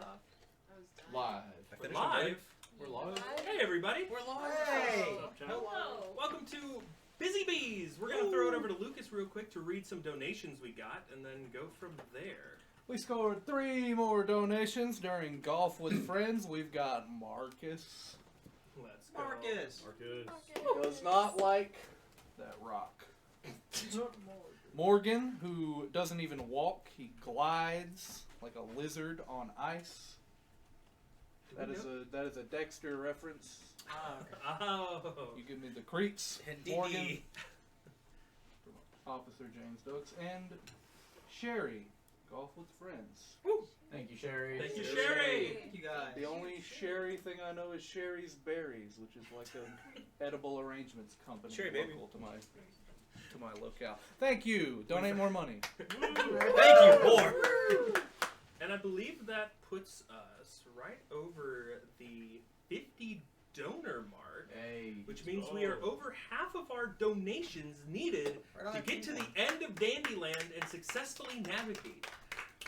off. I was dying. Live. We're live. Hey everybody. We're live. Hey. Hello. Welcome to Busy Bees. We're gonna throw it over to Lucas real quick to read some donations we got, and then go from there. We scored 3 more donations during Golf with Friends. We've got Marcus. Let's go. Marcus. Does not like that rock. Morgan, who doesn't even walk, he glides like a lizard on ice. That is a Dexter reference. Oh. You give me the creeps. Indeed. Morgan, Officer James Dokes, and Sherry, Golf with Friends. Woo. Thank you, Sherry. Thank you, Sherry. Thank you guys. The only Sherry thing I know is Sherry's Berries, which is like an edible arrangements company Sherry, baby. local to my locale. Thank you. Donate more money. Thank you, more. And I believe that puts us right over the 50 donor mark, Hey. which means we are over half of our donations needed to get to the end of Dandyland and successfully navigate.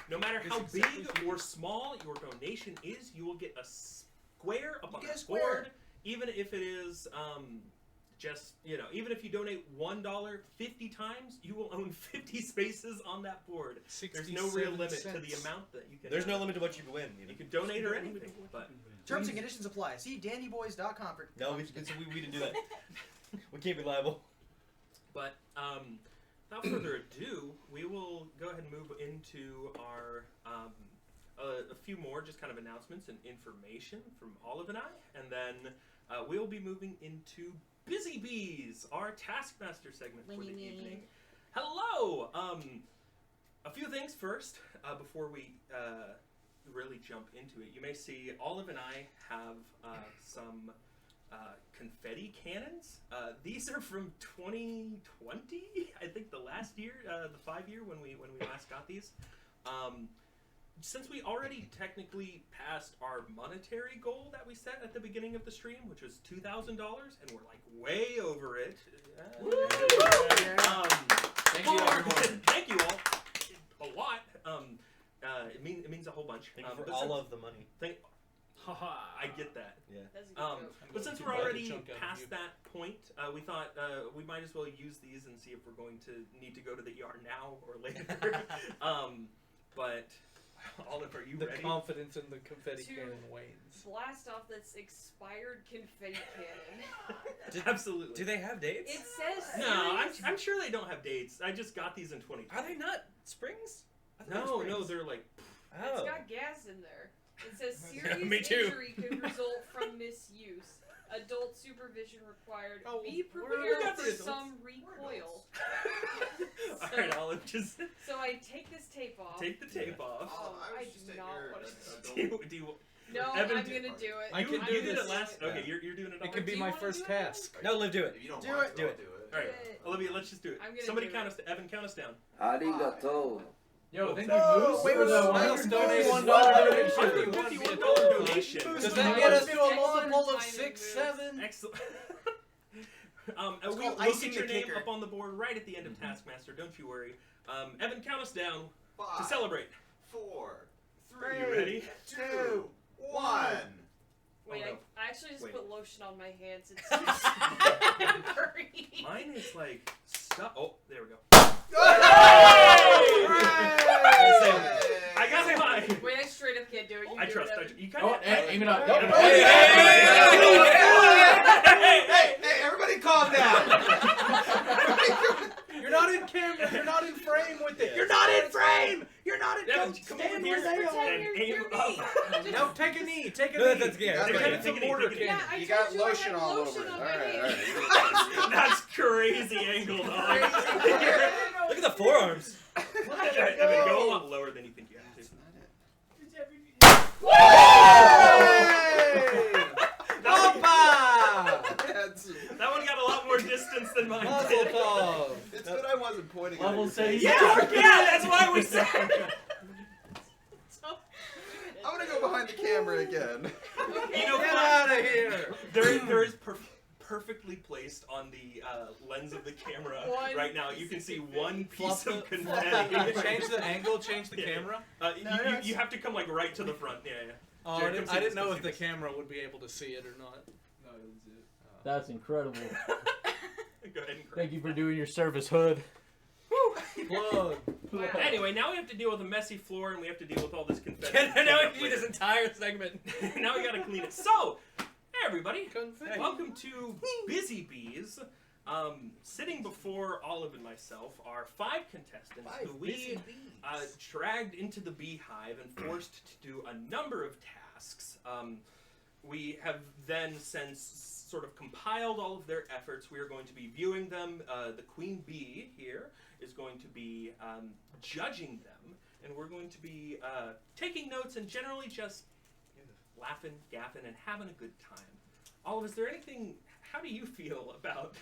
No matter how big or small your donation is, you will get a square up on the board, even if it is just, even if you donate $1 50 times, you will own 50 spaces on that board. There's no real limit to the amount that you can. There's no limit to what you can win. You can donate or anything, but Terms and conditions apply. See dandyboys.com for... No, we didn't do that. We can't be liable. But without further ado, we will go ahead and move into our a few more just kind of announcements and information from Olive and I, and then we'll be moving into Busy Bees, our Taskmaster segment for the evening. Hello! A few things first before we really jump into it. You may see Olive and I have some confetti cannons. These are from 2020, I think the last year, the 5-year when we last got these. Since we already technically passed our monetary goal that we set at the beginning of the stream, which was $2,000, and we're like way over it. Thank you, everyone. Thank you all. A lot. It means a whole bunch. Thank you for all of the money. Haha, I get that. Yeah. That's a good joke. But since we're already past that point, we thought we might as well use these and see if we're going to need to go to the ER now or later. But Olive, are you ready? The confidence in the confetti To cannon wanes. Blast off this expired confetti cannon. Absolutely. Do they have dates? It says No, series- I'm sure they don't have dates. I just got these in 2020. Are they not springs? I thought they No, were springs. they're like. It's Oh. got gas in there. It says Me serious too. injury could result from misuse. Adult supervision required. Oh, Be we prepared got for the adults. some recoil. All right, Olive, just So I take this tape off. take the tape off. Oh, I was just do at not your want adult- to. Do you, No, Evan, I'm do- gonna do it. I you can did do it this. last. Yeah. Okay, you're doing it. It All can Do be you my wanna first do it? task. No, Liv, do it. If you don't Do want it. to, Do I'll it. do it. right, Good. Olivia, let's just do it. I'm gonna Somebody do count it. us. Evan, count us down. Arigato. Yo, thank Whoa, you, Moose, wait, for the wait, one else wait, donated wait, $1 donation. $151 donation. Does that get us to a Excellent multiple of timing, 6, Moose. 7? Excellent. It's We'll called get icing your the name kicker. up on the board right at the end of Taskmaster. Don't you worry. Evan, count us down to 5, celebrate. 4, Are 3, you ready? 2, 1. Wait, Oh, no. I actually just Wait. put lotion on my hands. It's too slippery. Mine is like stuff. Oh, there we go. I got mine. Wait, I straight up can't do it. You I do trust. it. You kind Oh, of. aim it up. Hey, everybody calm down. You're not in camera. You're not in frame with it. Yeah. You're not in frame. You're not in. Evan, Don't come stand over where here they are. and You're aim me. up. No, take a knee. Take a No, knee. that's good. That's Take good. it to Take a knee, mortar take a knee. Yeah, cannon. I You told got you I lotion had all lotion over it. on All my right, all hands. right. That's crazy angle, dog. Look at the forearms. Evan, go a lot lower than you think you have to. That one got a lot more distance than mine did. It's good I wasn't pointing at Level you. setting. Yeah, that's why we said. I'm gonna go behind the camera again. You know, Get out of here. there is perfectly placed on the lens of the camera One right now. You can see one piece Flop of the- confetti. Change the angle, change the Yeah. camera. You have to come like right to the front. Yeah. Oh, Jared, come see I this, didn't know come if see the this. camera would be able to see it or not. No, it was it. That's incredible. Go ahead and Thank you for doing your service, Hood. Plug. Wow. Anyway, now we have to deal with a messy floor, and we have to deal with all this confetti. now we have to do this entire segment. Now we gotta clean it. So, hey everybody, Confetti. welcome to Busy Bees. Sitting before Olive and myself are 5 contestants who we dragged into the beehive and forced to do a number of tasks. We have then since sort of compiled all of their efforts. We are going to be viewing them. The queen bee here is going to be judging them, and we're going to be taking notes and generally just laughing, gaffing, and having a good time. Olive, is there anything? How do you feel about?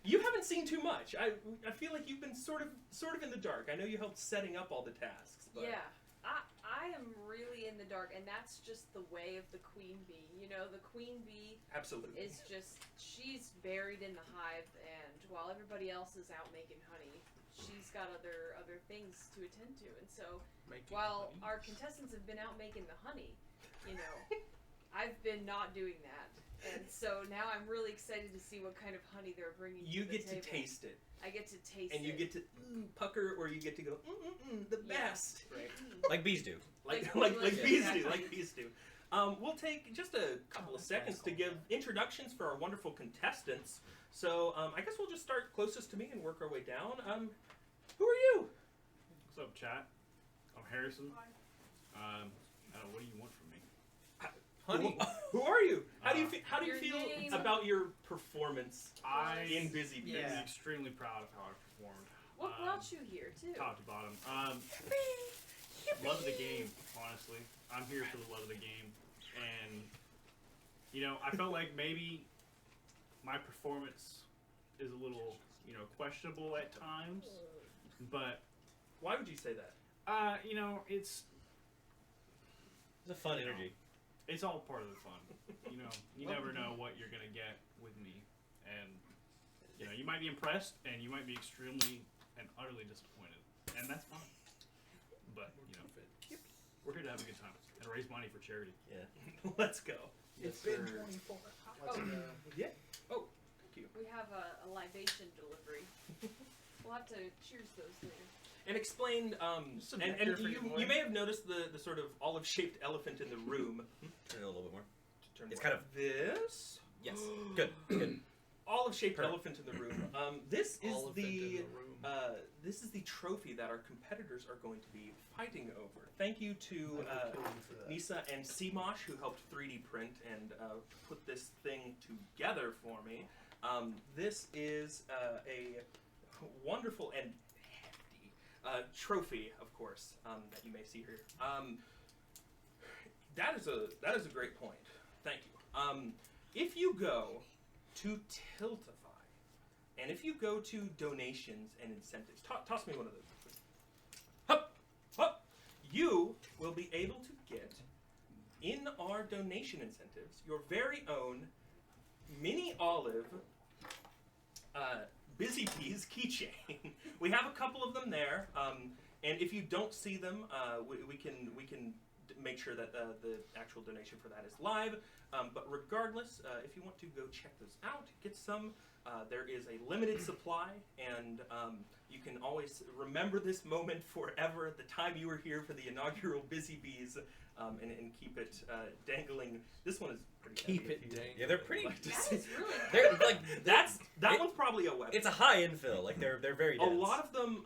You haven't seen too much. I feel like you've been sort of in the dark. I know you helped setting up all the tasks. But Yeah, I am really in the dark, and that's just the way of the queen bee. You know, the queen bee absolutely. is just, she's buried in the hive, and while everybody else is out making honey, she's got other things to attend to. And so, while our contestants have been out making the honey, you know, I've been not doing that. And so now I'm really excited to see what kind of honey they're bringing You to the get to table. taste it, I get to taste and it. you get to pucker, or you get to go the Yeah. best. Right. Like bees do. Like delicious, bees do. exactly. Like bees do. We'll take just a couple of seconds to give introductions for our wonderful contestants. So I guess we'll just start closest to me and work our way down. Who are you? What's up, chat? I'm Harrison. What do you want from me? Honey. Who are you? How do you feel? How do you Your feel name. about your performance I in Busy Bees? am extremely proud of how I performed. What brought you here, too? Top to bottom. Love of the game, honestly. I'm here for the love of the game. And, you know, I felt like maybe my performance is a little, questionable at times. But, Why would you say that? it's It's a fun energy. it's all part of the fun. You never know what you're going to get with me. And, you might be impressed and you might be extremely and utterly disappointed. And that's fine. But, we're here to have a good time and raise money for charity. Yeah. Let's go. It's been 24 Oh, Yeah. Oh, thank you. we have a libation delivery. We'll have to cheers those later. And explain, Just a and nectar for you your boy. may have noticed the sort of olive-shaped elephant in the room. Turn it a little bit more. Turn It's more kind like this. Yes. Good. Good. Olive-shaped Perfect. elephant in the room. This is Elephant in the room. this is the trophy that our competitors are going to be fighting over. Thank you to Nyssa and Semosh, who helped 3D print and put this thing together for me. This is a wonderful and hefty trophy, of course, that you may see here. That is a great point. Thank you. If you go to Tiltify, and if you go to donations and incentives, toss me one of those. Please. Hup, hup. You will be able to get in our donation incentives your very own mini olive Busy Bees keychain. We have a couple of them there, and if you don't see them, we can make sure that the actual donation for that is live. But regardless, if you want to go check those out, get some. There is a limited supply, and you can always remember this moment forever. The time you were here for the inaugural Busy Bees, and keep it dangling. This one is pretty. Keep heavy it if you dangling. Yeah, they're pretty. like to That see. is really They're like That one's probably a weapon. it's a high infill. Like they're very A dense. lot of them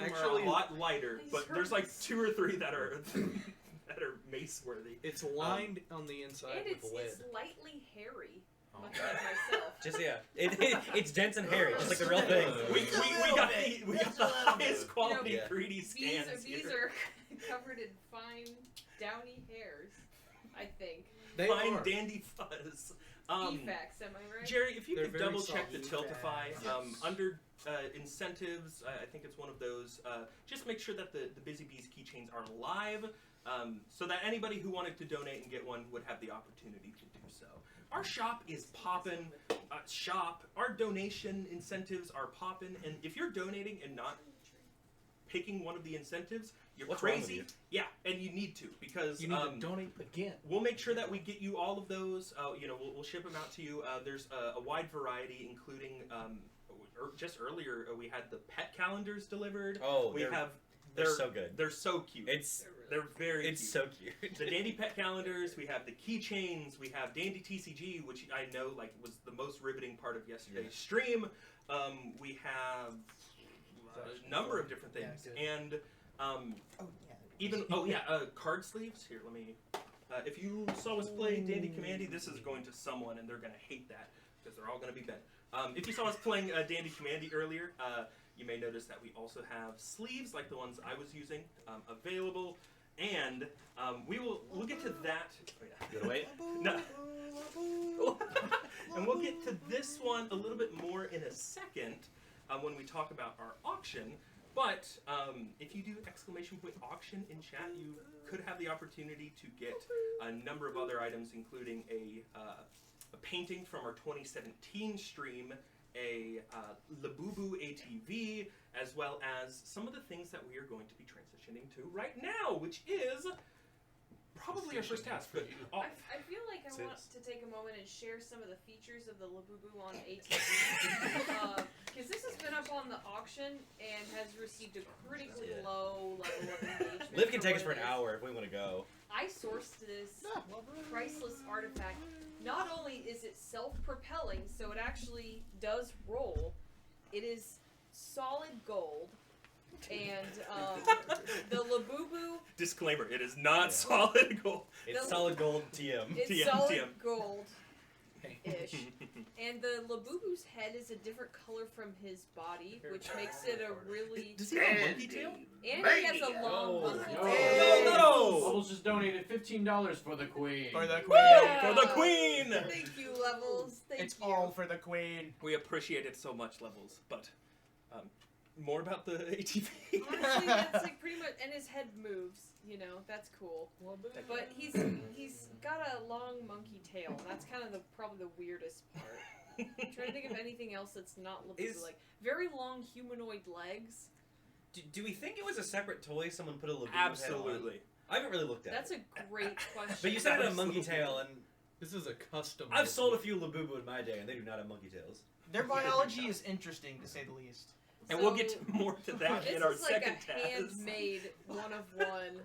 Actually, are a lot lighter, These but there's like hurts. 2 or 3 that are that are mace worthy. It's lined on the inside And with lead. it's lightly hairy, much like myself. Just it's dense and hairy, just like the real thing. We got the highest quality Yeah. 3D These scans these here. are covered in fine, downy hairs, I think. They Fine are. dandy fuzz. Defects, am I right? Jerry, if you They're could very double check the soft. Tiltify Yes. under incentives, I think it's one of those. Just make sure that the Busy Bees keychains are live. so that anybody who wanted to donate and get one would have the opportunity to do so. Our shop is poppin'. Our donation incentives are poppin', and if you're donating and not picking one of the incentives, you're What's wrong with crazy. you? Yeah, and you need to, because You need to donate again. we'll make sure that we get you all of those. We'll ship them out to you. There's a wide variety, including just earlier we had the pet calendars delivered. Oh, they're so good. They're so cute. They're very It's cute. so cute. The Dandy pet calendars, we have the keychains, we have Dandy TCG, which I know was the most riveting part of yesterday's stream. We have a number of different things, and card sleeves. Here, let me. If you saw us play Dandy Commandy, this is going to someone, and they're going to hate that because they're all going to be bent. If you saw us playing Dandy Commandy earlier, you may notice that we also have sleeves like the ones I was using available, and we'll get to that. Oh, yeah. You wanna wait? No. And we'll get to this one a little bit more in a second when we talk about our auction. But if you do !auction in chat, you could have the opportunity to get a number of other items, including a painting from our 2017 stream, a Labubu ATV, as well as some of the things that we are going to be transitioning to right now, which is probably our first task. But I feel like I want to take a moment and share some of the features of the Labubu on ATV. Because this has been up on the auction and has received a critically low level of engagement. Liv can take us for an hour if we want to go. I sourced this priceless artifact. Not only is it self-propelling, so it actually does roll, it is solid gold. And the Labubu... Disclaimer, it is not solid gold. It's solid gold TM. It's TM, solid TM. gold-ish. And the Labubu's head is a different color from his body, which makes it a really... Does he have a monkey tail? And he has a long monkey tail. No! Bubbles just donated $15 for the queen. For the queen. For the queen! Thank you, Levels. Thank It's you. all for the queen. We appreciate it so much, Levels, but more about the ATV. Honestly, that's like pretty much... And his head moves, that's cool. But he's got a long monkey tail. That's kind of probably the weirdest part. I'm trying to think of anything else that's not Labubu. Like, very long humanoid legs. Do we think it was a separate toy someone put a Labubu Absolutely. head on? I haven't really looked at That's it. a great question. But you said it had a monkey tail, and This is a custom. I've sold a few Labubu in my day, and they do not have monkey tails. Their biology is interesting, to say the least. And we'll get more to that this in our is like second a task. handmade one-of-one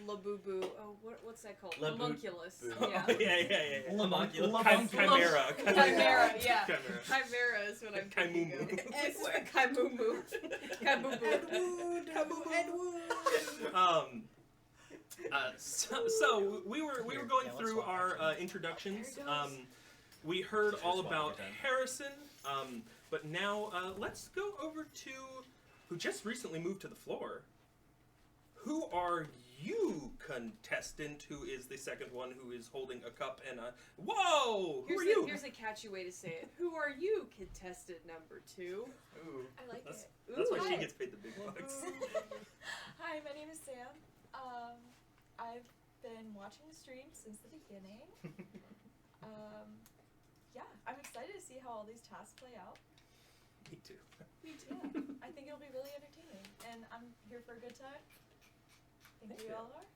Labubu. Oh, what's that called? Labu- Homunculus. Boo. Yeah. Yeah. Homunculus. Chimera. Chimera, yeah. Chimera. Chimera is what I'm thinking of. Kaimumu. It's Kaimumu. Kaimumu. So we were going through our introductions. We heard all about Harrison, but now let's go over to who just recently moved to the floor. Who are you, contestant, who is the second one who is holding a cup and a... Whoa! Who are you? Here's a catchy way to say it. Who are you, contestant number 2? Ooh. I like That's, it. that's why Ooh, she hi. gets paid the big bucks. Hi, my name is Sam. I've been watching the stream since the beginning. Yeah, I'm excited to see how all these tasks play out. Me too. Me too. Yeah, I think it'll be really entertaining, and I'm here for a good time. I think we all are.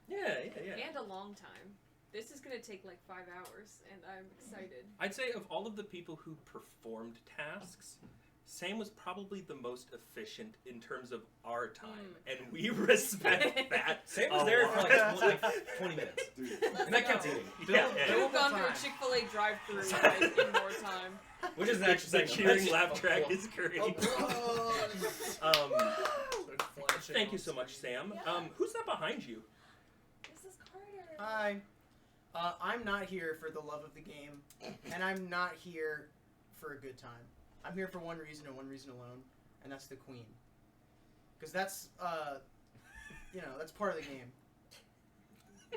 Yeah. And a long time. This is going to take like 5 hours, and I'm excited. I'd say of all of the people who performed tasks, Sam was probably the most efficient in terms of our time, and we respect that. Sam was a there lot. for like 20 minutes. And that counts eating. Yeah. Could have gone through a Chick-fil-A drive-thru like, in more time. Which is The actually saying cheering much. laugh track is great. Thank you so much, Sam. Yeah. Who's that behind you? This is Carter. Hi. I'm not here for the love of the game, and I'm not here for a good time. I'm here for one reason and one reason alone, and that's the queen. Because that's, that's part of the game.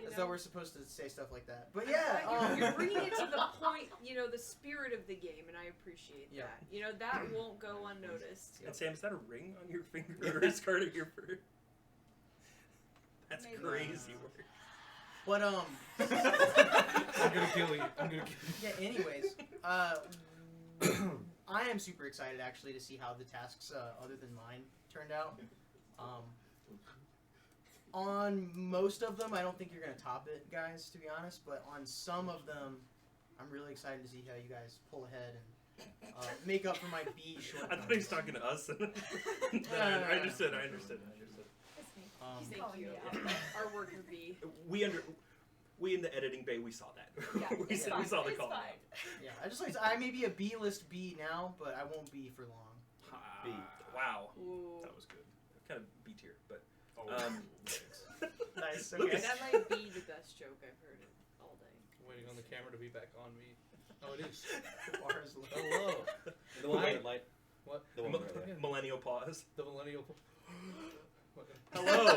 As though we're supposed to say stuff like that. But yeah, You're bringing it to the point, the spirit of the game, and I appreciate Yeah. that. That won't go unnoticed. And Sam, is that a ring on your finger, or is Carter here for? That's Maybe. crazy work. But I'm gonna kill you. I'm gonna kill you. yeah. Anyways, I am super excited actually to see how the tasks other than mine turned out. On most of them, I don't think you're gonna top it, guys. To be honest, but on some of them, I'm really excited to see how you guys pull ahead and make up for my B shortcomings. I thought he was talking to us. I understood. It's me. Um, He's Thank calling you. me out. Our worker bee. We in the editing bay, we saw that. Yeah, we it's saw fine. the It's call. fine. yeah, I just like I may be a B list B now, but I won't be for long. B. Wow. Ooh. That was good. Kind of B tier, but Oh, Nice. Lucas. That might be the best joke I've heard all day. Waiting on the camera to be back on me. Oh, it is. Bar is low. Hello. The one Hi. with the light. What? The one right there. millennial pause. The millennial. Hello.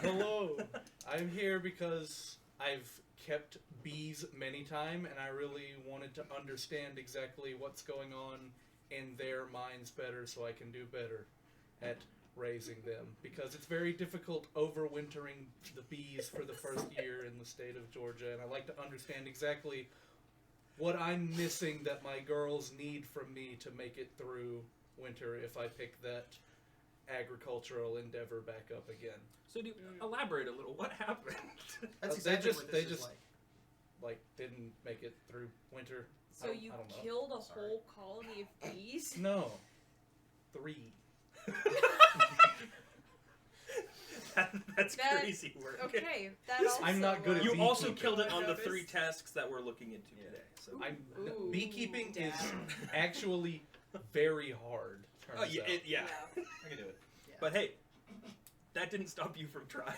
Hello. I'm here because I've kept bees many times, and I really wanted to understand exactly what's going on in their minds better, so I can do better at raising them. Because it's very difficult overwintering the bees for the first year in the state of Georgia, and I like to understand exactly what I'm missing that my girls need from me to make it through winter if I pick that agricultural endeavor back up again. So do you elaborate a little? What happened? That's They exactly just- what they this is just- like. Like, didn't make it through winter. So you I don't know. killed a Sorry. whole colony of bees? No. 3. That's That- crazy work. Okay, that also. I'm not good at You also beekeeping. killed it on the Noticed. 3 tasks that we're looking into today. So Ooh, Beekeeping is damn. actually very hard. Oh, Turns yeah, out. yeah. I can do it. But hey, that didn't stop you from trying.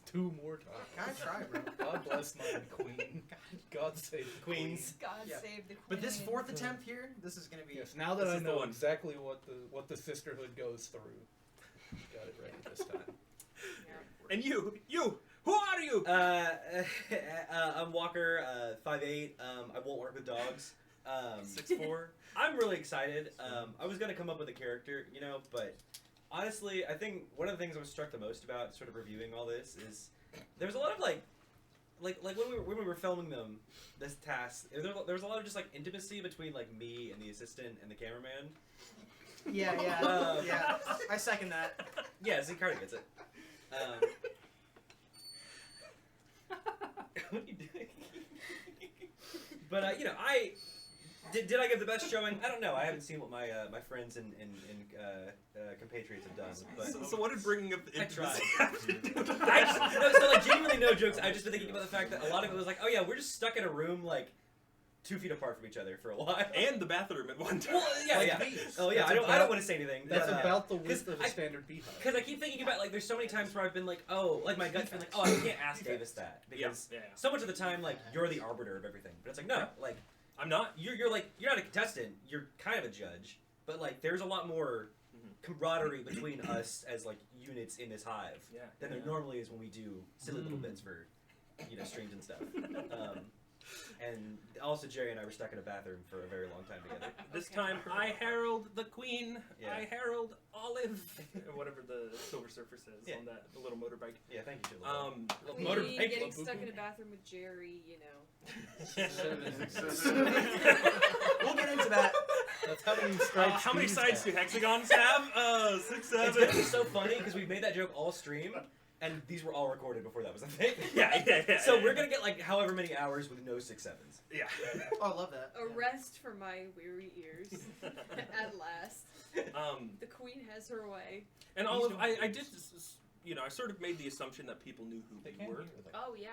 2 more times. Gotta try, bro. God bless my queen. God save the Queens. God Yeah. save the queen. But this 4th attempt here, this is gonna be. Yes, now that This I is the know one. exactly what the sisterhood goes through, got it ready this time. Yeah. And you, who are you? I'm Walker, 5'8". I won't work with dogs. 6'4". I'm really excited. I was gonna come up with a character, you know, but honestly, I think one of the things I was struck the most about sort of reviewing all this is there's a lot of like when we were filming this task, there was a lot of just like intimacy between like me and the assistant and the cameraman. Yeah, yeah. I second that. Yeah, so he kind of gets it. What are you doing? But you know, did I give the best showing? I don't know. I haven't seen what my my friends and compatriots have done. But So what did bringing up the I tried. intimacy have to do with I just, no, so like genuinely no jokes. I've just been thinking about the fact that a lot of it was like, oh yeah, we're just stuck in a room like 2 feet apart from each other for a while. and the bathroom at one time. Well, yeah, Like yeah. bees. Oh yeah, That's I don't about- want to say anything. That's but, about the width of a I- standard beehive. Because I keep thinking about like there's so many times where I've been like, oh, like my gut's been like, oh, I can't ask Davis that because yeah. so much of the time like you're the arbiter of everything, but it's like no, like I'm not. you're like you're not a contestant, you're kind of a judge, but like there's a lot more camaraderie between us as like units in this hive Yeah. than there normally is when we do silly little bits for streams and stuff. And also Jerry and I were stuck in a bathroom for a very long time together. This Okay. time I herald the queen. Yeah. I herald Olive. Whatever the Silver Surfer says Yeah. on that little motorbike. Yeah, thank you, Chilla. Me Motorbike, getting love stuck boo-boo. in a bathroom with Jerry, you know. We'll get into that. That's how many stripes. How many bees sides do have. hexagons have? 6, It's 7. gonna be so funny because we made that joke all stream, and these were all recorded before that was a thing. Yeah. So we're gonna get like however many hours with no 6 sevens. Yeah. Oh, I love that. A rest for my weary ears. At last. The queen has her way. And Olive, I did, I sort of made the assumption that people knew who They we can were. hear that. Oh, yeah.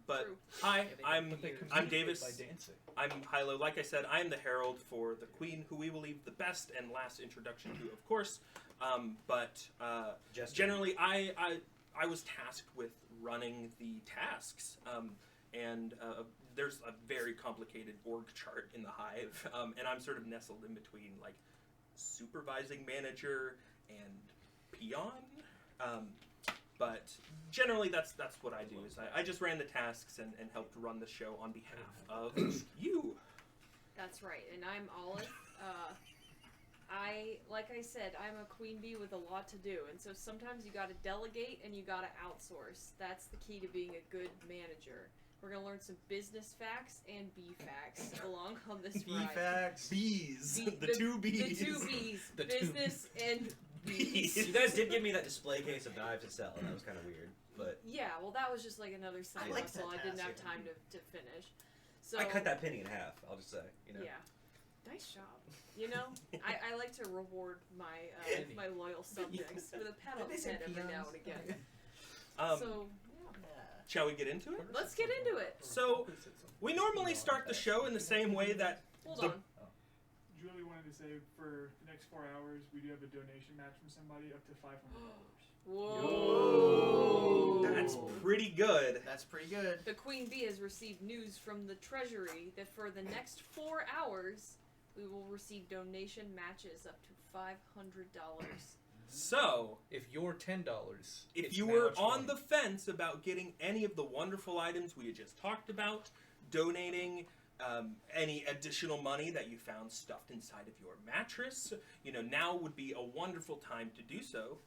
But True. hi, I'm But they communicate I'm Davis. by dancing. I'm Hilo. Like I said, I am the herald for the queen, who we will leave the best and last introduction to, of course. But Gesture. generally, I was tasked with running the tasks, and there's a very complicated org chart in the hive, and I'm sort of nestled in between like supervising manager and peon. But generally, that's what I do. Is I just ran the tasks and helped run the show on behalf of you. That's right. And I'm Olive. like I said, I'm a queen bee with a lot to do, and so sometimes you gotta delegate and you gotta outsource. That's the key to being a good manager. We're gonna learn some business facts and bee facts along on this Bee ride. facts. Bees. Bee- The two bees. The two bees. The two business and bees. You guys did give me that display case of knives to sell, and that was kind of weird. But Yeah, well, that was just like another side like hustle. that I didn't have task. time to finish. So I cut that penny in half. I'll just say, you know. Yeah, nice job. You know, I like to reward my my loyal subjects with a pat on the head every now and again. So Shall we get into it? let's get into it. So, we normally start the show in the same way that Hold The- on. Julie wanted to say for the next 4 hours, we do have a donation match from somebody up to $500. Whoa. that's pretty good. That's pretty good. The Queen Bee has received news from the Treasury that for the next 4 hours, we will receive donation matches up to $500. So, If you're $10, if it's you now were 20. on the fence about getting any of the wonderful items we had just talked about, donating any additional money that you found stuffed inside of your mattress, now would be a wonderful time to do so,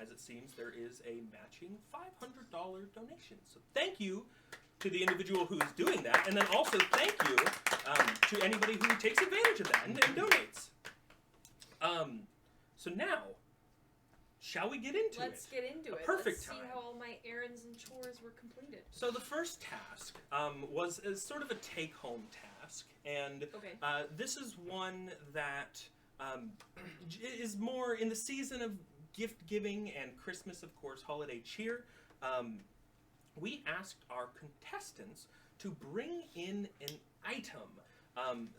as it seems there is a matching $500 donation. So thank you to the individual who's doing that, and then also thank you to anybody who takes advantage of that and donates. So now, shall we get into Let's it? get into A it. perfect Let's time. see how all my errands and chores were completed. So the first task was sort of a take-home task, and Okay. this is one that is more in the season of gift-giving and Christmas, of course, holiday cheer. We asked our contestants to bring in an item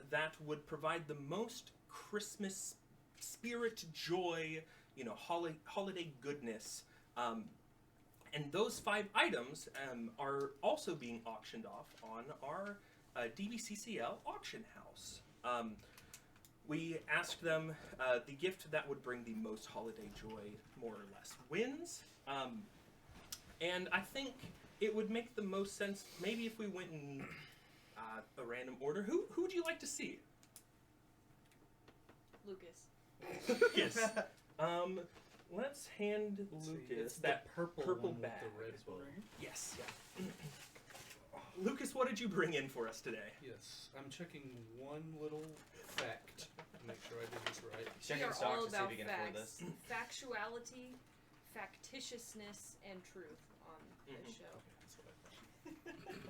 that would provide the most Christmas spirit, joy, holiday goodness. And those 5 items are also being auctioned off on our DBCCL auction house. We asked them the gift that would bring the most holiday joy, more or less, wins. And I think it would make the most sense maybe if we went in a random order. Who would you like to see? Lucas. Lucas. Let's hand Lucas It's that the purple one bag. with the red bow. Yes. Yeah. Lucas, what did you bring in for us today? Yes, I'm checking one little fact to make sure I did this right. We Checking are stocks all to see about if we can afford facts, this. factuality, factitiousness, and truth on this show.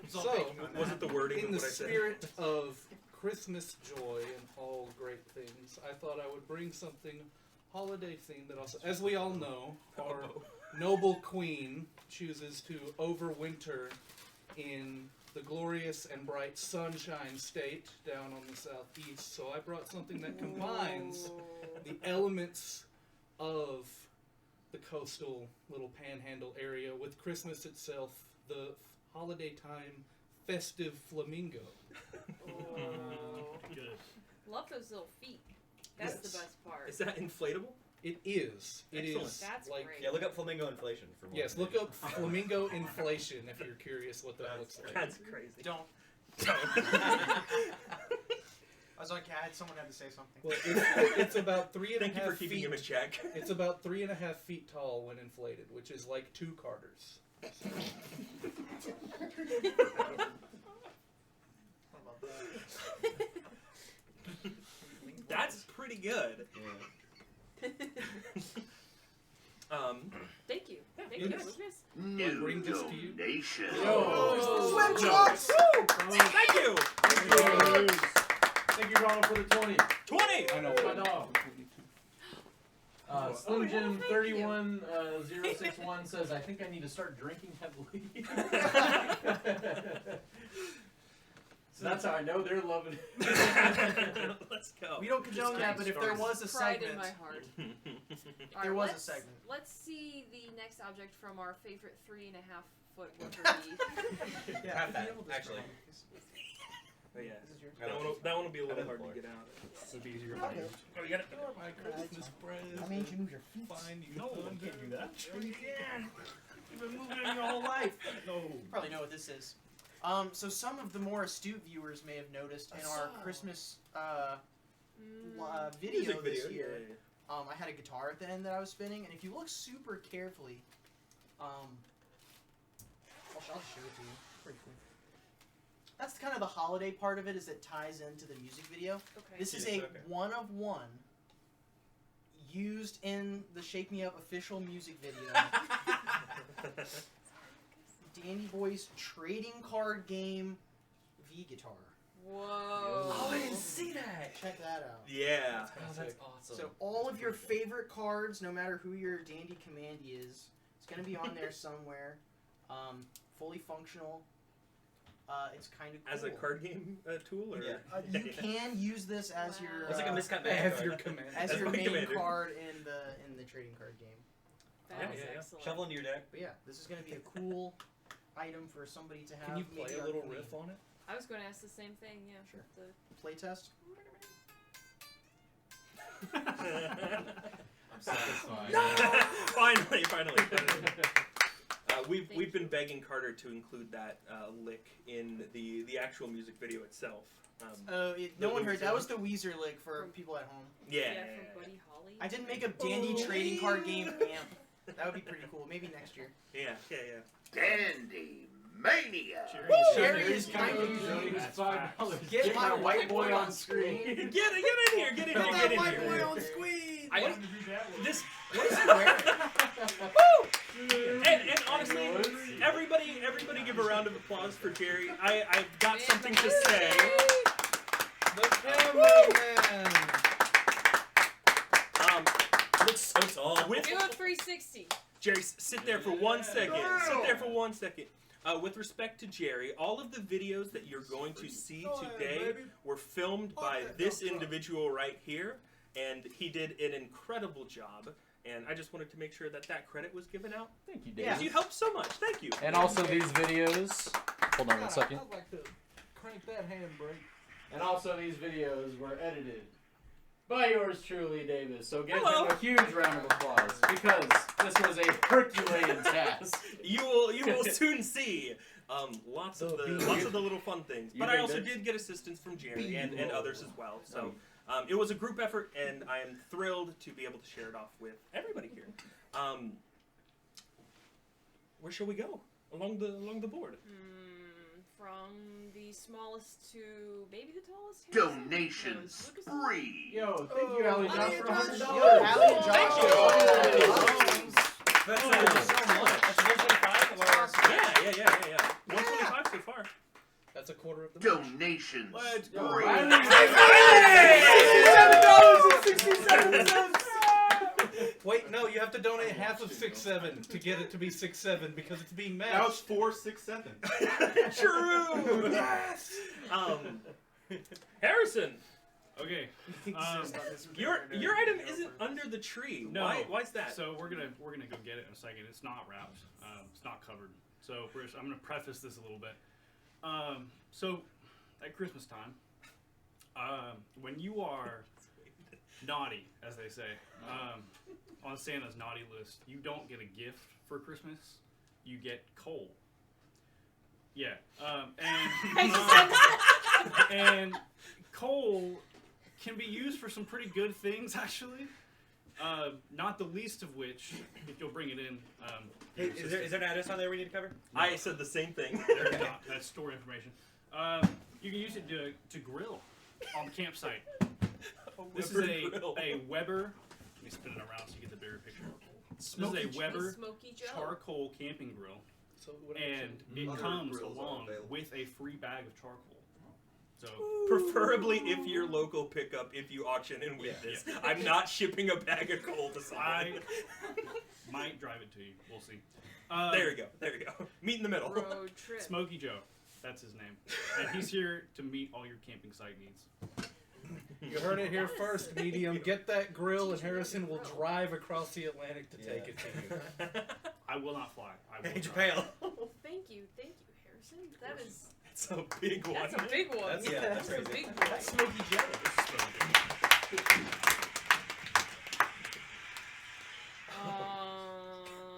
It's all So, banking on Was that. it the wording In of the what I said? spirit of Christmas joy and all great things, I thought I would bring something holiday themed that also, as we all know, our noble queen chooses to overwinter in the glorious and bright sunshine state down on the southeast. So I brought something that combines the elements of the coastal little panhandle area with Christmas itself, the holiday time festive flamingo. Good. Love those little feet. That's Yes. the best part. Is that inflatable? It is. It Excellent. is That's like great. Yeah, look up flamingo inflation for more. yes. Look up flamingo inflation if you're curious what that looks like. That's crazy. Don't. I was like, someone had to say something. Well, it's about 3.5 Thank you for feet. keeping him in check. It's about 3.5 feet tall when inflated, which is like 2 Carters. What about that? That's pretty good. Yeah. Thank you. Thank Yes. you, Lucas. I'll bring this to you. Swim trunks! Thank you. Thank you, Ronald, for the 20. 20. I know. My dog. Slim yeah, Jim thank you. 31061 says, I think I need to start drinking heavily. So that's how I know they're loving it. Let's go. We don't condone that, but if there was a Pride in segment, my heart. there was a let's- segment. Let's see the next object from our favorite 3.5-foot worker bee. Yeah, Half if that, you able to actually. Oh, yeah. This is yours. That one will be a little I hard know to the get out. It'll be easier Okay. Oh, you got it. My Christmas present. I made you move your feet. Find you No, under I can't do that. Sure you can. You've been moving it your whole life. No. You probably know what this is. So some of the more astute viewers may have noticed in our Christmas video Music this video, year, yeah. I had a guitar at the end that I was spinning, and if you look super carefully, I'll show it to you. Pretty cool. That's kind of the holiday part of it, is it ties into the music video. Okay. This is a one-of-one used in the Shake Me Up official music video. Dandy Boy's trading card game V-Guitar. Whoa. Oh, I didn't see that. Check that out. Yeah. That's awesome. So all of your favorite cards, no matter who your Dandy Commandy is, it's going to be on there somewhere. Fully functional. It's kind of cool. As a card game tool, or you can use this as your It's like a miscut As your command. as As your my main commander. card in the trading card game. That is yeah. excellent. Shovel into your deck. But yeah, this is going to be a cool item for somebody to have. Can you play maybe a our little queen. riff on it? I was going to ask the same thing. Yeah. Sure. The Playtest? I'm satisfied. Finally. We've been begging Carter to include that lick in the actual music video itself. No one heard. That was the Weezer lick for people at home. Yeah. from Buddy Holly. I didn't make a Dandy trading card game amp. That would be pretty cool. Maybe next year. Yeah. Dandy Mania. Jerry is kind of $5. Get my white boy on screen. Get in here. Get in Put here. that Get in white boy here. on screen. I- What did that look? This What is he wearing? and honestly, everybody give a round of applause for Jerry. I've got something to say. The cameraman! Looks so tall. With Do a 360. Jerry, sit there for 1 second. Sit there for 1 second. With respect to Jerry, all of the videos that you're going to see today were filmed by this individual right here, and he did an incredible job. And I just wanted to make sure that credit was given out. Thank you, Dave. Because you helped so much. Thank you. And also these videos. Hold on 1 second. I'd like to crank that handbrake. And also these videos were edited by yours truly, Davis. So give Hello. him a huge round of applause because this was a Herculean task. You will soon see lots of the little fun things. You But I think also that's- did get assistance from Jerry and others as well. So it was a group effort, and I am thrilled to be able to share it off with everybody here. Where shall we go along the board? From the smallest to maybe the tallest. Donations Lucas? free. Yo, thank you, Allie Josh, for $100. Yo, Allie and Josh. That's so much. That's 125 of our. Yeah. 125 so far. That's a quarter of the Donations Let's Yo, free. $67.67! Wait, no, you have to donate half of 6.7 to get it to be 6.7 because it's being matched. That was 467. True. Yes! Harrison, Okay. your item isn't under the tree. No. Why's that? So we're gonna go get it in a second. It's not wrapped. It's not covered. So I'm gonna preface this a little bit. So at Christmas time, when you are naughty, as they say, on Santa's naughty list, you don't get a gift for Christmas. You get coal. Yeah. And coal can be used for some pretty good things, actually. Not the least of which, if you'll bring it in. Hey, is there an address on there we need to cover? I said the same thing. There's not. That's store information. You can use it to grill on the campsite. This is a Weber. Let me spin it around so you get the bigger picture. This is a Weber Smoky Joe. charcoal camping grill, So what and it Other comes grills are along available. with a free bag of charcoal. So Preferably if your local pickup, if you auction in with Yeah. this. I'm not shipping a bag of coal to someone. I might drive it to you. We'll see. There you go. Meet in the middle. Road trip. Smoky Joe. That's his name. And he's here to meet all your camping site needs. You heard it here first, medium. Get that grill, and Harrison will drive across the Atlantic to take it to you. I will not fly. I will Hey, not. Japan. Well, thank you, Harrison. That is. It's a big one. That's a big one. That's- yeah, that's a crazy. big one. That's Smoky Joe.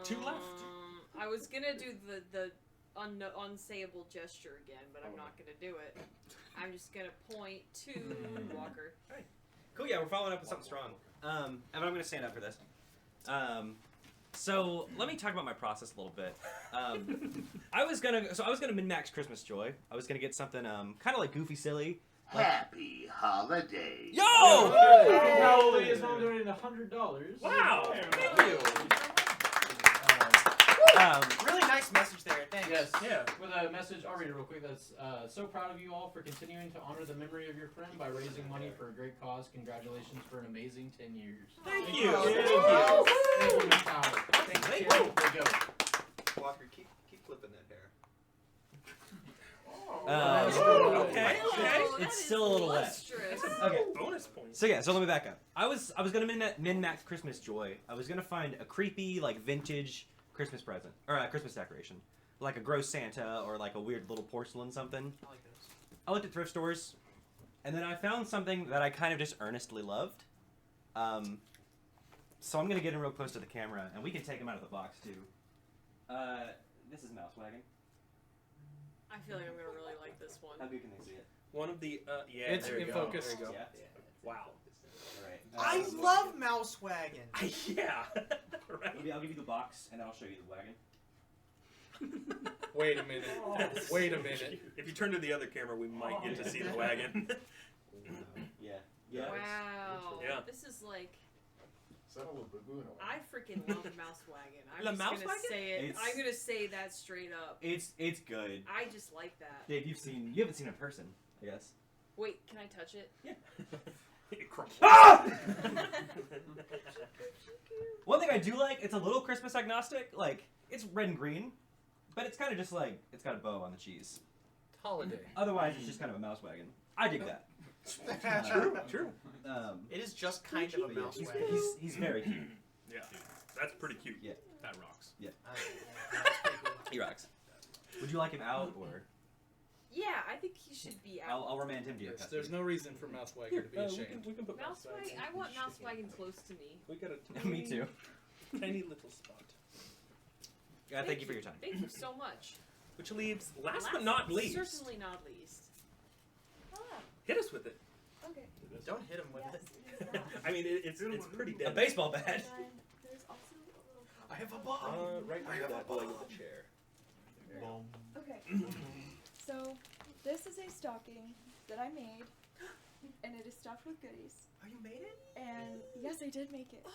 Two left. I was gonna do the unsayable gesture again, but I'm not gonna do it. I'm just gonna point to Walker. Cool. Yeah, we're following up with something strong. Evan, I'm going to stand up for this. So let me talk about my process a little bit. I was gonna min-max Christmas Joy. I was gonna get something kind of like goofy, silly. Like, Happy holidays. yo! Howley is home donating $100. Wow! Thank you. Really nice message there. Thanks. Yes, yeah. With a message, I'll read it real quick. That's so proud of you all for continuing to honor the memory of your friend by raising money for a great cause. Congratulations for an amazing 10 years. Thank you. Thank you. Thank you, Miss Howard. Thank you. There you go. Walker, keep flipping that hair. Okay. Oh, that It's is still a little wet. lustrous. Okay. Bonus points. So yeah, so let me back up. I was gonna min-max Christmas Joy. I was gonna find a creepy, like, vintage Christmas present or a Christmas decoration, like a gross Santa or like a weird little porcelain something. I like those. I looked at thrift stores, and then I found something that I kind of just earnestly loved. So I'm gonna get him real close to the camera, and we can take him out of the box too. This is Mouse Wagon. I feel like I'm gonna really like this one. How good can they see it? One of the yeah. It's there you in go. focus. There you go. Yeah. Wow. All right. I love Mouse Wagon. Yeah. Right. I'll give you the box, and I'll show you the wagon. Wait a minute. Wait a minute. If you turn to the other camera, we might get to see the wagon. Yeah. Yeah. Wow. Yeah. This is like. Settle a boo-boo in a way. I freaking love Mouse Wagon. I'm The just Mouse gonna Wagon? say it. It's- I'm gonna say that straight up. It's good. I just like that. Dave, you haven't seen it in person, I guess. Wait, can I touch it? Yeah. Crumple. Ah! One thing I do like, it's a little Christmas agnostic. Like, it's red and green, but it's kind of just like, it's got a bow on the cheese. Holiday. Otherwise, it's just kind of a mouse wagon. I dig that. True. It is just kind of a Mouse He's, Wagon. he's very cute. Yeah. That's pretty cute. Yeah. That rocks. That's pretty cool. He rocks. Would you like him out, or Yeah, I think he should be out. I'll remand him to your custody. There's no reason for Mouse Wagon to be ashamed. We can put Mouse Wagon. I want Mouse Wagon close to me. We got a Me too. tiny little spot. Yeah, thank you for your time. Thank you so much. Which leaves, last but not least, Certainly not least. hit us with it. Okay. Don't hit him with Yes, it. it is that. I mean, it's pretty A dead. baseball And bat. then there's also a little I have a copy. bomb. Right I by have that a leg bomb. of the chair. Okay. So this is a stocking that I made, and it is stuffed with goodies. Oh, you made it? And yes, I did make it.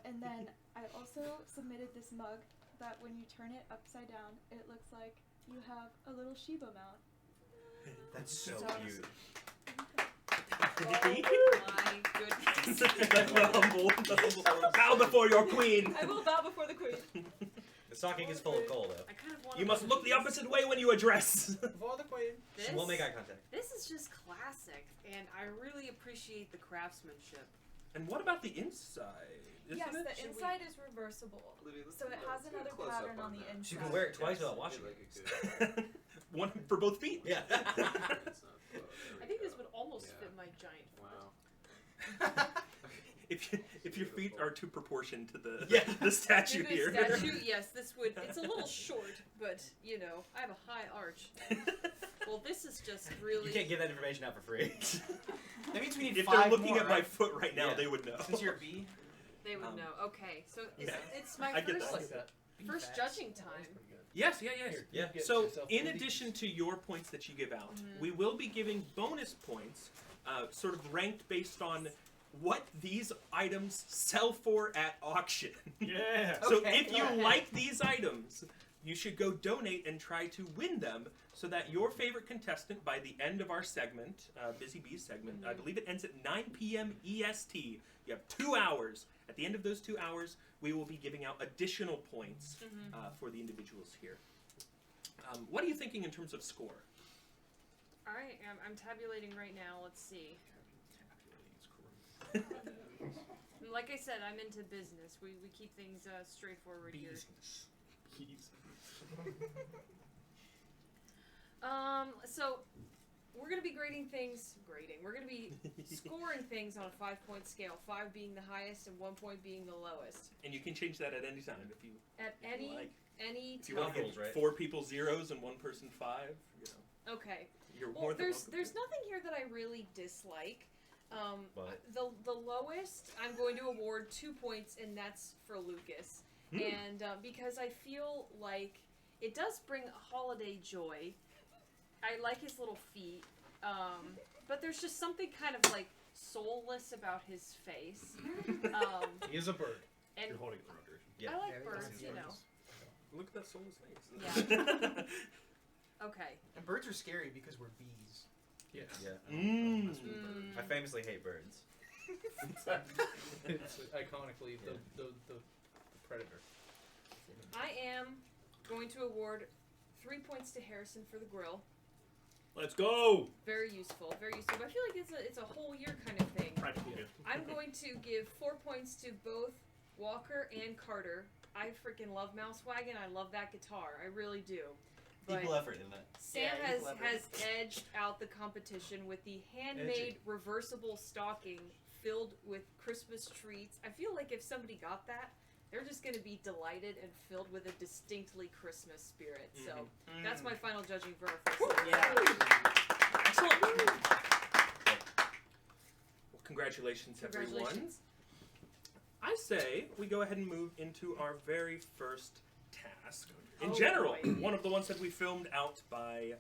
And then I also submitted this mug that when you turn it upside down, it looks like you have a little Shiba mount. That's so So- cute. Oh my goodness. That's the humble. Bow before your queen. I will bow before the queen. The stocking is full of coal, though. I kind of want. You must look the opposite way when you address. For the queen. She won't make eye contact. This is just classic, and I really appreciate the craftsmanship. And what about the inside? Isn't Yes, it? the inside is reversible. So it has another pattern on the inside. She can wear it twice without washing it. One for both feet. Yeah. I think this would almost fit my giant foot. If your feet are to proportion to the Yeah. the statue To here. the statue, yes, this would. It's a little short, but you know, I have a high arch. Well, this is just really. You can't give that information out for free. That means we need If 5 they're looking more, at my right? foot right now, Yeah. they would know. Since you're a bee. They would know. Okay, so Yeah. it's my I get first that. that. first judging time. Yes, yes. Yeah. Get So, yourself in goodies. addition to your points that you give out, we will be giving bonus points, sort of ranked based on what these items sell for at auction. Yeah. So, Okay. if you like these items, you should go donate and try to win them so that your favorite contestant, by the end of our segment, Busy Bees segment, I believe it ends at 9 p.m. EST. You have 2 hours. At the end of those 2 hours, we will be giving out additional points for the individuals here. What are you thinking in terms of score? All right, I'm tabulating right now. Let's see. Like I said, I'm into business. We keep things straightforward here. Business. So we're gonna be grading. We're gonna be scoring things on a 5-point scale. 5 being the highest and 1 point being the lowest. And you can change that at any time if you At any like. any If you time. want to Rules, give right? 4 people 0s and 1 person 5, you know, Okay. you're Well, more than there's welcome to. nothing here that I really dislike. But The lowest, I'm going to award 2 points, and that's for Lucas. And because I feel like it does bring holiday joy. I like his little feet, but there's just something kind of like soulless about his face. He is a bird. And You're holding it the wrong direction. yeah. I like birds, you know. Look at that soulless face. Yeah. Okay. And birds are scary because we're bees. Yes. Yeah. I famously hate birds. It's iconically the predator. I am going to award 3 points to Harrison for the grill. Let's go! Very useful, very useful. But I feel like it's a whole year kind of thing. Practical gift. I'm going to give 4 points to both Walker and Carter. I freaking love Mouse Wagon. I love that guitar. I really do. But Equal effort in that. Sam Yeah, equal has effort. edged out the competition with the handmade reversible stocking filled with Christmas treats. I feel like if somebody got that, they're just going to be delighted and filled with a distinctly Christmas spirit. So that's my final judging for our first episode. Yeah. Excellent. Well, congratulations, everyone. Congratulations. I say we go ahead and move into our very first task. In Oh, general, boy. one of the ones that we filmed out by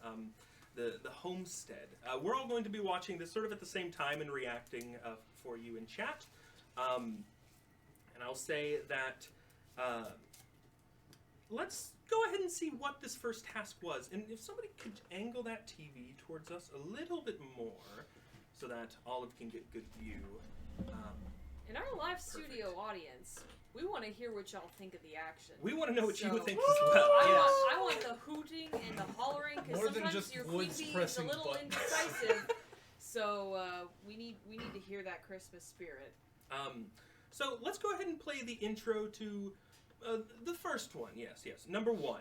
the homestead. We're all going to be watching this sort of at the same time and reacting for you in chat. And I'll say that let's go ahead and see what this first task was. And if somebody could angle that TV towards us a little bit more so that Olive can get good view. In our live studio audience, we want to hear what y'all think of the action. We want to know what you So- would think as well. I want the hooting and the hollering because More than sometimes just your woods queen bee is a pressing little buttons. indecisive. So we need to hear that Christmas spirit. So let's go ahead and play the intro to the first one. Yes. Number 1.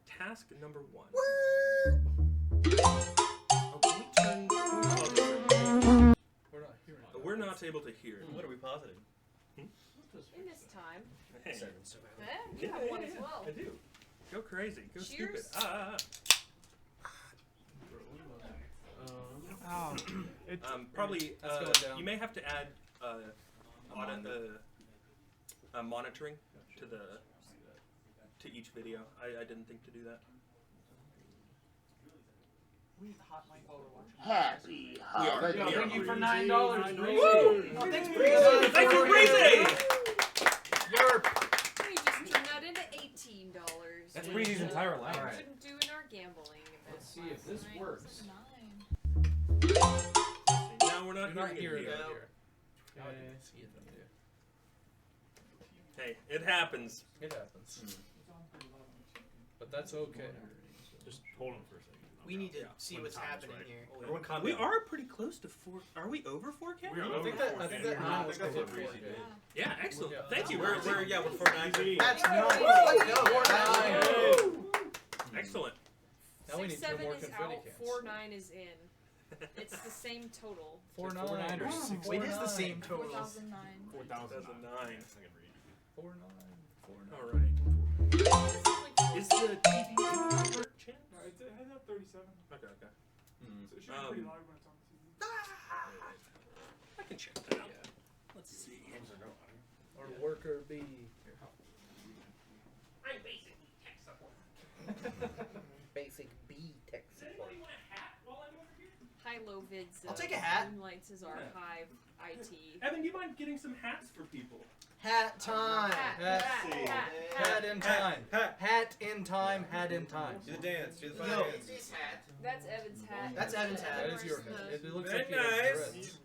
Task number 1. Oh, can we turn... We're not hearing it. We're not able to hear it. What are we positing? In this time, Hey. you have one as well. I do. Go crazy. Go Cheers. stupid. Probably, It's going down. you may have to add monitoring to each video. I didn't think to do that. Happy We are. holidays. Thank you for $9, Breezy. Oh, thanks, Breezy. Thank you, Breezy! You just turned that into $18. That's which, Breezy's entire allowance. we Couldn't do in our gambling. Let's see if this works. Now we're not You're not hearing hearing it it here. here. Okay. I didn't see it up there. Hey, it happens. It happens. But that's okay. Just hold on for a second. We need to Yeah, see when what's the time's happening right. here. Everyone calm We down. are pretty close to 4. Are we over 4K? We are I over think that 4K. now was I think hit that's 4K. Yeah, excellent. Yeah. Thank you. We're 4-9. That's nuts. Let's go. Excellent. Now we need 2 6-7 more is confetti out. cans. 4-9 is in. It's the same total. 4-9 4-9 or 6. Wait, it is the same total. 4009. 4,009. 4-9. 4-9. All right. Is the TV per chance? No, it has that 37. Okay. So it should be pretty loud when it's on the TV. I can check that out. Let's see. Or worker B. I'm basically tech support. Basic B tech support. Want a hat while I'm over here? Hilovids. I'll take a hat. Moonlights as archive IT. Evan, do you mind getting some hats for people? Hat time. Hat in time. Hat in time. Hat in time. Do the dance. Do the fun Yo. dance. That's Evan's hat. That's Evan's hat. That is your hat. It looks Very like he has nice. dreads.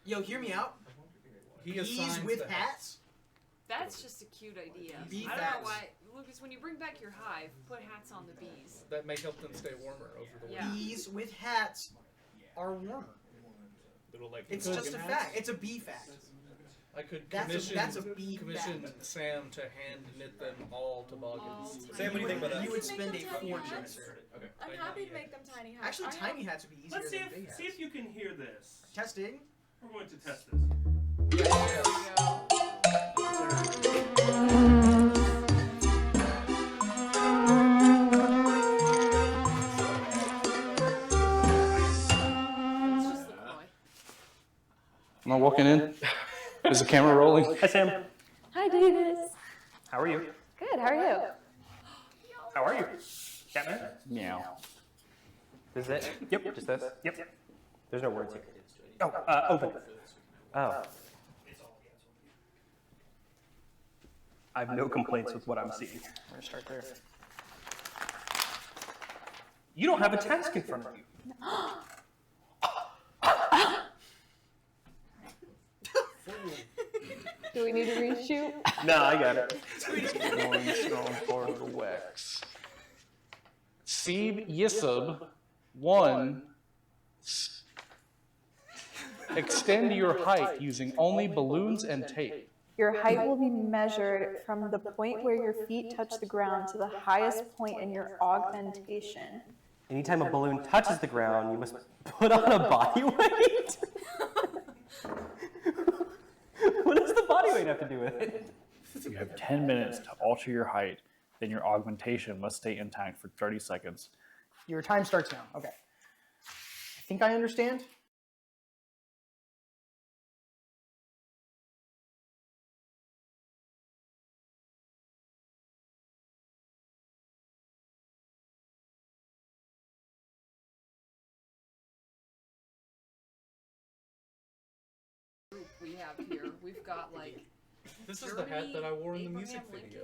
Yo, hear me out. He Bees assigns with the hats. That's just a cute idea. Bee I don't hats. know why, Lucas. When you bring back your hive, put hats on the bees. That may help them stay warmer over the winter. Yeah. Bees with hats are warmer. Little like It's Because- just a fact. It's a bee fact. I could That's a bee commission fact. Sam to hand knit them all toboggans. All Sam, what do you think about that? You would spend a Make them tiny fortune, hats. sir. Okay. I'm happy to make them tiny hats. Actually, I tiny am- hats would be easier Let's see than big if hats. you can hear this. Testing. We're going to test this. There we go. It's just the ploy. Am I walking in? Is the camera rolling? Hi, Sam. Hi, Davis. How are you? Good. How are you? How are you? Catman? Meow. This is it? Yep. Just this? Yep. There's no words here. Oh, open. Oh. I have no complaints with what I'm seeing. I'm gonna start there. You don't have a task in front of you. Do we need to reshoot? No, I got it. One strong for the wax. Seed Yisub 1. Extend your height using only balloons and tape. Your height will be measured from the point where your feet touch the ground to the highest point in your augmentation. Anytime a balloon touches the ground, you must put on a body weight? What does the body weight have to do with it? You have 10 minutes to alter your height, then your augmentation must stay intact for 30 seconds. Your time starts now. Okay. I think I understand. We have here. We've got like. This is the hat that I wore in the music Abraham video.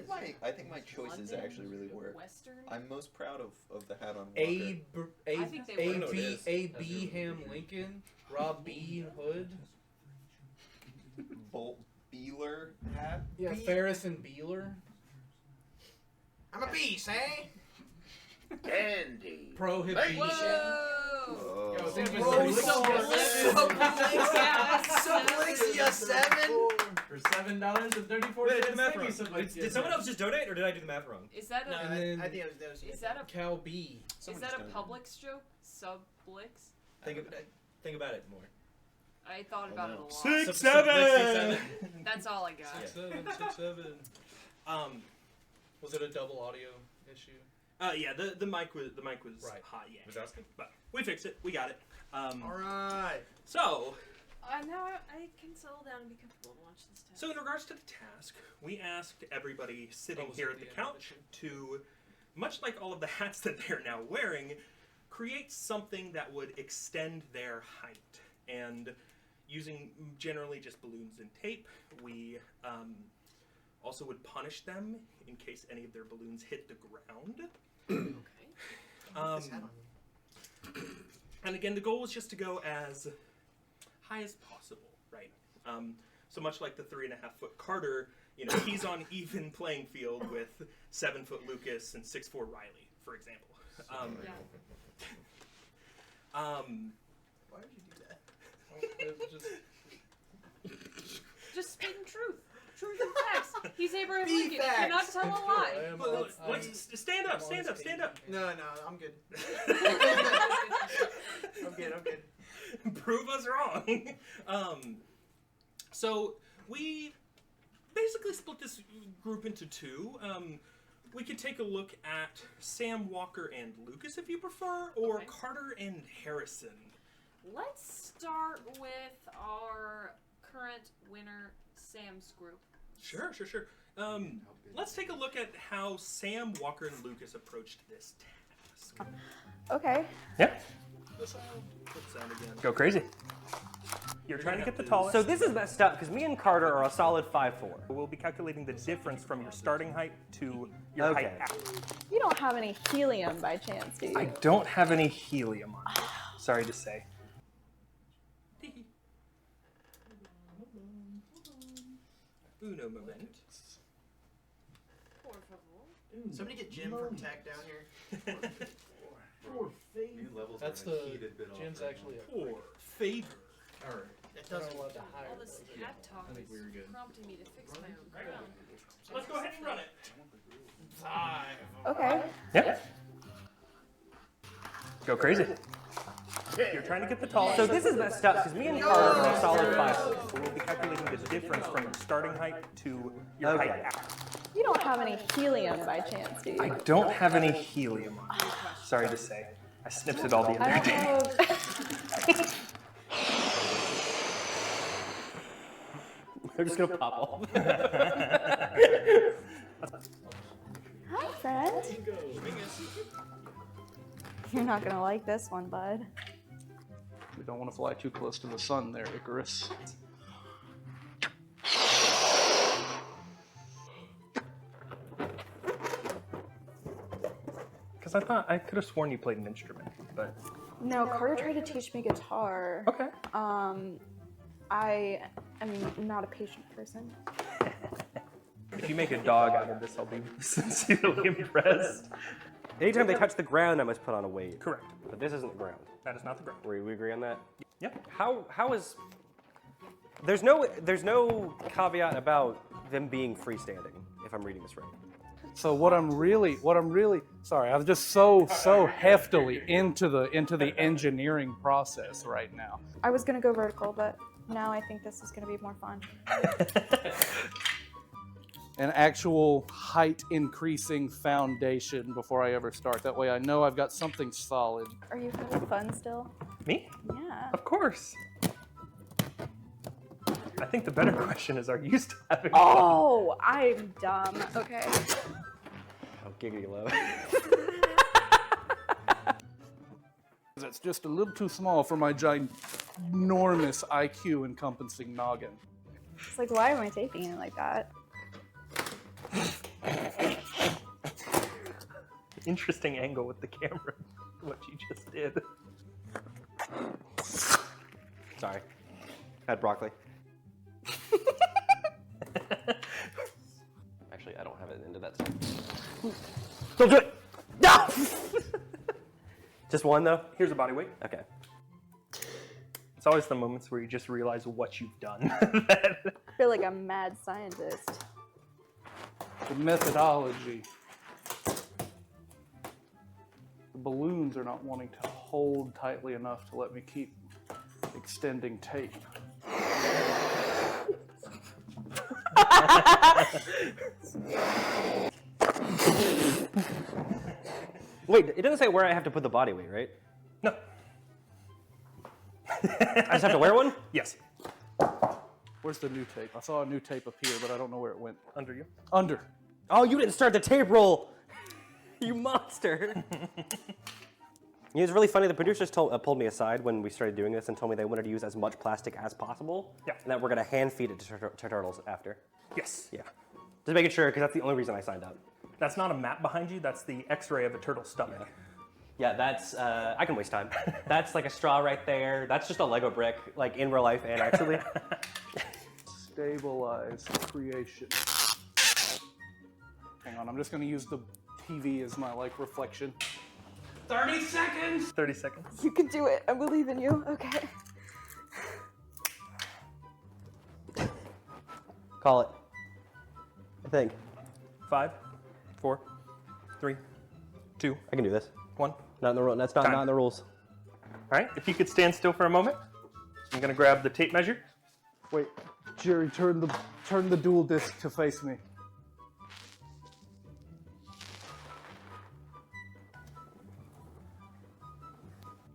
Lincoln, I think my choices London, actually really work. Western. I'm most proud of the hat on Walker. I think they work. A.B. Ham Lincoln, Rob B. Hood. Beeler hat? Yeah, Ferris and Beeler. I'm a beast, eh? Candy. Prohibition. Whoa! Yo, think Sublexia 7? For $7.34. Wait, I did the math wrong. Sublexia Did someone else just donate, or did I do the math wrong? Is that No, a? I think it was Is that a? Cal B. Is that a Publix joke? Sublix? Think about it more. I thought about it a lot. 6, 7. That's all I got. 6, 7. Was it a double audio issue? Yeah, the mic was Right. hot. Yeah, Was that good? but we fixed it. We got it. All right. So Now I can settle down and be comfortable to watch this test. So in regards to the task, we asked everybody sitting here at the couch to, much like all of the hats that they're now wearing, create something that would extend their height. And using generally just balloons and tape, we also would punish them in case any of their balloons hit the ground. Okay. And again, the goal was just to go as high as possible, right? So much like the 3.5-foot Carter, you know, he's on even playing field with 7-foot Lucas and 6'4" Riley, for example. Why did you do that? Just speaking truth. Truth and facts. He's Abraham Be Lincoln. facts. Cannot tell a lie. Stand up, stand up, stand up. No, I'm good. I'm good. Prove us wrong. So we basically split this group into two. We could take a look at Sam, Walker, and Lucas if you prefer, or Okay. Carter and Harrison. Let's start with our current winner, Sam's group. Sure. Let's take a look at how Sam, Walker, and Lucas approached this task. Okay. Yeah. Put sound again. Go crazy. You're trying to get the tallest. So this is messed up because me and Carter are a solid 5'4". We'll be calculating the difference from your starting height to your height after. You don't have any helium by chance, do you? I don't have any helium on me. Sorry to say. Uno moment. Por favor. Somebody get Jim from Tech down here. New levels That's are the a heated bit Jim's off. actually a Or favor. Alright. It doesn't. allowed to hire. All this hat talk I think we were is good. prompting me to fix my own crown. Let's go ahead and run it. Okay. Yeah. Go crazy. You're trying to get the tallest. So this is messed up because me and Carter are a solid 5'4". We'll be calculating the difference from your starting height to your height after. You don't have any helium by chance, do you? I don't have any helium on me. Sorry to say. I snipped it all the I other don't day. know. They're just gonna pop off. Hi, friend. You're not gonna like this one, bud. We don't want to fly too close to the sun there, Icarus. Because I thought I could have sworn you played an instrument, but No, Carter tried to teach me guitar. Okay. I am not a patient person. if you make a dog out of this, I'll be sincerely impressed. Anytime they touch the ground, I must put on a weight. Correct. But this isn't the ground. That is not the ground. We agree on that? Yep. How is... There's no caveat about them being freestanding, if I'm reading this right. So what I'm really, sorry, I'm just so heftily into the engineering process right now. I was gonna go vertical, but now I think this is gonna be more fun. An actual height increasing foundation before I ever start. That way I know I've got something solid. Are you having fun still? Me? Yeah. Of course. I think the better question is, are you still having Oh, I'm dumb. Okay. Oh, giggity low. That's just a little too small for my ginormous IQ encompassing noggin. It's like, why am I taking it like that? Interesting angle with the camera, what you just did. Sorry. Had broccoli. Actually, I don't have it into that side. Don't do it! No! Just one, though? Here's a body weight. Okay. It's always the moments where you just realize what you've done. I feel like a mad scientist. The methodology. The balloons are not wanting to hold tightly enough to let me keep extending tape. Wait, it doesn't say where I have to put the body weight, right? No. I just have to wear one? Yes. Where's the new tape? I saw a new tape appear, but I don't know where it went. Under you. Under. Oh, you didn't start the tape roll! You monster! It was really funny. The producers pulled me aside when we started doing this and told me they wanted to use as much plastic as possible. Yeah. And that we're going to hand feed it to turtles after. Yes. Yeah. Just making sure, because that's the only reason I signed up. That's not a map behind you, that's the x-ray of a turtle's stomach. Yeah, that's, I can waste time. That's like a straw right there. That's just a Lego brick, like in real life and actually. Stabilize creation. Hang on, I'm just going to use the TV as my, like, reflection. 30 seconds! 30 seconds. You can do it. I believe in you. Okay. Call it. I think. 5, 4, 3, 2. I can do this. 1. Not in the rule. That's not in the rules. All right, if you could stand still for a moment. I'm gonna grab the tape measure. Wait, Jerry, turn the dual disc to face me.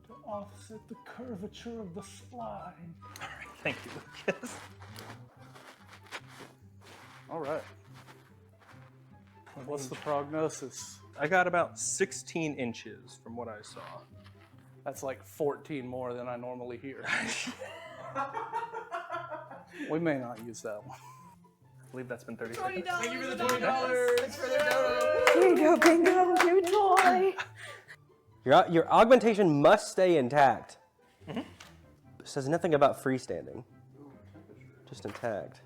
To offset the curvature of the spline. All right, thank you, Lucas. All right. What's the prognosis? I got about 16 inches from what I saw. That's like 14 more than I normally hear. We may not use that one. I believe that's been 30 seconds. Thank you for the $20. Thanks for the dono. Here you go, bingo. New toy. Your augmentation must stay intact. Mm-hmm. It says nothing about freestanding. Just intact.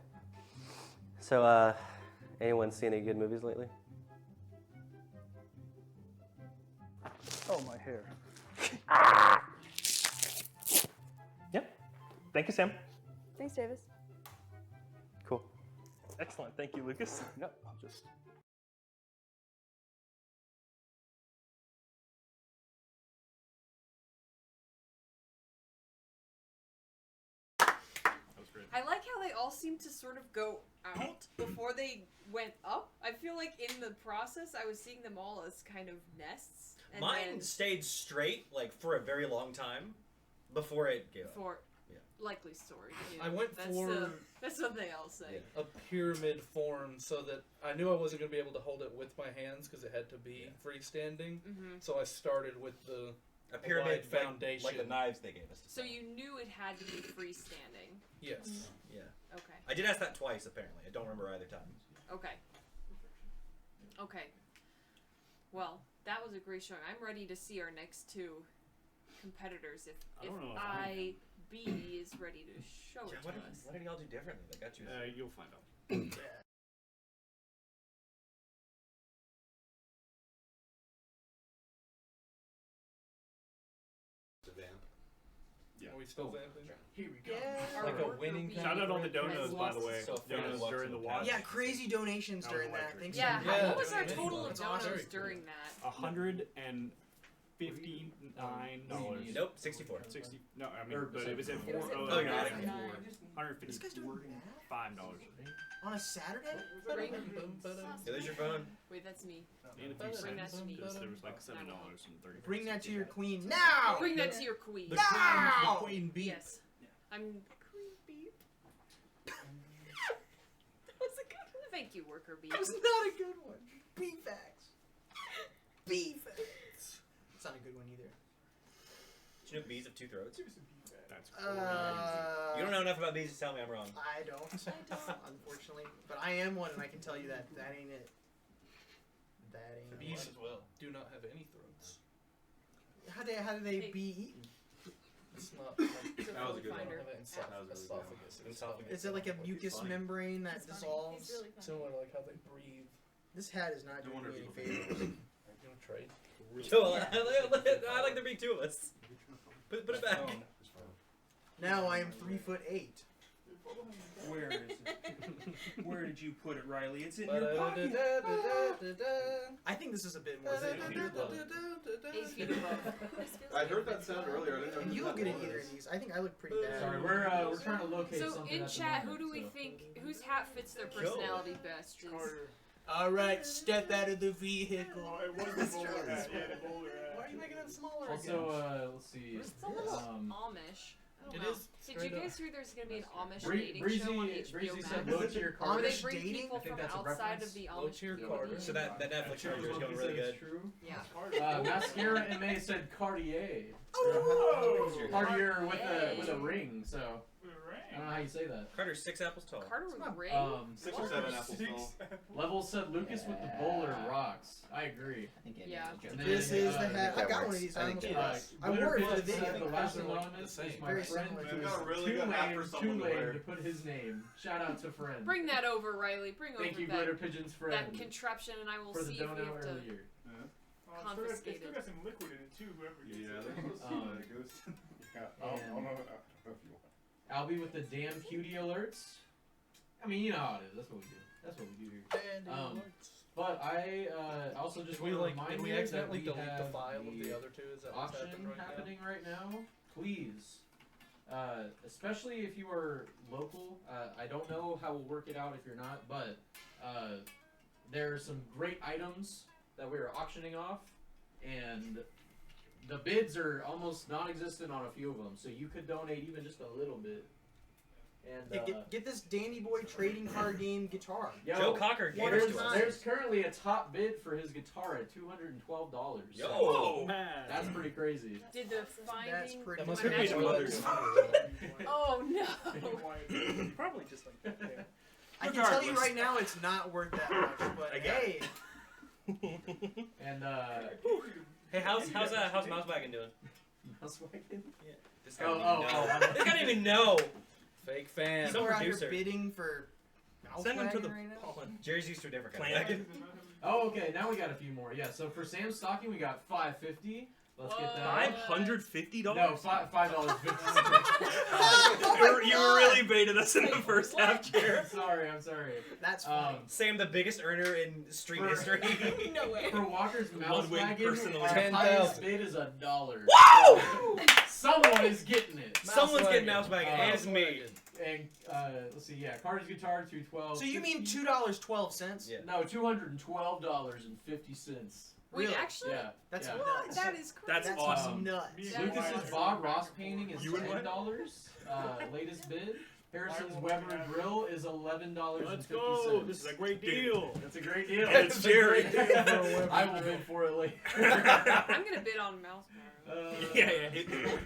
So, anyone see any good movies lately? Oh, my hair. Yep. Thank you, Sam. Thanks, Davis. Cool. Excellent. Thank you, Lucas. Yep, I'll just... I like how they all seem to sort of go out before they went up. I feel like in the process, I was seeing them all as kind of nests. And Mine then stayed straight, like, for a very long time before it gave up. before, likely story too. I went for that's what they all say. a pyramid form so that I knew I wasn't going to be able to hold it with my hands because it had to be freestanding. So I started with a pyramid wide foundation, like the knives they gave us. So you knew it had to be freestanding. Yes. Yeah. Okay. I did ask that twice apparently. I don't remember either time. Okay. Okay. Well, that was a great showing. I'm ready to see our next two competitors if IB is ready to show it to us. What did y'all do differently that got you? You'll find out. Are we still vamping? Here we go. Yeah. Like a winning Shout out all the donos, by the way. So Donos during the watch. Yeah, crazy donations during that. Thanks. Yeah, for what was our total of That's donos awesome. during that? $159. Nope, 64. 60. No, I mean, but it was at It was at 4. Oh, you're adding it. This guy's doing $5. On a Saturday? Bring, Yeah, there's your phone. wait, that's me. And a few Bring that cents to me. because there was like $7.30. Bring that to your queen now! Bring that to your queen. The Now! queen bee. Yes. I'm queen bee. That was a good one. Thank you, worker bee. That was not a good one. Bee facts. Bee facts. It's not a good one either. Do you know bees have two throats? That's You don't know enough about bees to tell me I'm wrong. I don't, unfortunately. But I am one, and I can tell you that that ain't it. That ain't Bees it. do not have any throats. How do they be eaten? It's not like That was a good one. Finder. Esophagus. Is it like a mucus membrane that dissolves? Similar to like how they breathe. This hat is not doing me any favors. You want to trade? Joel, I like there being two of us. Put it back. Now I am 3'8". Where is it? Where did you put it, Riley? It's in your pocket. I think this is a bit more. 8 feet above. I heard that sound earlier. I didn't know. And you look good in either of these. I think I look pretty bad. Sorry, we're trying to locate So something in at the chat, who moment, do we so. think whose hat fits their personality best? Is All right, step out of the vehicle. Oh, it was the bowler hat. Yeah, the bowler hat. Why are you making it smaller? Also, let's see. it's a little Amish. I don't It know. is Did you guys hear there's gonna be an Amish Bree- dating show on Breezy HBO said Max? low tier Amish Where they Carter. bring dating? people I think from that's a outside reference. of the Low Amish tier community. Carter. So that Netflix show is going really good. True. Yeah. Mascara and May said Cartier. Oh! Cartier with a ring. So I don't know how you say that. Carter's 6 apples tall. Carter with ring. 6 or 7 apples tall. Level said Lucas with the bowler rocks. I agree. Yeah. And then, This is the hat. I that got one works. of these. I I think almost that I wore it for the Butterfly said video. the last They're like anonymous the is same. my Very friend similar. who We've is got a really too good hat lame, for too someone to lame wear. to put his name. Shout out to friend. Bring that over, Riley. Bring over Thank you, that, Glitter Pigeon's friend, that contraption, and I will for the see if we dono have to. earlier. Oh, it's still got some liquid in it too. Whoever gets Yeah, it. there's a ghost. Albie with the damn cutie alerts. I mean, you know how it is. That's what we do. That's what we do here. But I also just Did we want to like? remind Did we you that accidentally we delete the have file of the other two? Is that what's auction happening right now? happening right now. Please, especially if you are local. I don't know how we'll work it out if you're not, but there are some great items that we are auctioning off, and the bids are almost non-existent on a few of them. So you could donate even just a little bit. And Get this Dandy Boy trading card game guitar. yo, Joe Cocker gave there's, it to us. there's currently a top bid for his guitar at $212. Yo! So that's pretty crazy. Did the That's finding? pretty. That must Could be be the some others. Oh no! Probably just like that. Yeah. I can tell you right now, it's not worth that much. But I got hey, And Hey, how's Mousewagon doing? Mousewagon? Yeah. This guy Oh, This guy didn't even know. Fake fan. Some people are out here producer. bidding for. Send him to the right now. pollen. Jerry's used to a different Plant. kind. Oh, okay. Now we got a few more. Yeah. So for Sam's stocking, we got $5.50. Let's get that. $550? No, $5.50. You really baited us in the first half, Jared. I'm sorry. That's funny. Sam, the biggest earner in street history. No way. For Walker's One wing Mousewagon, personally. our 10,000. highest bid is $1. Woo! Someone is getting it. Someone's getting Mousewagon, and it's me. And let's see, yeah, Carter's guitar $212. So you mean $2.12? Yeah. No, $212.50. Wait, Really? actually, Yeah. That's yeah. nuts. that is crazy. That's awesome. Nuts. Lucas's Bob Ross painting is You and what? $10. Latest bid. Harrison's Weber grill is $11.50. Let's go. This is a great deal. That's a great deal. It's Jerry. I will bid for it later. I'm gonna bid on mouse power.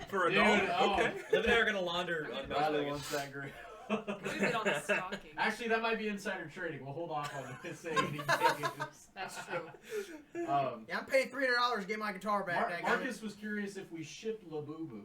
For a Dude, dollar. oh. Okay. Liv and I are gonna launder on Riley Buzzin. wants that grill. We bid on the stocking. Actually, that might be insider trading. We'll hold off on saying anything. That's true. Yeah, I'm paying $300 to get my guitar back. Marcus was curious if we shipped Labubu.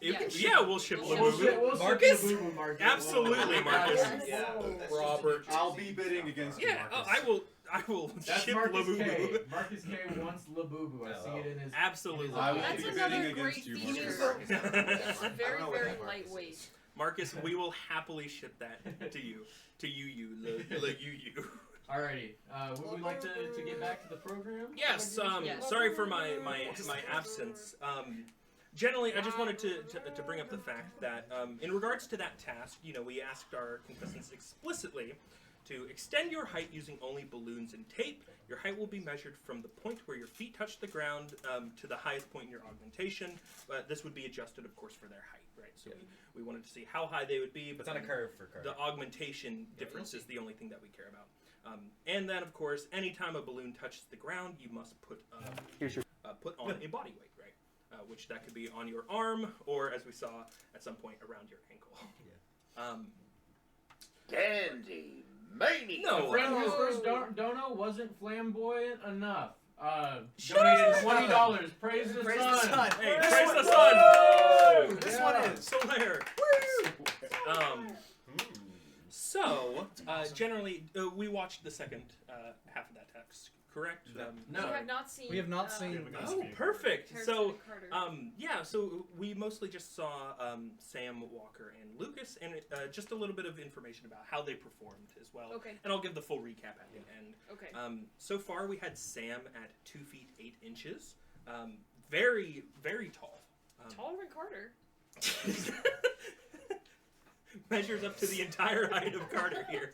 Yeah, we'll ship We'll Labubu. Marcus? Labubu, Marcus. Absolutely, Marcus. Yeah. Robert. I'll be bidding against you, Yeah, Marcus. I will That's ship Marcus K. Labubu. Marcus K wants Labubu. I see it in his. Absolutely. I will That's be another bidding great against you, feature. Marcus. It's I very, don't know what very that Marcus lightweight. is. Marcus, we will happily ship that to you. To you. Alrighty. Would we like to get back to the program? Yes, Yes. sorry for my absence. Generally, I just wanted to bring up the fact that in regards to that task, we asked our contestants explicitly to extend your height using only balloons and tape. Your height will be measured from the point where your feet touch the ground to the highest point in your augmentation. But this would be adjusted, of course, for their height, right? So we wanted to see how high they would be. But It's on a curve for Crog. the augmentation difference is the only thing that we care about. And then, of course, anytime a balloon touches the ground, you must put put on a body weight, right? Which that could be on your arm, or as we saw at some point around your ankle. Candy Mania. No, A friend whose first dono wasn't flamboyant enough. Shut Donated up! $20. Praise the Praise sun. the sun. Hey, This praise one- the sun! Woo! This one is. Solaire. So, generally, we watched the second half of that text, correct? We have not seen. We have not seen. Oh, perfect. Harrison So, and Carter. so we mostly just saw Sam, Walker, and Lucas, and just a little bit of information about how they performed as well. Okay. And I'll give the full recap at the end. Okay. So far, we had Sam at 2 feet 8 inches. Very, very tall. Taller than Carter. Measures up to the entire height of Carter here.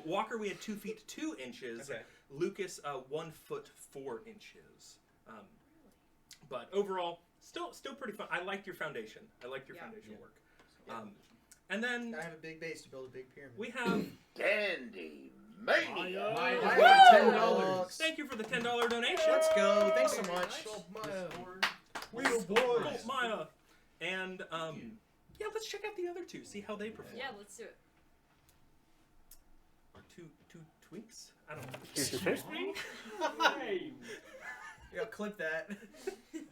Walker, we had 2 feet 2 inches. Okay. Lucas, 1 foot 4 inches. But overall, still pretty fun. I liked your foundation. I liked your foundation work. And then I have a big base to build a big pyramid. we have Candy Mania. $10. Thank you for the $10 donation. Let's go. Thanks so much. Colt Maya. And yeah, let's check out the other two. See how they perform. Yeah, let's do it. Or two twinks. I don't know. Here's your tape. Hey. Yeah, clip that.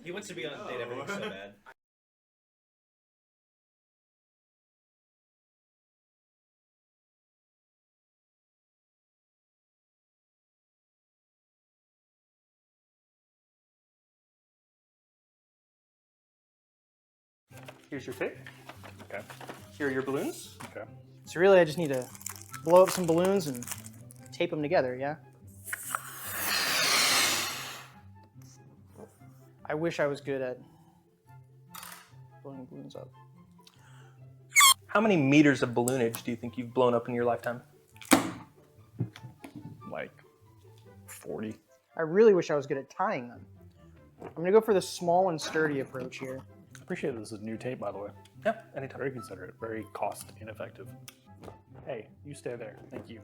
He wants to be on date everything so bad. Here's your tape. Okay. Here are your balloons. Okay. So really, I just need to blow up some balloons and tape them together, yeah? I wish I was good at blowing balloons up. How many meters of balloonage do you think you've blown up in your lifetime? Like 40. I really wish I was good at tying them. I'm gonna go for the small and sturdy approach here. Appreciate this is new tape, by the way. Yeah, anytime. Very considerate, very cost ineffective. Hey, you stay there. Thank you.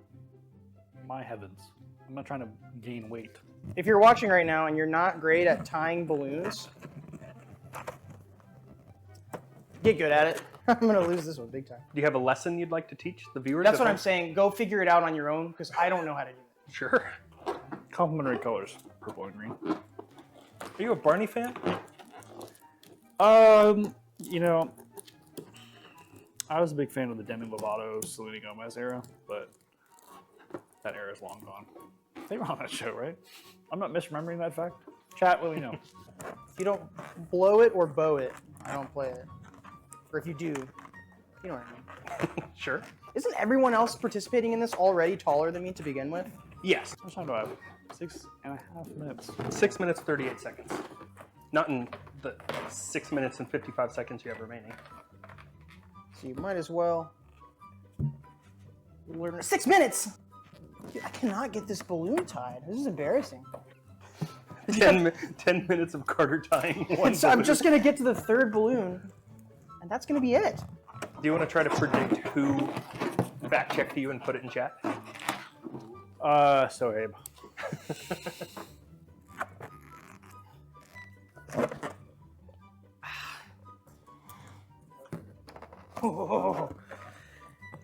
My heavens. I'm not trying to gain weight. If you're watching right now and you're not great at tying balloons, get good at it. I'm gonna lose this one big time. Do you have a lesson you'd like to teach the viewers? That's what I'm saying. Go figure it out on your own, because I don't know how to do it. Sure. Complementary colors, purple and green. Are you a Barney fan? You know, I was a big fan of the Demi Lovato, Selena Gomez era, but that era is long gone. They were on that show, right? I'm not misremembering that fact. Chat, let me know. If you don't blow it or bow it, I don't play it. Or if you do, you know what I mean. Sure. Isn't everyone else participating in this already taller than me to begin with? Yes. I'm talking about 6.5 minutes. 6 minutes, 38 seconds. Not in the 6 minutes and 55 seconds you have remaining. So you might as well learn. 6 minutes! Dude, I cannot get this balloon tied. This is embarrassing. 10 minutes of Carter tying one I'm just gonna get to the third balloon, and that's gonna be it. Do you want to try to predict who fact-checked you and put it in chat? So Abe.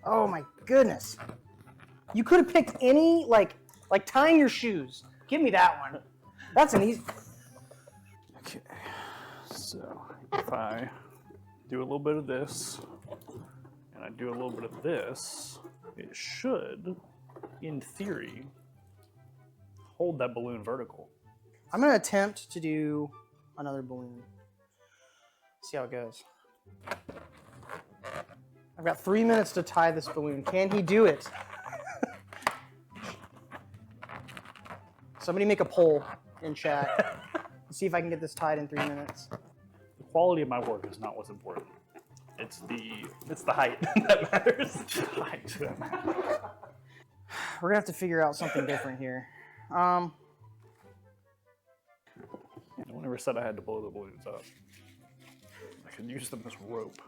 Oh my goodness. You could have picked any, like tying your shoes. Give me that one. That's an easy. Okay. So if I do a little bit of this, and I do a little bit of this, it should, in theory, hold that balloon vertical. I'm going to attempt to do another balloon. See how it goes. I've got 3 minutes to tie this balloon. Can he do it? Somebody make a poll in chat. See if I can get this tied in 3 minutes. The quality of my work is not what's important. It's the height that matters. The height that matters. We're gonna have to figure out something different here. No one ever said I had to blow the balloons up. I could use them as rope.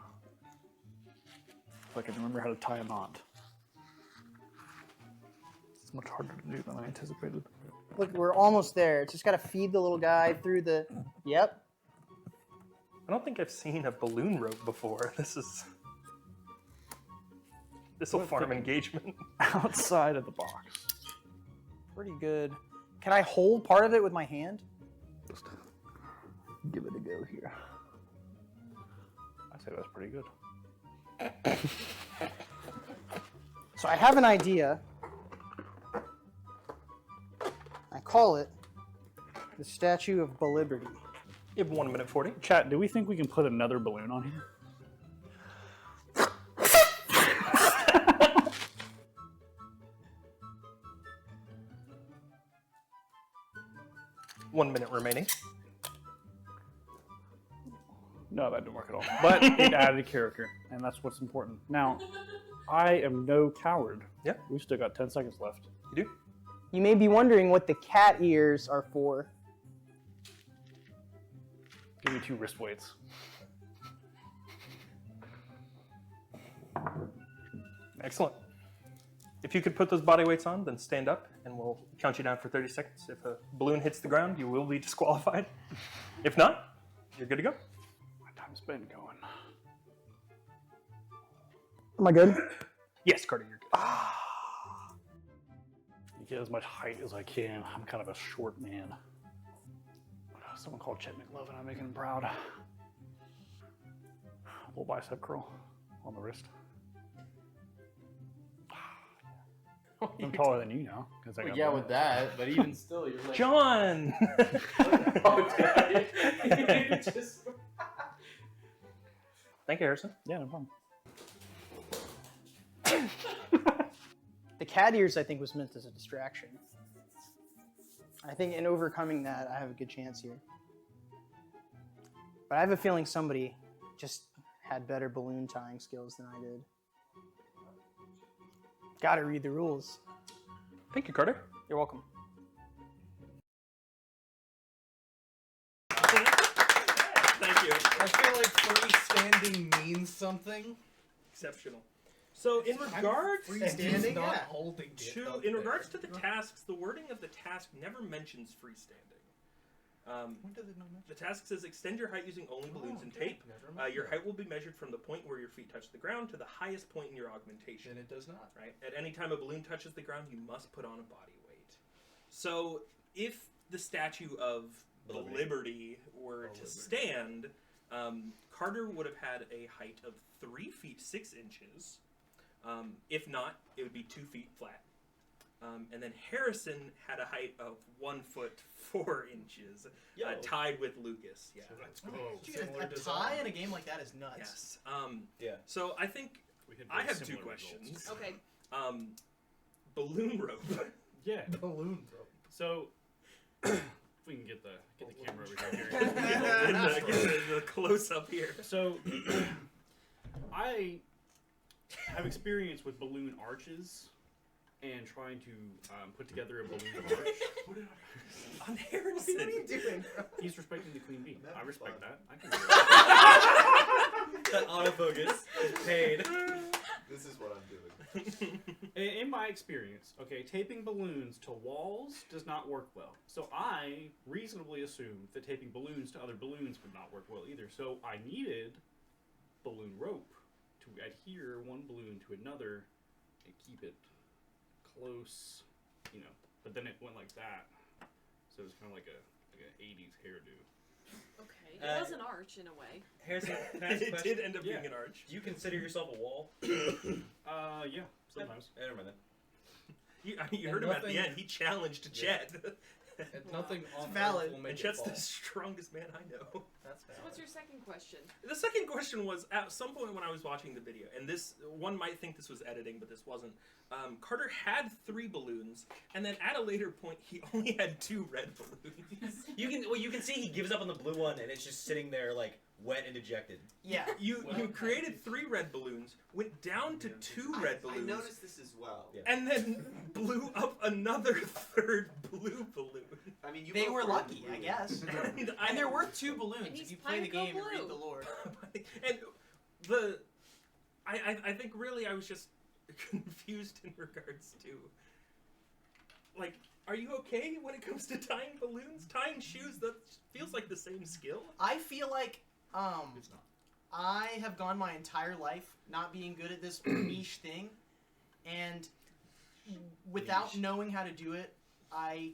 If I can remember how to tie a knot. It's much harder to do than I anticipated. Look, we're almost there. It's just gotta feed the little guy through the. Yep. I don't think I've seen a balloon rope before. This will farm engagement. Outside of the box. Pretty good. Can I hold part of it with my hand? Just give it a go here. I say that's pretty good. So I have an idea. I call it the Statue of Liberty. You have 1 minute 40. Chat, do we think we can put another balloon on here? 1 minute remaining. No, that didn't work at all. But it added a character, and that's what's important. Now, I am no coward. Yeah. We've still got 10 seconds left. You do? You may be wondering what the cat ears are for. Give me 2 wrist weights. Excellent. If you could put those body weights on, then stand up, and we'll count you down for 30 seconds. If a balloon hits the ground, you will be disqualified. If not, you're good to go. My time's been going. Am I good? Yes, Carter, you're good. You get as much height as I can. I'm kind of a short man. Someone called Chet McLovin. I'm making him proud. Little bicep curl on the wrist. I'm taller than you now. I got yeah, with that, but even still, you're like... John! Thank you, Harrison. Yeah, no problem. The cat ears, I think, was meant as a distraction. I think in overcoming that, I have a good chance here. But I have a feeling somebody just had better balloon tying skills than I did. Gotta read the rules. Thank you, Carter. You're welcome. Thank you. I feel like freestanding means something. Exceptional. So in regards freestanding, not holding it. In regards to the tasks, the wording of the task never mentions freestanding. When does it not mention? The task says extend your height using only balloons and tape. Your height will be measured from the point where your feet touch the ground to the highest point in your augmentation. Then it does not. Right? At any time a balloon touches the ground, you must put on a body weight. So if the Statue of Liberty were to stand, Carter would have had a height of 3 feet 6 inches. If not, it would be 2 feet flat. And then Harrison had a height of 1 foot 4 inches, tied with Lucas. Yeah, so let's go. A tie in a game like that is nuts. Yes. Yeah. So I think I have 2 questions. Okay. Balloon rope. Yeah. Balloon rope. So if we can get the camera over here. Get the close up here. So I have experience with balloon arches and trying to put together a balloon arch. On Harrison. What are you doing, bro? He's respecting the queen bee. I respect that. I can do That autofocus is paid. This is what I'm doing. In my experience, okay, taping balloons to walls does not work well. So I reasonably assumed that taping balloons to other balloons would not work well either. So I needed balloon rope to adhere one balloon to another and keep it close, you know. But then it went like that, so it was kind of like an 80s hairdo. Okay, it was an arch in a way. Harrison, can I ask a It question? did end up being an arch. Do you consider yourself a wall? Yeah, sometimes. Never mind then. You heard him at the end. He challenged Chet. And nothing on valid. Earth will make And it Chet's fall. the strongest man I know. That's So what's your second question? The second question was, at some point when I was watching the video, and this, one might think this was editing, but this wasn't, Carter had 3 balloons, and then at a later point, he only had 2 red balloons. You can see he gives up on the blue one, and it's just sitting there, like, wet and dejected. Yeah. You created 3 red balloons, went down to 2 red balloons. I noticed this as well. Yeah. And then blew up another 3rd blue balloon. I mean, They were lucky, I guess. And they're worth 2 And balloons he's if you play the Pineco game and read Blue. the lore. And I think really I was just confused in regards to, like, are you okay when it comes to tying balloons? Tying shoes, that feels like the same skill. I feel like It's not. I have gone my entire life not being good at this niche thing, and without knowing how to do it, I'm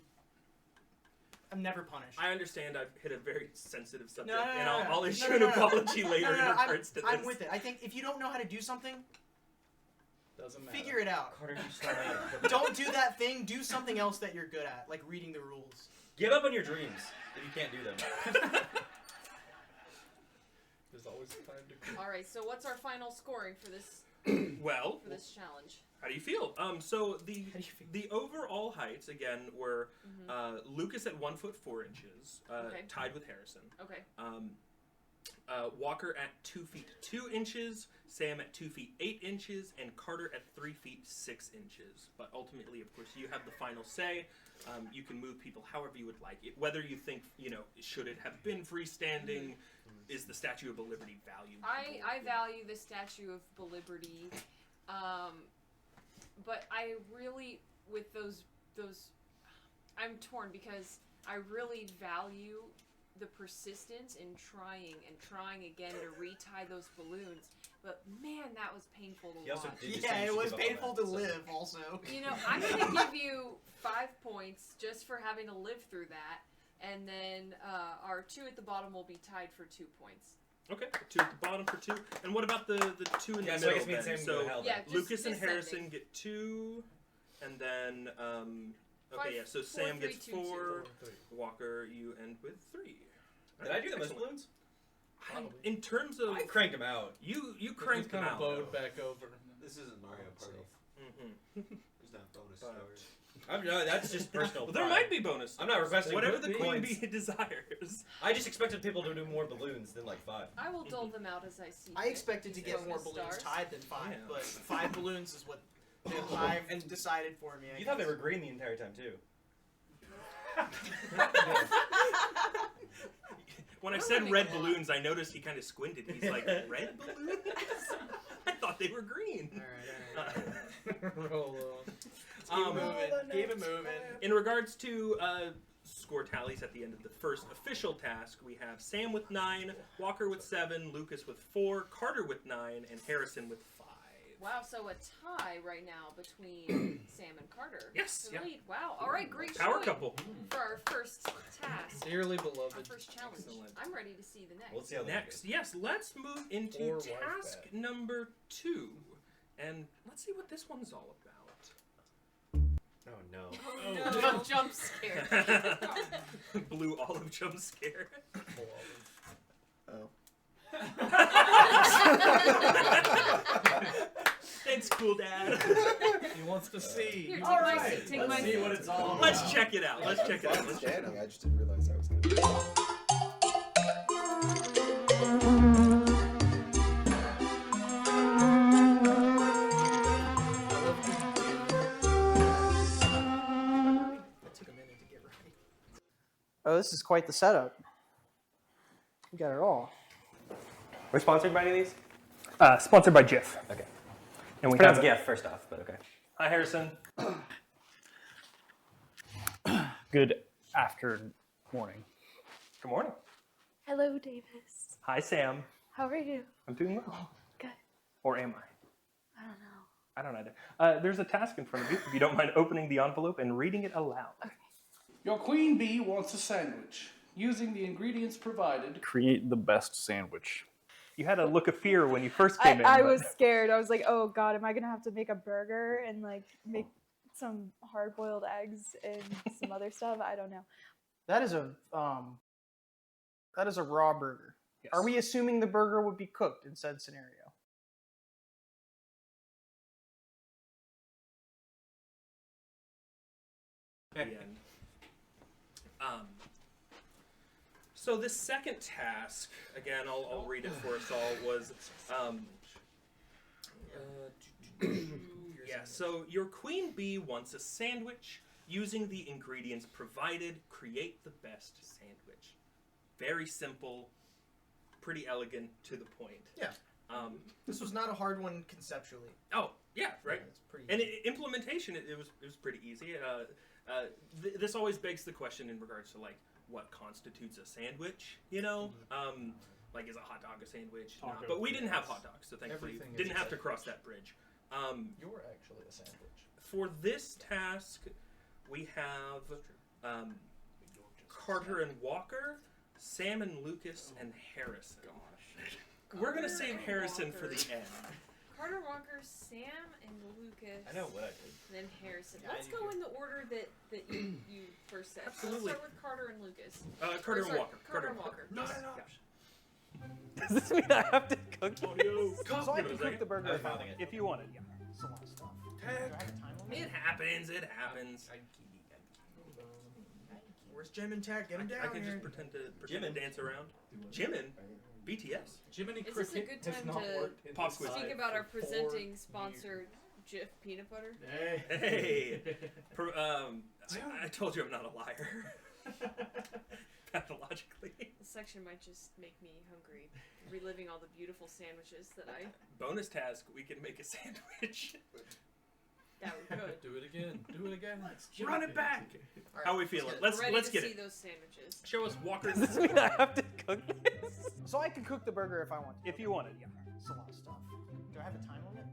never punished. I understand I've hit a very sensitive subject, No, and I'll issue no, an no, no. apology later in regards to this. I'm with it. I think if you don't know how to do something, Doesn't matter. figure it out. Carter, you start out. Don't do that thing. Do something else that you're good at, like reading the rules. Give up on your dreams if you can't do them. There's always time to quit. All right, so what's our final scoring for this Well, challenge? how do you feel? So the overall heights again were Lucas at 1 foot 4 inches, Okay. tied with Harrison. Okay. Walker at 2 feet 2 inches, Sam at 2 feet 8 inches, and Carter at 3 feet 6 inches. But ultimately, of course, you have the final say. You can move people however you would like it. Whether you think, should it have been freestanding? Is the Statue of Liberty valued? I value the Statue of Liberty, but I really, with those, I'm torn because I really value the persistence in trying again to retie those balloons. But man, that was painful to watch. Yeah, it was painful to live. Also, I'm gonna give you 5 points just for having to live through that. And then our 2 at the bottom will be tied for 2 points. Okay, 2 at the bottom for 2. And what about the 2 in the So I middle? guess me and then? Sam So go hell Yeah, then. just Lucas and descending. Harrison get 2, and then Five, yeah. So 4, Sam 3, gets 2, 4. 2. Walker, you end with 3. Did I do the most Excellent. balloons? In terms of I cranked them out. you It cranked them kind out. of bowed back over. This isn't Mario Party. There's not bonus But- stars. No, that's just personal. Well, there pride. might be bonus. I'm not stars. requesting whatever the queen points. bee desires. I just expected people to do more balloons than like 5. I will dole them out as I see. I fit. expected to These get more bonus balloons stars. tied than 5, Yeah. but 5 balloons is what I've decided for me. I You thought they guess. were green the entire time too. When I We're said moving red along. balloons, I noticed he kind of squinted. He's like, red balloons? I thought they were green. All right. Roll on. Um, Keep it moving. In regards to score tallies at the end of the first official task, we have Sam with 9, Walker with 7, Lucas with 4, Carter with 9, and Harrison with 5. Wow, so a tie right now between Sam and Carter. Yes, The yeah. lead. Wow. All right, great Power showing couple. for our first task, Dearly our beloved. first challenge. Excellent. I'm ready to see the next. Let's see how that Next, yes, let's move into Or wife task bat. number 2. And let's see what this one's all about. Oh no. Oh no, jump scare. Blue olive jump scare. Oh. Thanks, cool dad. He wants to see. Here, take All my right, seat. Take let's my see seat. what it's all about. Let's check it out. Let's check it out. Let's check it out. Standing, I just didn't realize I was going to. this is quite the setup. We got it all. We're sponsored by any of these? Sponsored by Jif. Okay. And we Pronounce have GIF first off, but okay. Hi, Harrison. Good afternoon. Morning. Good morning. Hello, Davis. Hi, Sam. How are you? I'm doing well. Good. Or am I? I don't know. I don't either. There's a task in front of you. If you don't mind opening the envelope and reading it aloud. Okay. Your queen bee wants a sandwich. Using the ingredients provided. Create the best sandwich. You had a look of fear when you first came in. I but- was scared. I was like, oh god, am I gonna have to make a burger and like make some hard-boiled eggs and some other stuff? I don't know. That is a raw burger. Yes. Are we assuming the burger would be cooked in said scenario? At the end. So this second task, again, I'll read it for us all, was, yeah, so your queen bee wants a sandwich. Using the ingredients provided, create the best sandwich. Very simple, pretty elegant, to the point. Yeah. This was not a hard one conceptually. Oh, yeah, right. Yeah, it's pretty And implementation, it was pretty easy. This always begs the question in regards to like what constitutes a sandwich. You know, like is a hot dog a sandwich? No. But we didn't have hot dogs, so thankfully Everything is didn't a have to cross that bridge. You're actually a sandwich. For this task, we have Carter and Walker, Sam and Lucas, and Harrison. We're gonna save Harrison for the end. Carter, Walker, Sam, and Lucas. I know what I did. And then Harrison. Let's go in the order that you first said. Absolutely. So let's start with Carter and Lucas. Carter and Sorry, Walker. Carter and Walker. Not an option. Does this mean I have to cook So I can cook the burger if I want. If you want it, yeah. It's a lot of stuff. Do I have a time limit? It happens. It happens. Where's Jim and Tech? Get him down I can here. just pretend to dance around. Jimin, BTS. Jiminy Is this a good time to Pop quiz. speak about our presenting sponsor, Jif Peanut Butter? Hey. I told you I'm not a liar. Pathologically. This section might just make me hungry, reliving all the beautiful sandwiches that I. Bonus task: we can make a sandwich. That we could. Do it again. Do it again. Run it back. Right, How are we feeling? Let's We're ready let's to get see it. those sandwiches. Show us Walker. Does this mean I have to cook this? So I can cook the burger if I want to. If you want it, yeah. It's a lot of stuff. Do I have a time limit?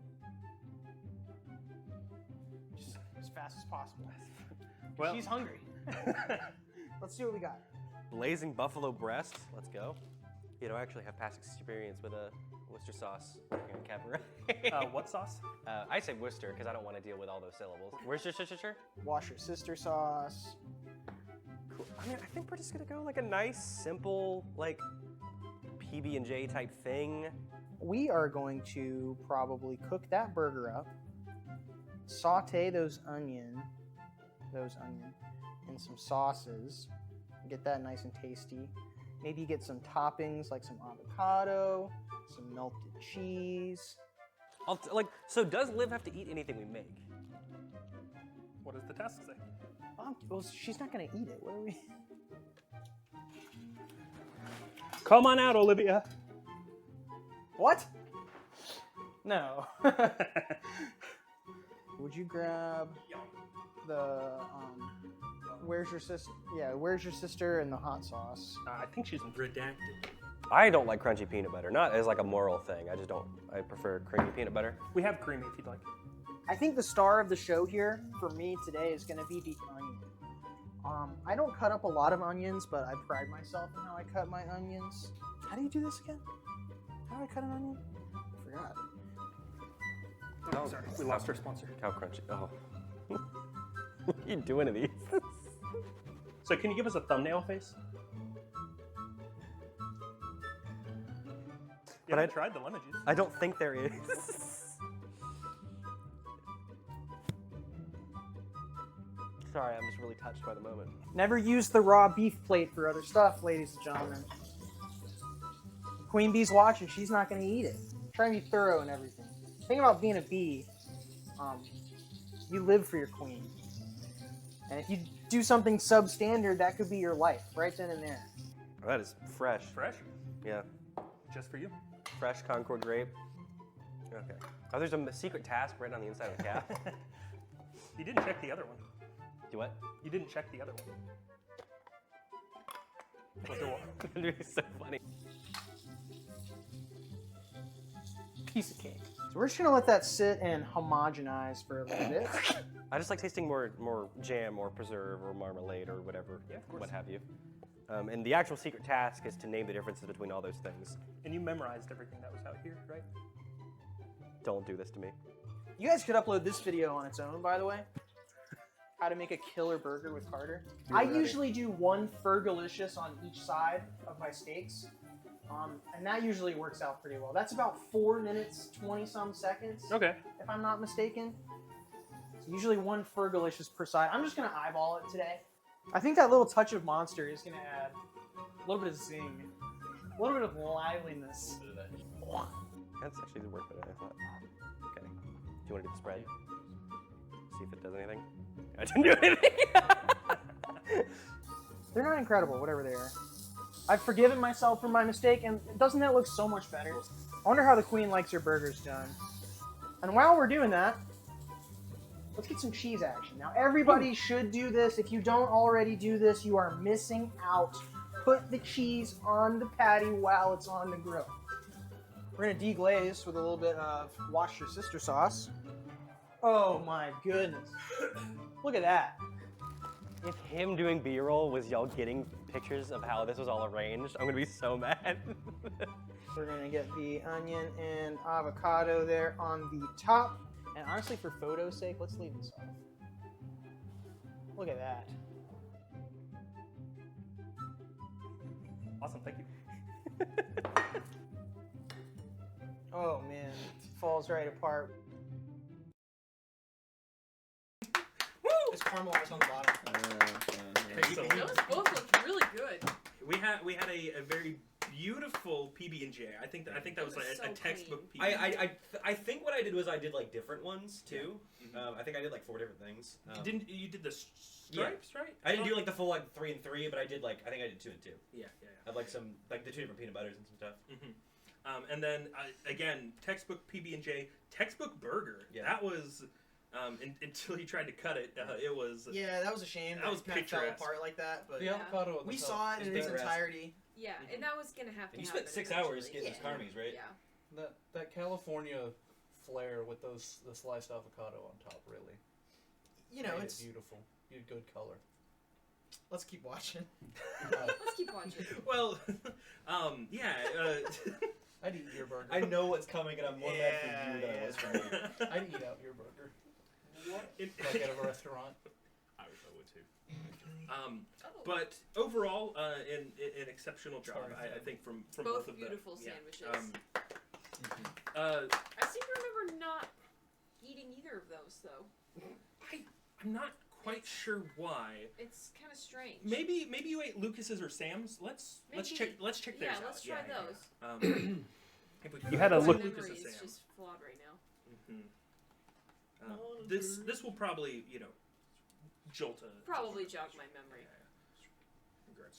Just as fast as possible. Well- She's hungry. Let's see what we got. Blazing buffalo breast. Let's go. You know, I actually have past experience with a Worcester sauce working on cabaret. What sauce? I say Worcester because I don't want to deal with all those syllables. Worcestershire? Wash your sister sauce. Cool. I mean, I think we're just gonna go like a nice, simple, like PB&J type thing. We are going to probably cook that burger up, saute those onion in some sauces, get that nice and tasty. Maybe get some toppings like some avocado, some melted cheese. So does Liv have to eat anything we make? What does the task say? Well, she's not gonna eat it. What are we? Come on out, Olivia. What? No. Would you grab the where's your sister? Yeah, where's your sister and the hot sauce? I think she's redacted. I don't like crunchy peanut butter. Not as like a moral thing. I just don't. I prefer creamy peanut butter. We have creamy if you'd like. I think the star of the show here for me today is going to be the onion. I don't cut up a lot of onions, but I pride myself in how I cut my onions. How do you do this again? How do I cut an onion? I forgot. Oh, sorry. We lost our sponsor. Cow crunchy. Oh. What are you doing to these? So can you give us a thumbnail face? But I tried the lemon juice. I don't think there is. Sorry, I'm just really touched by the moment. Never use the raw beef plate for other stuff, ladies and gentlemen. Queen bee's watching. She's not going to eat it. Try and be thorough and everything. The thing about being a bee, you live for your queen. And if you do something substandard, that could be your life right then and there. Oh, that is fresh. Fresh? Yeah. Just for you. Fresh Concord grape. Okay. Oh, there's a secret task right on the inside of the cap. You didn't check the other one. Do what? You didn't check the other one. Was there one? It's so funny. Piece of cake. So we're just gonna let that sit and homogenize for a little bit. I just like tasting more jam or preserve or marmalade or whatever, Yeah, of course. what have you. And the actual secret task is to name the differences between all those things. And you memorized everything that was out here, right? Don't do this to me. You guys could upload this video on its own, by the way. How to make a killer burger with Carter. I usually do one Fergalicious on each side of my steaks. And that usually works out pretty well. That's about 4 minutes, 20-some seconds. Okay. If I'm not mistaken. So usually one Fergalicious per side. I'm just going to eyeball it today. I think that little touch of Monster is going to add a little bit of zing. A little bit of liveliness. That's actually the work that I thought. Okay. Do you want to do the spread? See if it does anything? I didn't do anything! They're not incredible, whatever they are. I've forgiven myself for my mistake, and doesn't that look so much better? I wonder how the queen likes her burgers done. And while we're doing that, let's get some cheese action. Now, everybody should do this. If you don't already do this, you are missing out. Put the cheese on the patty while it's on the grill. We're gonna deglaze with a little bit of Wash Your Sister sauce. Oh my goodness. Look at that. If him doing B-roll was y'all getting pictures of how this was all arranged, I'm gonna be so mad. We're gonna get the onion and avocado there on the top. And honestly, for photo's sake, let's leave this off. Look at that. Awesome, thank you. Oh man, it falls right apart. It's caramelized on the bottom. Excellent. Those both looked really good. We had a very beautiful PB&J. I think that was like a textbook PB. I think what I did was I did like different ones too. I think I did like 4 different things. You did the stripes, right? I didn't do like the full like 3 and 3, but I did like I think I did 2 and 2. Yeah. I had like some like the 2 different peanut butters and some stuff. Mm-hmm. And then again, textbook PB&J, textbook burger. Yeah. That was until you tried to cut it. It was. Yeah, that was a shame. That was kind of fell picturesque. apart like that. But The avocado on the we top saw it is in its better. entirety. Yeah, and that was gonna have to. And you happen spent 6 hours eventually. getting those carmies, right? Yeah. That California flair with the sliced avocado on top, really. You know, made it's it beautiful. You had good color. Let's keep watching. Let's keep watching. Well, yeah. I'd eat your burger. I know what's coming, and I'm more mad for you than I was for me. I'd eat out your burger. What? Like at a restaurant. I wish I would too. But overall, an exceptional job, I think, from both of them. Beautiful sandwiches. I seem to remember not eating either of those, though. I'm not quite sure why. It's kind of strange. Maybe you ate Lucas's or Sam's. Let's check theirs out. Yeah, let's try those. If we You had a look. My Lucas memory and is Sam. just flawed right now. This will probably jolt a. Probably jog my memory. Congrats.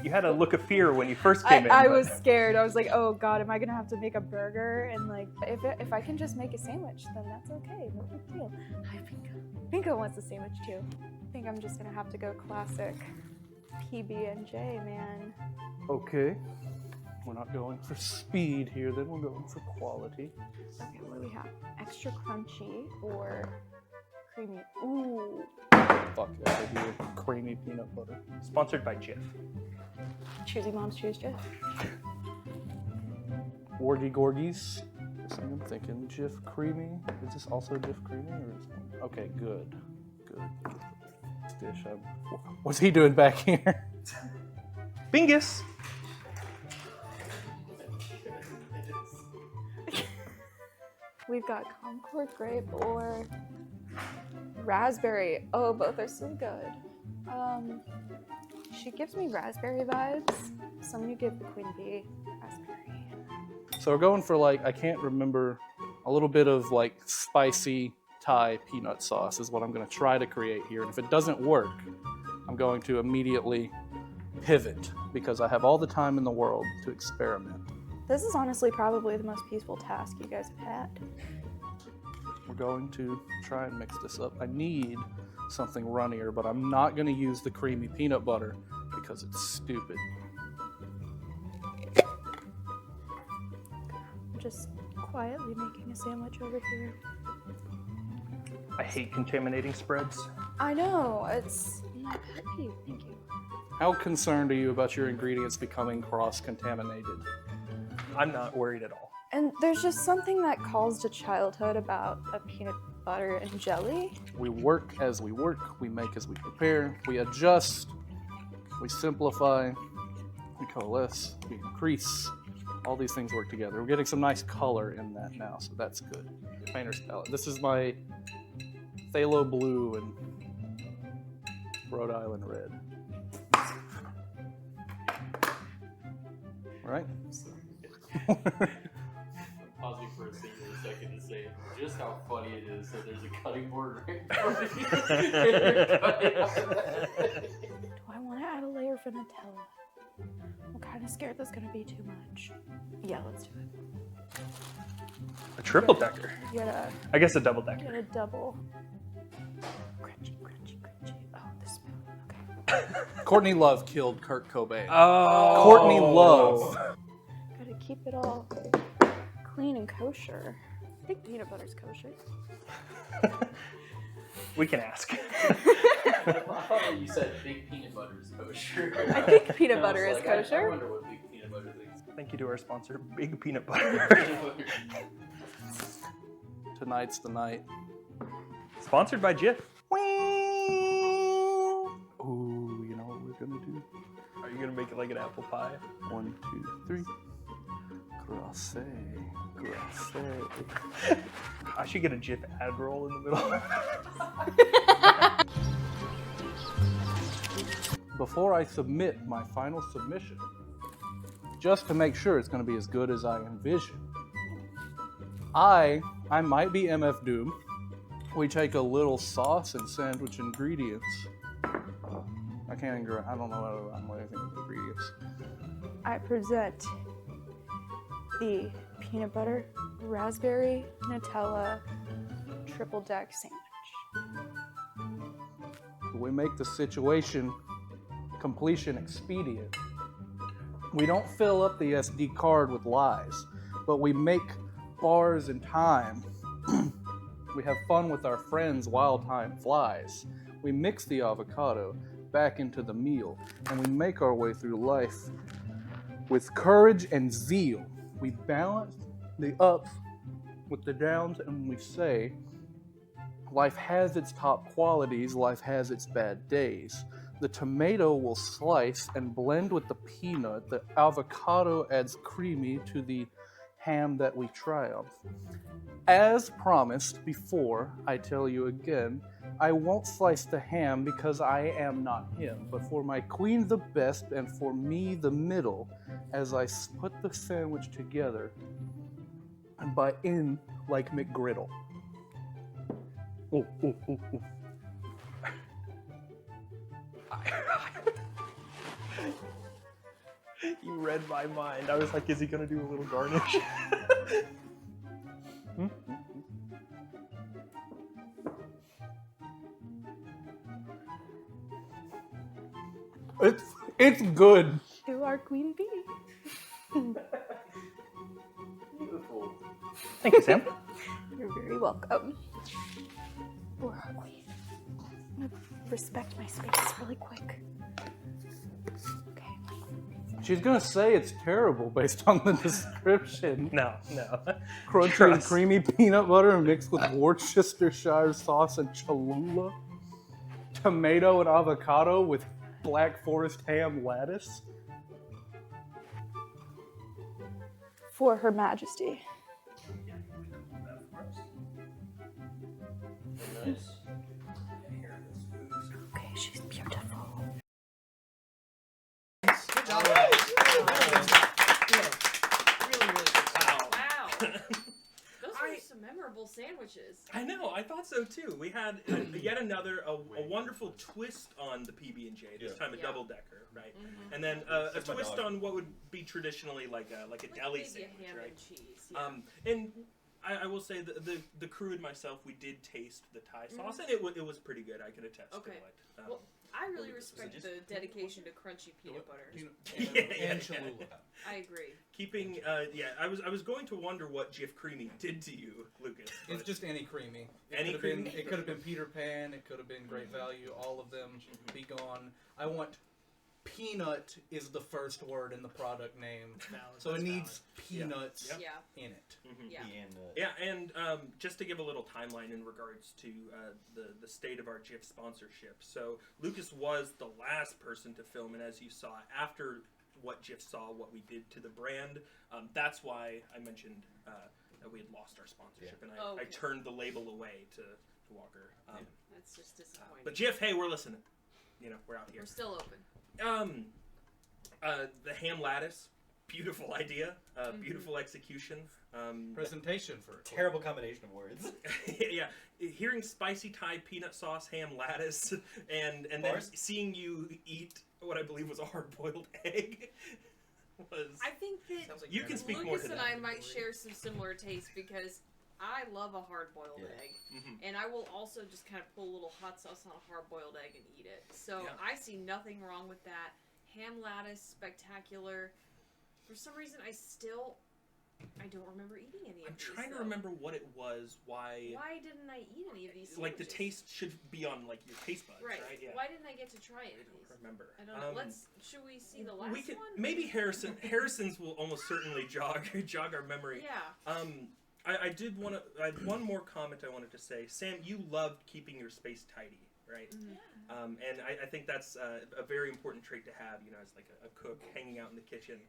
You had a look of fear when you first came in. I but- was scared. I was like, oh god, am I gonna have to make a burger? And like, if I can just make a sandwich, then that's okay. No big deal. Hi, Pinko. Pinko wants a sandwich too. I think I'm just gonna have to go classic PB&J, man. Okay. We're not going for speed here, then we're going for quality. Okay, what do we have? Extra crunchy or creamy? Ooh. Fuck yeah, I do creamy peanut butter. Sponsored by Jif. Choosy moms choose Jif. Wargy Gorgies. I'm thinking Jif creamy. Is this also Jif creamy? Or is... Okay, good. Good. This dish. What's he doing back here? Bingus! We've got Concord grape or raspberry. Oh, both are so good. She gives me raspberry vibes, so I'm gonna give the queen bee raspberry. So we're going for like, I can't remember, a little bit of like spicy Thai peanut sauce is what I'm going to try to create here. And if it doesn't work, I'm going to immediately pivot because I have all the time in the world to experiment. This is honestly probably the most peaceful task you guys have had. We're going to try and mix this up. I need something runnier, but I'm not going to use the creamy peanut butter because it's stupid. I'm just quietly making a sandwich over here. I hate contaminating spreads. I know, it's my pet peeve. Thank you. How concerned are you about your ingredients becoming cross-contaminated? I'm not worried at all. And there's just something that calls to childhood about a peanut butter and jelly. We work as we work, we make as we prepare, we adjust, we simplify, we coalesce, we increase. All these things work together. We're getting some nice color in that now, so that's good. Painter's palette. This is my phthalo blue and Rhode Island red. All right. Pausing for a single second to say just how funny it is that there's a cutting board right in front of you. Do I want to add a layer of Nutella? I'm kind of scared that's going to be too much. Yeah, let's do it. A triple decker. You gotta, I guess a double decker. you gotta double. Crunchy, crunchy, crunchy. Oh, the spoon. Okay. Courtney Love killed Kurt Cobain. Oh. Courtney Love. Gotta keep it all clean and kosher. I think peanut butter's kosher. We can ask. I thought that you said big peanut butter is kosher. I think peanut I butter was is like, I kosher. wonder what big peanut butter thinks. Thank you to our sponsor, Big Peanut Butter. Tonight's the night. Sponsored by Jif. Ooh, you know what we're gonna do? Are you gonna make it like an apple pie? 1, 2, 3. Grasse, grasse. I should get a Jif ad roll in the middle. Before I submit my final submission, just to make sure it's going to be as good as I envision, I might be MF Doom. We take a little sauce and sandwich ingredients. I don't know how I'm anything with ingredients. I present the peanut butter, raspberry, Nutella, triple deck sandwich. We make the situation completion expedient. We don't fill up the SD card with lies, but we make bars in time. We have fun with our friends while time flies. We mix the avocado back into the meal, and we make our way through life with courage and zeal. We balance the ups with the downs, and we say, life has its top qualities, life has its bad days. The tomato will slice and blend with the peanut. The avocado adds creamy to the ham that we triumph. As promised before, I tell you again, I won't slice the ham because I am not him, but for my queen the best and for me the middle, as I put the sandwich together and by in like McGriddle. Oh, oh, oh, oh. You read my mind. I was like, is he gonna do a little garnish? It's good. To our queen bee. Beautiful. Thank you, Sam. You're very welcome. For our queen. I'm gonna respect my space really quick. She's gonna say it's terrible based on the description. No. Crunchy Trust. and creamy peanut butter mixed with Worcestershire sauce and Cholula. Tomato and avocado with Black Forest ham lattice. For Her Majesty. Nice. Okay, she's beautiful. Good job. Wow. Those were some memorable sandwiches. I know. I thought so too. We had yet another a wonderful twist on the PB&J. This time a double decker, right? Mm-hmm. And then a twist on what would be traditionally like a deli maybe sandwich, a ham right? and cheese. Yeah. And I will say the crew and myself, we did taste the Thai sauce, and it was pretty good. I can attest to it. Well, I really respect the dedication to crunchy peanut butter. And Cholula. I agree. Keeping, I was going to wonder what Jif Creamy did to you, Lucas. It's just any creamy. Any creamy? It could have been Peter Pan. It could have been Great Value. All of them be gone. I want peanut is the first word in the product name, so it needs peanuts in it. Yeah, and just to give a little timeline in regards to the state of our Jif sponsorship. So Lucas was the last person to film, and as you saw, after what Jif saw, what we did to the brand, that's why I mentioned that we had lost our sponsorship, and I turned the label away to Walker. That's just disappointing. But Jif, hey, we're listening. We're out here. We're still open. The ham lattice, beautiful idea, beautiful execution. Presentation for a terrible combination of words. Yeah, hearing spicy Thai peanut sauce ham lattice, and then seeing you eat what I believe was a hard-boiled egg was. I think that you can speak Lucas more to and that. I might share some similar tastes because I love a hard-boiled egg, and I will also just kind of pull a little hot sauce on a hard-boiled egg and eat it. So I see nothing wrong with that. Ham lattice, spectacular. For some reason, I don't remember eating any of these. I'm trying to remember what it was. Why didn't I eat any of these? Like the taste should be on like your taste buds, right? Yeah. Why didn't I get to try any of these? Remember? I don't know. Should we see the last one? Maybe Harrison's will almost certainly jog our memory. Yeah. I had one more comment I wanted to say. Sam, you loved keeping your space tidy, right? Yeah. And I think that's a very important trait to have, as like a cook hanging out in the kitchen,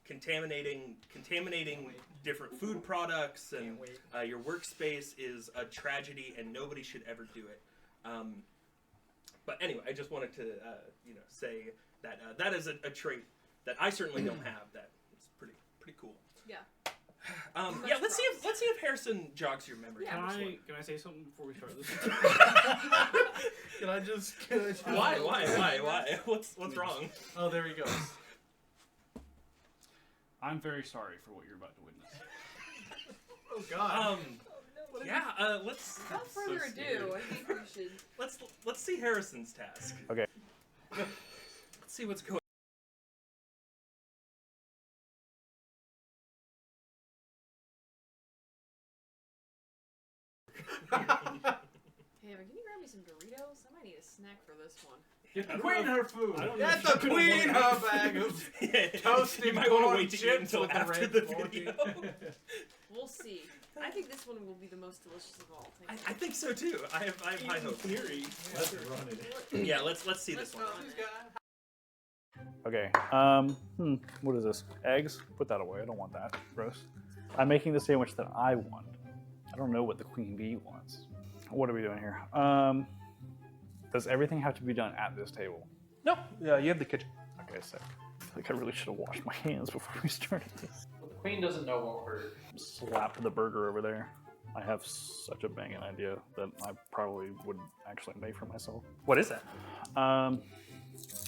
contaminating different food products, and your workspace is a tragedy, and nobody should ever do it. But anyway, I just wanted to say that that is a trait that I certainly don't have. That is pretty cool. Yeah. Let's see if Harrison jogs your memory. Yeah. Can I say something before we start this? Can I just Why? What's wrong? Oh, there he goes. I'm very sorry for what you're about to witness. Oh God. Without further ado, I think we should. Let's see Harrison's task. Okay. Let's see what's going. Hey, can you grab me some Doritos? I might need a snack for this one. Get the queen her food. Get the queen her bag of toasted You might want to corn wait to eat chips until with after red the ball. video. We'll see. I think this one will be the most delicious of all. I think so too. I have high hopes. Let's run it. Yeah, let's see this one. Okay. What is this? Eggs? Put that away. I don't want that. Gross. I'm making the sandwich that I want. I don't know what the queen bee wants. What are we doing here? Does everything have to be done at this table? No. Yeah, you have the kitchen. Okay, sick. I feel like I really should have washed my hands before we started this. Well, the queen doesn't know what we're. Slap the burger over there. I have such a banging idea that I probably would actually make for myself. What is that?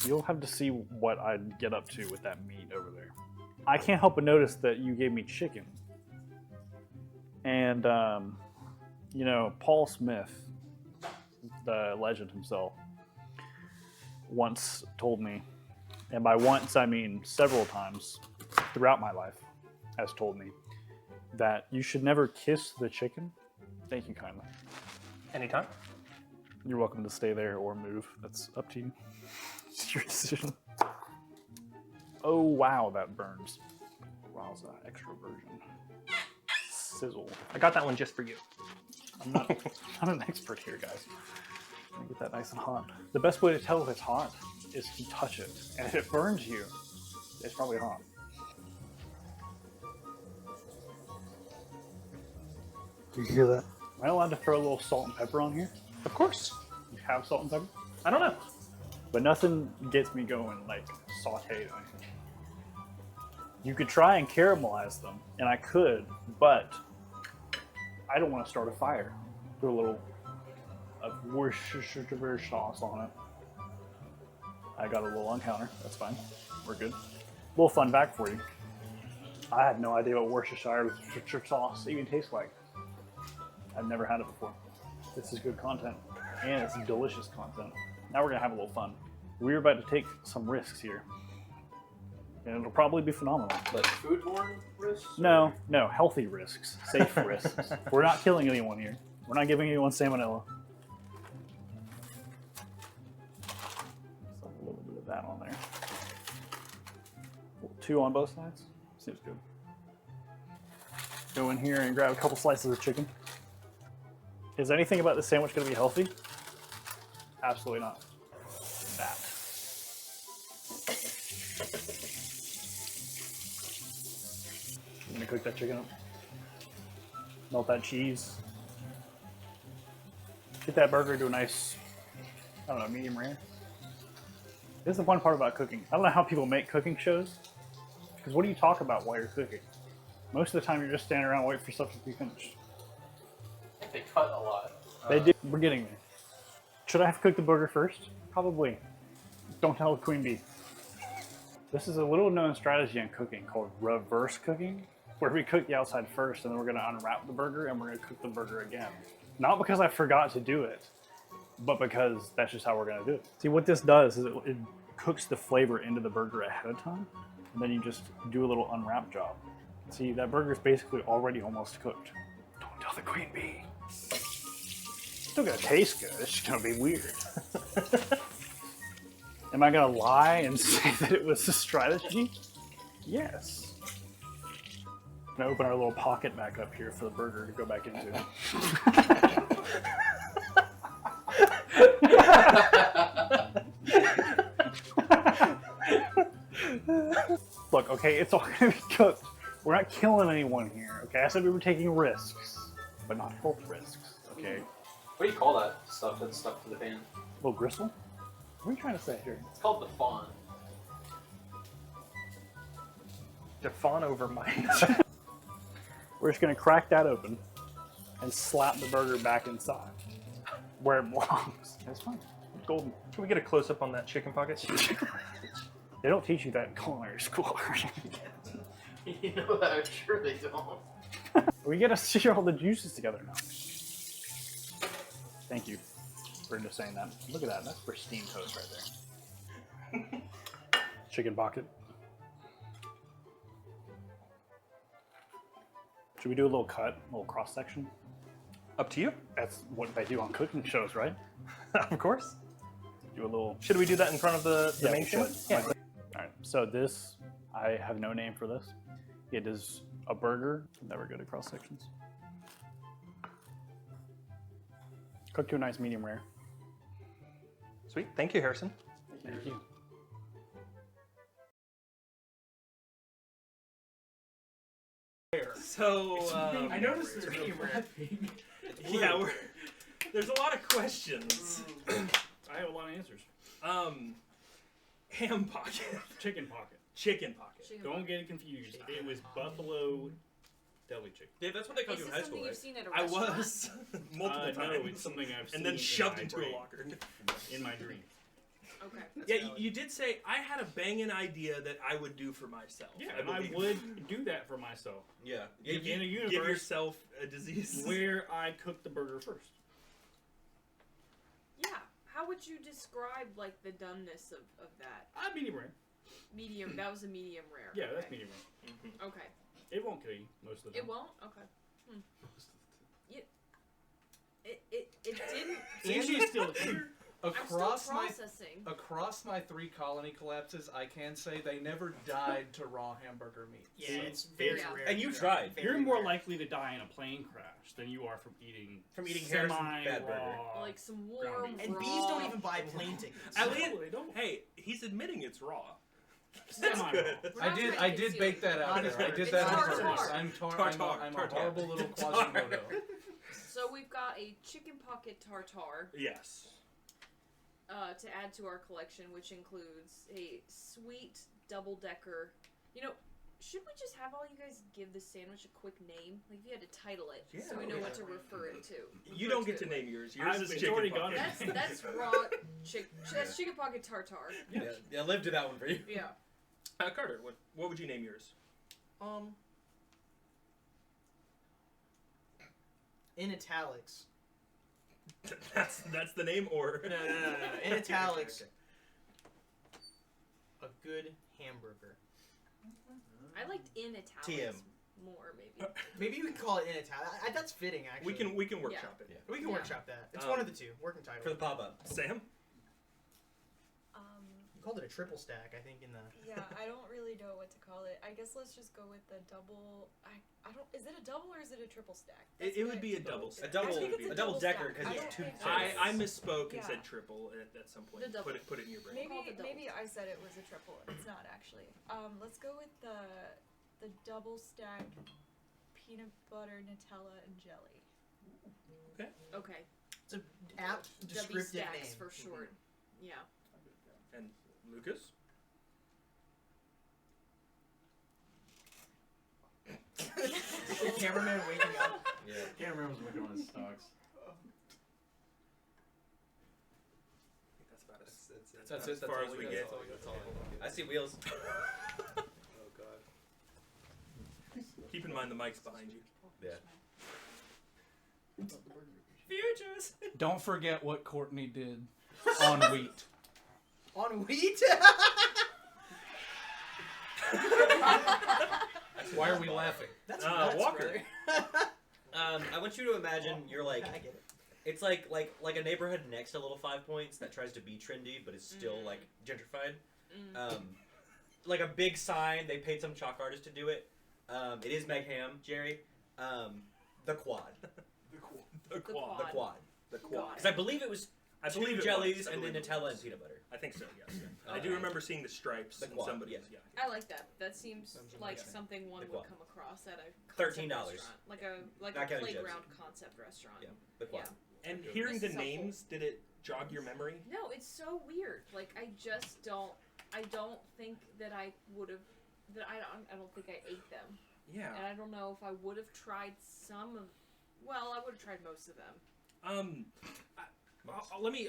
You'll have to see what I'd get up to with that meat over there. I can't help but notice that you gave me chicken. And, Paul Smith, the legend himself, once told me, and by once I mean several times throughout my life, has told me, that you should never kiss the chicken. Thank you kindly. Anytime. You're welcome to stay there or move. That's up to you. It's your decision. Oh wow, that burns. Wowza, extra virgin. Sizzle. I got that one just for you. I'm not an expert here, guys. Let me get that nice and hot. The best way to tell if it's hot is to touch it. And if it burns you, it's probably hot. Do you hear that? Am I allowed to throw a little salt and pepper on here? Of course. You have salt and pepper? I don't know. But nothing gets me going like sauteed onions. You could try and caramelize them, and I could, but I don't want to start a fire. Put a little of Worcestershire sauce on it. I got a little on counter. That's fine. We're good. A little fun fact for you. I had no idea what Worcestershire sauce even tastes like. I've never had it before. This is good content, and it's delicious content. Now we're gonna have a little fun. We're about to take some risks here, and it'll probably be phenomenal. Like foodborne risks? No, healthy risks, safe risks. We're not killing anyone here. We're not giving anyone salmonella. So a little bit of that on there. 2 on both sides. Seems good. Go in here and grab a couple slices of chicken. Is anything about the sandwich going to be healthy? Absolutely not. That. I'm going to cook that chicken up. Melt that cheese. Get that burger to a nice, I don't know, medium rare. This is the fun part about cooking. I don't know how people make cooking shows. Because what do you talk about while you're cooking? Most of the time you're just standing around waiting for stuff to be finished. They cut a lot. They do. We're getting there. Should I have cooked the burger first? Probably. Don't tell the queen bee. This is a little known strategy in cooking called reverse cooking, where we cook the outside first and then we're going to unwrap the burger and we're going to cook the burger again. Not because I forgot to do it, but because that's just how we're going to do it. See, what this does is it cooks the flavor into the burger ahead of time, and then you just do a little unwrap job. See, that burger's basically already almost cooked. Don't tell the queen bee. Still gonna taste good, it's just gonna be weird. Am I gonna lie and say that it was a strategy? Yes. I'm gonna open our little pocket back up here for the burger to go back into. Look, okay, it's all gonna be cooked. We're not killing anyone here, okay? I said we were taking risks, but not health risks, okay? What do you call that stuff that's stuck to the pan? Little gristle? What are you trying to say here? It's called the fawn. The fawn over mine. We're just gonna crack that open and slap the burger back inside where it belongs. That's fine. It's golden. Can we get a close-up on that chicken pocket? They don't teach you that in culinary school. You know that, I'm sure they don't. We gotta see all the juices together now. Thank you for just saying that. Look at that, that's pristine toast right there. Chicken pocket. Should we do a little cut, a little cross section? Up to you. That's what they do on cooking shows, right? Of course. Do a little. Should we do that in front of the main show? Yeah. All right. So this, I have no name for this. It is a burger. Never go to cross sections. Cooked to a nice medium rare. Sweet. Thank you, Harrison. Thank you. So, I noticed there's medium rare. Yeah, there's a lot of questions. I have a lot of answers. Ham pocket. Chicken pocket. Chicken pocket. Don't get it confused. It was buffalo deli chicken. Dave, that's what they called Is you in this high school, something right? you've seen at a restaurant? I was multiple times. No, it's something I've seen and then in shoved my into brain. a locker. In my dream. Okay. Yeah, you did say I had a banging idea that I would do for myself. Yeah, and I believe. would do that for myself. Yeah. In a universe Give yourself a disease. where I cook the burger first. Yeah. How would you describe like the doneness of that? Medium rare. Medium. That was a medium rare. Yeah, okay. that's medium rare. Mm-hmm. Okay. It won't kill you most of the time. It won't. Okay. It didn't. Sushi's still the food. Across I'm my still processing. across my 3 colony collapses, I can say they never died to raw hamburger meat. Yeah, it's very Yeah. rare. And you tried. Very You're more rare. likely to die in a plane crash than you are from eating Harrison's bad burger. semi-raw. Like some warm. ground beef. And bees don't even buy plane tickets. At least, No, they don't. hey, he's admitting it's raw. Semi-raw. good. We're not trying I to did conceal bake it. that out there. I did It's that on tartar. purpose. I'm a Tartar. horrible little Tartar. Quasimodo. So we've got a chicken pocket tartare Yes. to add to our collection, which includes a sweet double-decker. You know, should we just have all you guys give this sandwich a quick name? Like, if you had to title it, Yeah, so we know what to refer it to. You don't get to name yours. Yours is chicken already pocket. gone. That's raw that's chicken pocket tartare. Yeah, I lived to that one for you. Yeah. Carter, what would you name yours? In italics. That's the name, or No. In italics. A good hamburger. I liked in italics TM. more, maybe. Maybe you can call it in italics. That's fitting, actually. we can workshop it. We can Yeah. workshop that. It's one of the two. Working title. For the pop-up. Sam? You called it a triple stack, I think, in the... Yeah, I don't really know what to call it. I guess let's just go with the double. I don't. Is it a double or is it a triple stack? It would be a double stack. I think it's A double decker stack. because I it's don't two. think I misspoke and Yeah. said triple at some point. The double. Put it in your brain. Maybe I said it was a triple. It's not actually. Let's go with the double stack peanut butter, Nutella, and jelly. Okay. It's an apt descriptive stacks name. for short. Yeah. And Lucas? The cameraman waking up. Yeah. Cameraman was working on his stocks. That's as far as we get. I see wheels. Oh god. Keep in mind the mic's behind you. Yeah. Futures. Don't forget what Courtney did on wheat. On wheat? Why are we laughing? That's nuts, Walker. brother. I want you to imagine you're like, I get it. it's like a neighborhood next to Little 5 Points that tries to be trendy, but is still like gentrified. Like a big sign. They paid some chalk artist to do it. It is Meg Ham, Jerry. The quad. The quad. The quad. The quad. Because I believe it was I two believe it jellies was. I and then believe it Nutella was. and peanut butter. I think so, yes. I do remember seeing the stripes The and quad, somebody. yeah. I like that. That seems like something one would come across at a $13. restaurant. Like a Not counting playground concept restaurant. Yeah, the quad. And hearing the This is helpful. names, did it jog your memory? No, it's so weird. Like I just don't. I don't think that I would have. That I don't think I ate them. Yeah. And I don't know if I would have tried some of. Well, I would have tried most of them.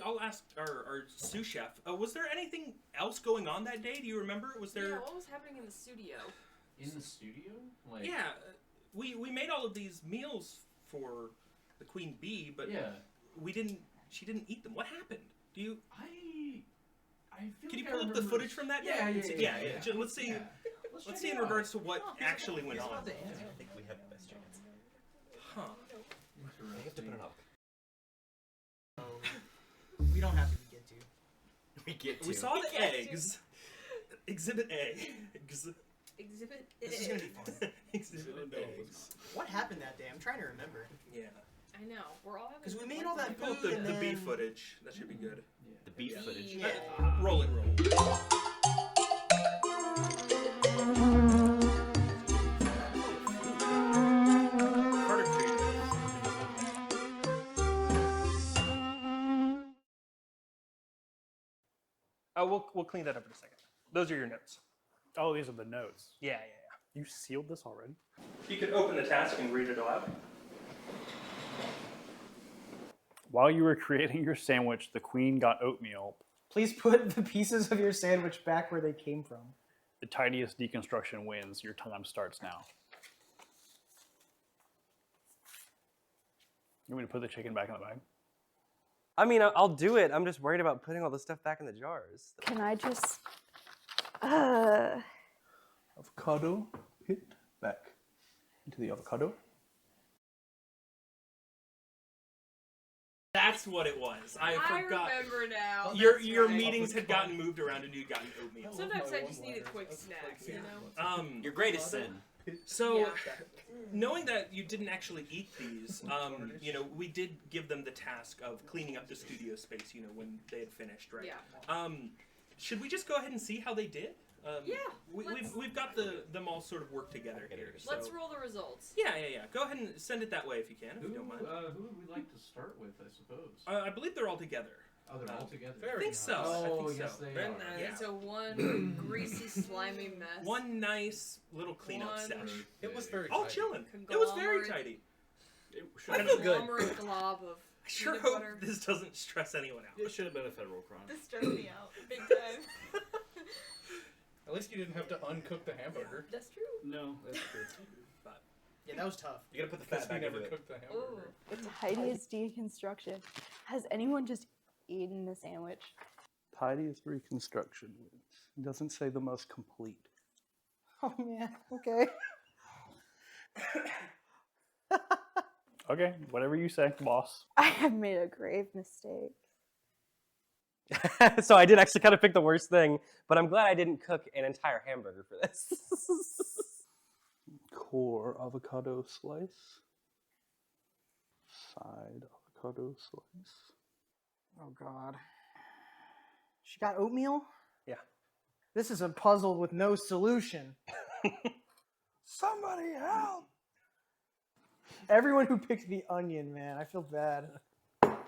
I'll ask our sous chef. Was there anything else going on that day? Do you remember? Was there? Yeah, what was happening in the studio? In the studio? Like, Yeah, we made all of these meals for the queen bee, but she didn't eat them. What happened? Do you? I feel Can you like pull I up the remember- footage from that day? Yeah. Let's see. Yeah. Let's check see it in out. regards to what actually went on. I think we have the best chance. Huh. I have to put it up. We don't have to get to. We get to. We saw the eggs. Exhibit A. Exhibit A. This is gonna be fun. Exhibit eggs. What happened that day? I'm trying to remember. Yeah. I know. We're all having. Because we made all that Pull up food and the bee then... footage. That should be good. The beef footage. Yeah. Roll it. Carter created it. We'll clean that up in a second. Those are your notes. Oh, these are the notes. Yeah. You sealed this already? You could open the task and read it aloud. While you were creating your sandwich, the queen got oatmeal. Please put the pieces of your sandwich back where they came from. The tiniest deconstruction wins. Your time starts now. You want me to put the chicken back in the bag? I mean, I'll do it. I'm just worried about putting all the stuff back in the jars. Can I just... Avocado, hit back into the avocado. That's what it was. I forgot. remember now. Your That's right. meetings had gotten moved around and you'd gotten oatmeal. Sometimes I just needed quick snacks, you know? Your greatest sin. So, Yeah. knowing that you didn't actually eat these, we did give them the task of cleaning up the studio space, when they had finished, right? Yeah. Should we just go ahead and see how they did? Yeah. We've got them all sort of work together here. So. Let's roll the results. Yeah. Go ahead and send it that way if you can, if you don't mind. Who would we like to start with, I suppose? I believe they're all together. Oh, they're all together. I think so. Oh, I think yes, so. they Then, are. yeah. It's a one greasy, slimy mess. One nice little cleanup One- sesh. It was very All tidy. chilling. It was very tidy. It I should feel have good. Conglomerate glob of I sure peanut hope butter. this doesn't stress anyone out. It should have been a federal crime. This stressed me out big time. At least you didn't have to uncook the hamburger. That's true. No, that's true. But Yeah, that was tough. You gotta put the Because fat we back never into it. cooked the hamburger. The tidiest deconstruction. Has anyone just eaten the sandwich? Tidiest reconstruction. It doesn't say the most complete. Oh man. Okay. Okay, whatever you say, boss. I have made a grave mistake. So I did actually kind of pick the worst thing, but I'm glad I didn't cook an entire hamburger for this. Core avocado slice. Side avocado slice. Oh God. She got oatmeal? Yeah. This is a puzzle with no solution. Somebody help! Everyone who picked the onion, man, I feel bad.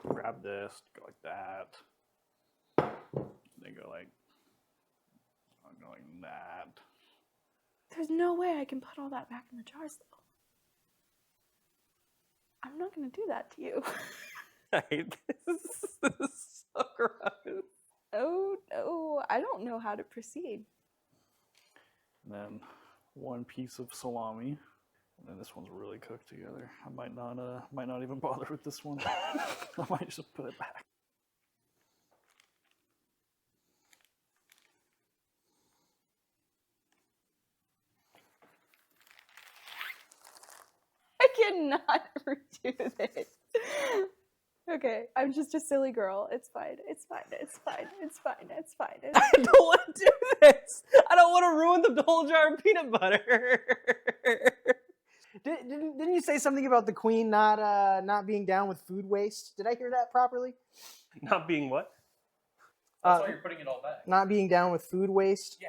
Grab this, go like that. Then go like that. There's no way I can put all that back in the jars, though. I'm not going to do that to you. I hate this. This is so gross. Oh, no. I don't know how to proceed. And then one piece of salami. And then this one's really cooked together. I might not even bother with this one. I might just put it back. I cannot redo this. Okay, I'm just a silly girl. It's fine. It's fine. It's fine. It's fine. It's fine. It's I don't want to do this. I don't want to ruin the whole jar of peanut butter. Didn't you say something about the queen not being down with food waste? Did I hear that properly? Not being what? That's why you're putting it all back. Not being down with food waste? Yeah.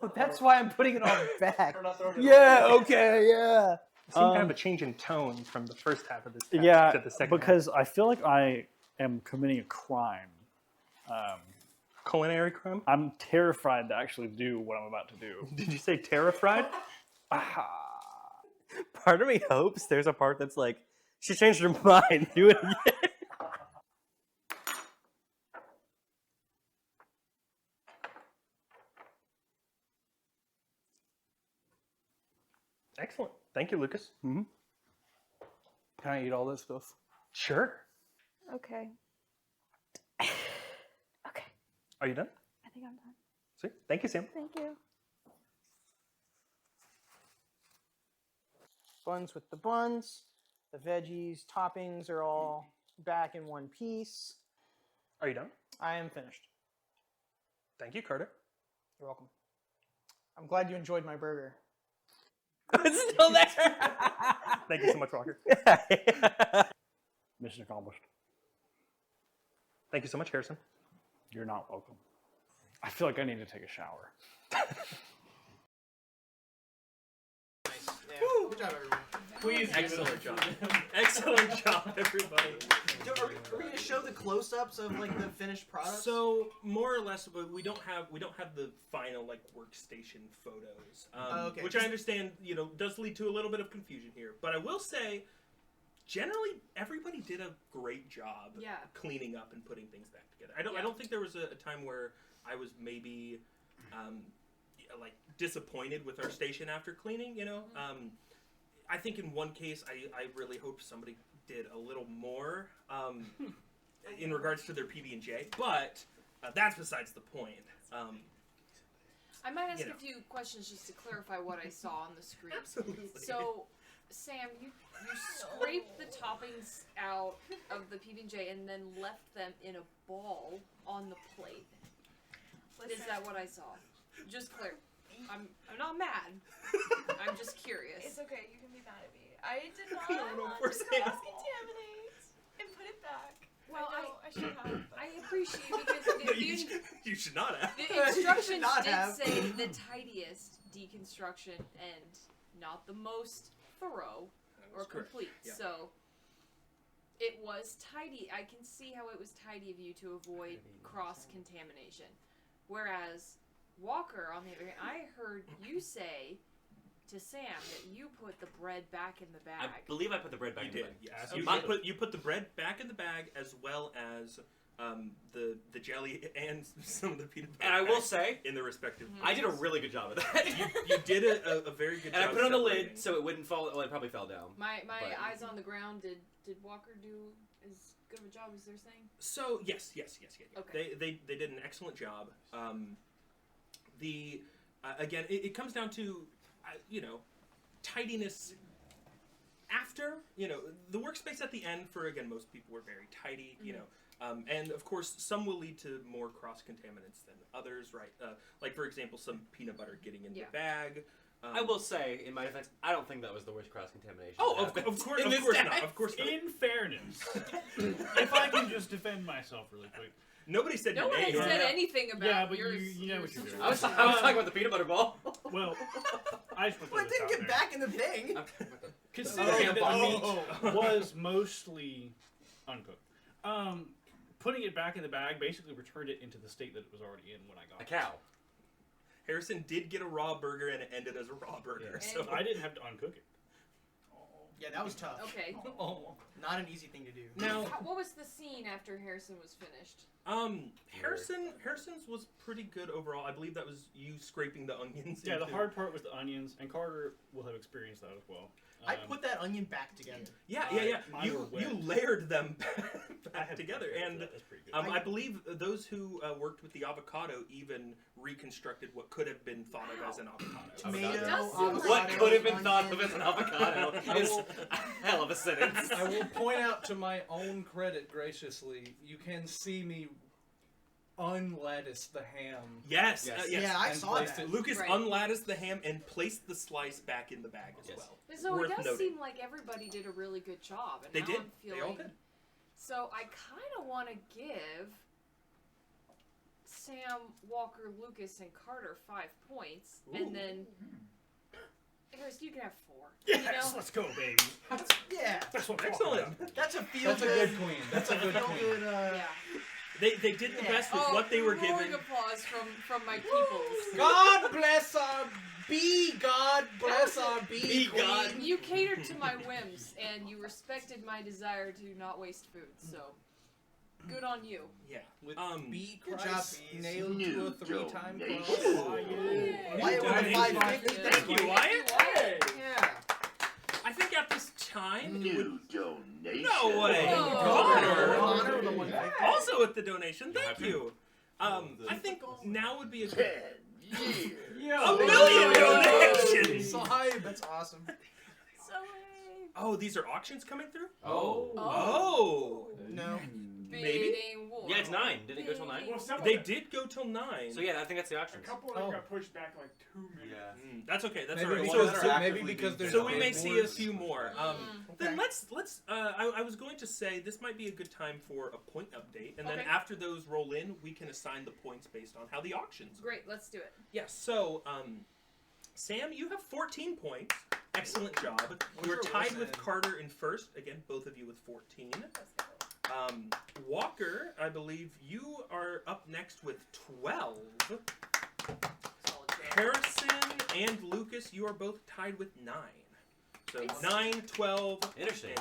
But that's why I'm putting it all back. We're not throwing it Yeah, away. okay, yeah. Seemed kind of a change in tone from the first half of this task Yeah, to the second because I feel like I am committing a crime. Culinary crime? I'm terrified to actually do what I'm about to do. Did you say terrified? Part of me hopes there's a part that's like, she changed her mind. Do it again. Excellent. Thank you, Lucas. Mm-hmm. Can I eat all this stuff? Sure. okay. Okay, Are you done? I think I'm done. Sweet. Thank you, Sam. Thank you. Buns with the buns. The veggies, toppings are all back in one piece. Are you done? I am finished. Thank you, Carter. You're welcome. I'm glad you enjoyed my burger. It's still there. Thank you so much, Walker. Mission accomplished. Thank you so much, Harrison. You're not welcome. I feel like I need to take a shower. Yeah. Good job, everyone. Please, excellent job. Excellent job, everybody. Are we going to show the close-ups of like the finished product? So more or less, but we don't have the final like workstation photos, Okay. which I understand does lead to a little bit of confusion here. But I will say, generally, everybody did a great job cleaning up and putting things back together. I don't think there was a time where I was maybe like disappointed with our station after cleaning. I think in one case I really hoped somebody did a little more in regards to their PB&J, but that's besides the point. I might ask a few questions just to clarify what I saw on the screen. Absolutely. So, Sam, you scraped the toppings out of the PB&J and then left them in a ball on the plate. Is that what I saw? Just clear. I'm not mad. I'm just curious. It's okay. You can be mad at me. I did not no, want poor to Sam. cross-contaminate and put it back. Well, I should have. I appreciate because you should not have. the instructions not did have. say the tidiest deconstruction and not the most thorough or correct. complete. Yeah. So it was tidy. I can see how it was tidy of you to avoid cross-contamination. Whereas Walker, on the other hand, I heard you say to Sam that you put the bread back in the bag. I believe I put the bread back in the bag. Yes. Okay. You put the bread back in the bag as well as the jelly and some of the peanut butter. And I will say, in the respective. I did a really good job of that. You did a very good job. And I put it on the separating. lid so it wouldn't fall. Well, it probably fell down. My but- eyes on the ground. Did Walker do as good of a job as they're saying? So yes. Okay. They did an excellent job. Again, it comes down to tidiness. After the workspace at the end for most people were very tidy. And of course some will lead to more cross contaminants than others, right? Like for example, some peanut butter getting in the bag. I will say, in my defense, I don't think that was the worst cross contamination. Oh, of course not. Of course not. In fairness, if I can just defend myself really quick. Nobody said no one had said anything about yeah, but yours. you know what you're doing. I was talking about the peanut butter ball. Well, I just Well, it didn't get back in the thing. Considering that the meat was mostly uncooked, putting it back in the bag basically returned it into the state that it was already in when I got a cow. Harrison did get a raw burger and it ended as a raw burger. Yeah. So I didn't have to uncook it. Yeah, that was tough. Okay. Not an easy thing to do. Now, what was the scene after Harrison was finished? Harrison's was pretty good overall. I believe that was you scraping the onions. Yeah, the hard part was the onions, and Carter will have experienced that as well. I put that onion back together. Yeah. You layered them back together, and that was pretty good. I believe those who worked with the avocado even reconstructed what could have been thought of as an avocado. What could have been thought of as an avocado is a hell of a sentence. I will point out to my own credit graciously, you can see me unlattice the ham. Yes. Yeah, I saw that. Lucas Right. unlatticed the ham and placed the slice back in the bag as well. So Worth it does noting. seem like everybody did a really good job. And They now did. I'm They feeling, all did. So I kind of want to give Sam, Walker, Lucas, and Carter 5 points, and then Harris, you can have 4. Yes, let's go, baby. Yeah, that's what. Excellent. That's a feel. That's a good queen. That's a good queen. Yeah. They did the best with what they were roaring given. applause from my peoples. God bless our bee. God bless our bee queen. You catered to my whims, and you respected my desire to not waste food. So, good on you. Yeah. With bee Good Christ job, bees. nailed to a 3-time cross. Wyatt with a 550. Thank you, Wyatt. Yeah. I think at this time, New donation. no way. Connor Connor. with a 150. Also with the donation, thank you. I think now would be a good. 10 years. A million donations. So hype. That's awesome. So, Oh, these are auctions coming through? Oh. No. Maybe. Bidding war. Yeah, it's 9. Did it go till 9? Well, some They of it, did go till 9. So yeah, I think that's the a auctions. couple of them got pushed back like 2 minutes. That's okay. That's Maybe all right. because, So, maybe because there's so we may bid see a wars. few more. Then Okay. let's. I was going to say this might be a good time for a point update, and then Okay. after those roll in, we can assign the points based on how the auctions. Great, let's do it. Yes. So, Sam, you have 14 points. Excellent job. You are What's your tied worst with end? Carter in first. Again, both of you with 14. Walker, I believe you are up next with 12. Solid job. Harrison and Lucas, you are both tied with 9. So It's- 9, 12, Interesting.